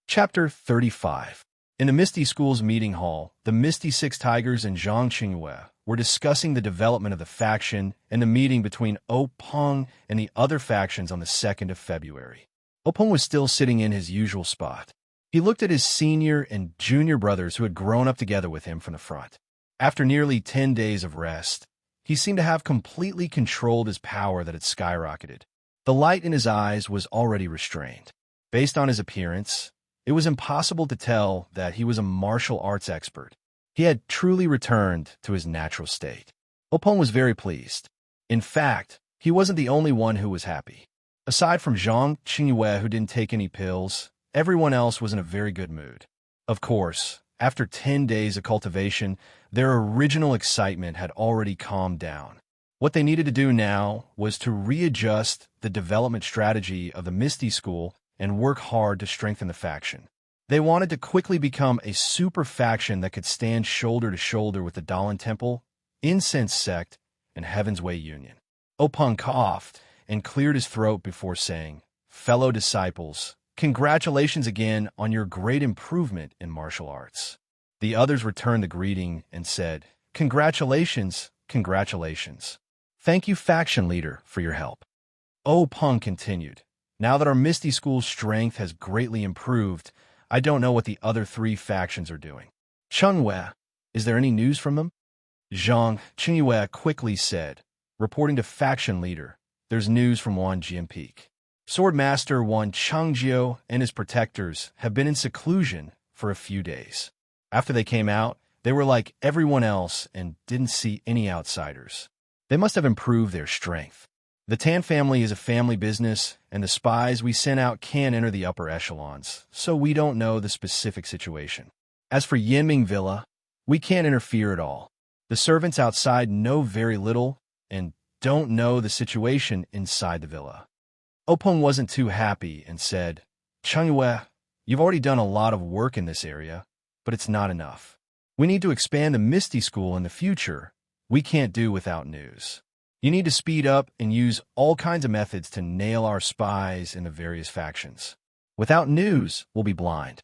Chapter 35. In the Misty School's meeting hall, the Misty Six Tigers and Zhang Qingyue were discussing the development of the faction and the meeting between Peng and the other factions on the 2nd of February. Peng was still sitting in his usual spot. He looked at his senior and junior brothers who had grown up together with him from the front. After nearly 10 days of rest, he seemed to have completely controlled his power that had skyrocketed. The light in his eyes was already restrained. Based on his appearance, it was impossible to tell that he was a martial arts expert. He had truly returned to his natural state. Openg was very pleased. In fact, he wasn't the only one who was happy. Aside from Zhang Qingyue, who didn't take any pills, everyone else was in a very good mood. Of course, after 10 days of cultivation, their original excitement had already calmed down. What they needed to do now was to readjust the development strategy of the Misty School and work hard to strengthen the faction. They wanted to quickly become a super faction that could stand shoulder to shoulder with the Dalan Temple, Incense Sect, and Heaven's Way Union. Openg coughed and cleared his throat before saying, "Fellow disciples, congratulations again on your great improvement in martial arts." The others returned the greeting and said, "Congratulations, congratulations. Thank you, faction leader, for your help." Openg continued, "Now that our Misty School's strength has greatly improved, I don't know what the other 3 factions are doing. Chengwei, is there any news from them?" Zhang Qingyue quickly said, reporting to faction leader, "There's news from Wan Jianpeak. Swordmaster Wan Changjiu and his protectors have been in seclusion for a few days. After they came out, they were like everyone else and didn't see any outsiders. They must have improved their strength. The Tan family is a family business, and the spies we sent out can't enter the upper echelons, so we don't know the specific situation. As for Yanming Villa, we can't interfere at all. The servants outside know very little and don't know the situation inside the villa." Openg wasn't too happy and said, "Chengwei, you've already done a lot of work in this area, but it's not enough. We need to expand the Misty School in the future. We can't do without news. You need to speed up and use all kinds of methods to nail our spies in the various factions. Without news, we'll be blind."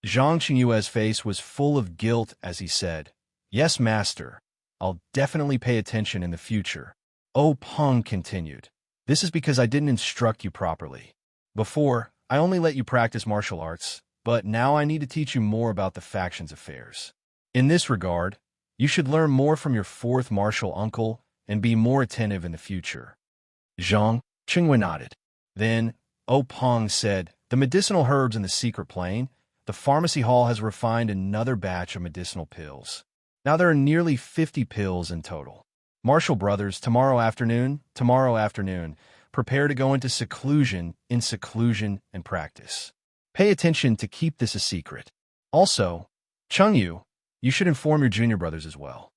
Zhang Qingyue's face was full of guilt as he said, "Yes, master. I'll definitely pay attention in the future." Openg continued, "This is because I didn't instruct you properly. Before, I only let you practice martial arts, but now I need to teach you more about the faction's affairs. In this regard, you should learn more from your 4th martial uncle and be more attentive in the future." Zhang Qingyue nodded. Then Openg said, "The medicinal herbs in the secret plane, the pharmacy hall has refined another batch of medicinal pills. Now there are nearly 50 pills in total. Marshall brothers, tomorrow afternoon, prepare to go into seclusion, and practice. Pay attention to keep this a secret. Also, Chengyu, you should inform your junior brothers as well."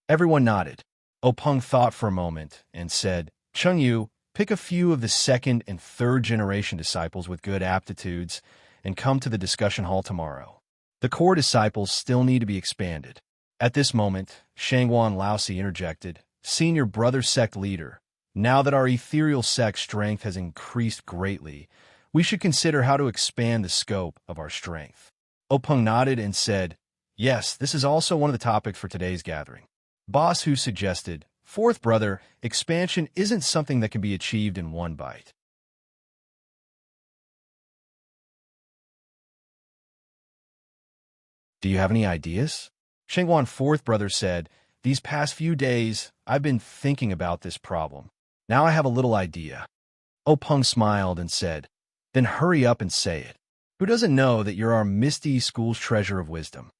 Everyone nodded. Openg thought for a moment and said, "Chengyu, pick a few of the 2nd and 3rd generation disciples with good aptitudes and come to the discussion hall tomorrow. The core disciples still need to be expanded." At this moment, Shangwan Laosi interjected, "Senior brother sect leader, now that our ethereal sect strength has increased greatly, we should consider how to expand the scope of our strength." Openg nodded and said, "Yes, this is also one of the topics for today's gathering." Boss Hu suggested, "Fourth brother, expansion isn't something that can be achieved in one bite. Do you have any ideas?" Shengwan fourth brother said, "These past few days, I've been thinking about this problem. Now I have a little idea." Openg smiled and said, "Then hurry up and say it. Who doesn't know that you're our Misty School's treasure of wisdom?"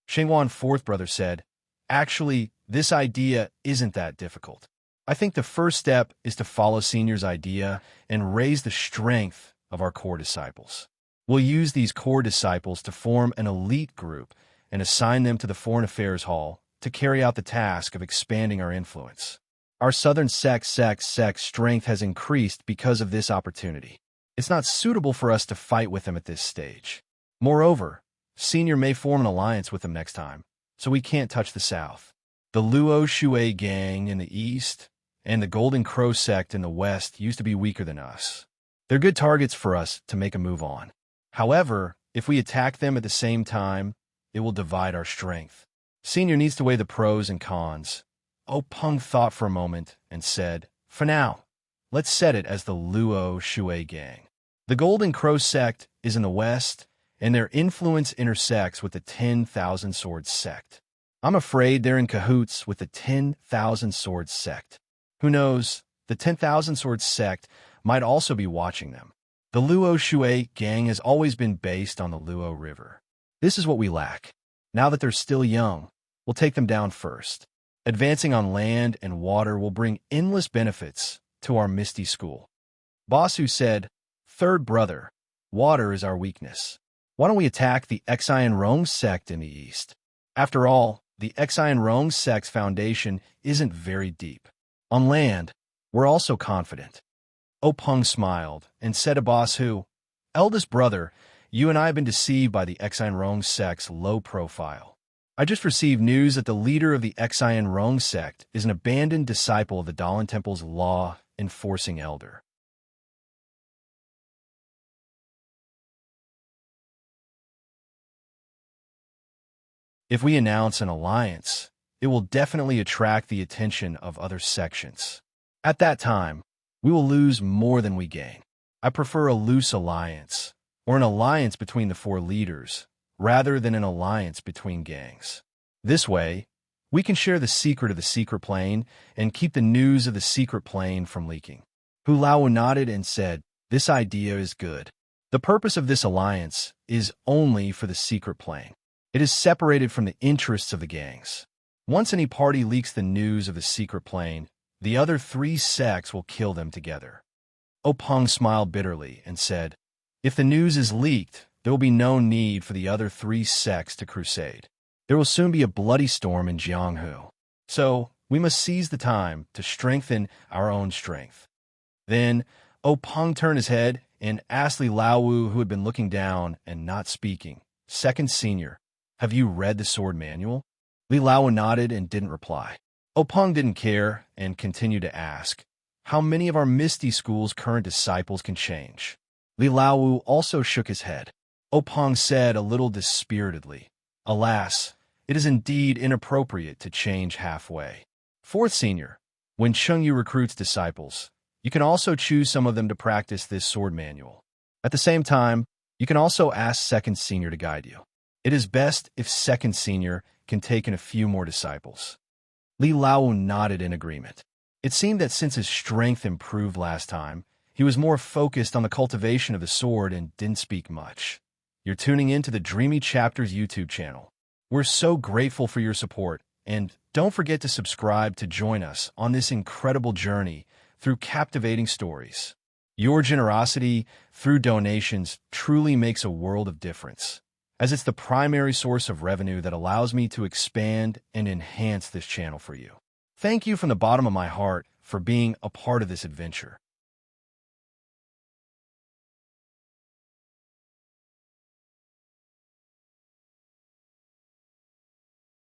Shengwan fourth brother said, "Actually, this idea isn't that difficult. I think the first step is to follow Senior's idea and raise the strength of our core disciples. We'll use these core disciples to form an elite group and assign them to the Foreign Affairs Hall to carry out the task of expanding our influence. Our Southern sect strength has increased because of this opportunity. It's not suitable for us to fight with them at this stage. Moreover, Senior may form an alliance with them next time, so we can't touch the South. The Luo Shui gang in the East and the Golden Crow sect in the West used to be weaker than us. They're good targets for us to make a move on. However, if we attack them at the same time, it will divide our strength. Senior needs to weigh the pros and cons." Openg thought for a moment and said, "For now, let's set it as the Luo Shui gang. The Golden Crow sect is in the West, and their influence intersects with the 10,000 Swords sect. I'm afraid they're in cahoots with the 10,000 Swords sect. Who knows, the 10,000 Swords sect might also be watching them. The Luo Shui gang has always been based on the Luo River. This is what we lack. Now that they're still young, we'll take them down first. Advancing on land and water will bring endless benefits to our misty school. Basu said, "Third brother, water is our weakness. Why don't we attack the Xian Rong sect in the east? After all, the Xian Rong sect's foundation isn't very deep. On land, we're also confident." Openg smiled and said to Basu, "Eldest brother, you and I have been deceived by the Xian Rong sect's low profile. I just received news that the leader of the Xian Rong sect is an abandoned disciple of the Dalan Temple's law-enforcing elder. If we announce an alliance, it will definitely attract the attention of other sections. At that time, we will lose more than we gain. I prefer a loose alliance, or an alliance between the four leaders, rather than an alliance between gangs. This way, we can share the secret of the secret plane and keep the news of the secret plane from leaking." Hu Lao nodded and said, "This idea is good. The purpose of this alliance is only for the secret plane. It is separated from the interests of the gangs. Once any party leaks the news of the secret plane, the other three sects will kill them together." Openg smiled bitterly and said, "If the news is leaked, there will be no need for the other three sects to crusade. There will soon be a bloody storm in Jianghu. So, we must seize the time to strengthen our own strength." Then, Openg turned his head and asked Li Laowu, who had been looking down and not speaking, "Second senior, have you read the sword manual?" Li Laowu nodded and didn't reply. Openg didn't care and continued to ask, "How many of our Misty School's current disciples can change?" Li Laowu also shook his head. Openg said a little dispiritedly, "Alas, it is indeed inappropriate to change halfway. Fourth senior, when Chengyu recruits disciples, you can also choose some of them to practice this sword manual. At the same time, you can also ask second senior to guide you. It is best if second senior can take in a few more disciples." Li Lao nodded in agreement. It seemed that since his strength improved last time, he was more focused on the cultivation of the sword and didn't speak much. You're tuning in to the Dreamy Chapters YouTube channel. We're so grateful for your support, and don't forget to subscribe to join us on this incredible journey through captivating stories. Your generosity through donations truly makes a world of difference, as it's the primary source of revenue that allows me to expand and enhance this channel for you. Thank you from the bottom of my heart for being a part of this adventure.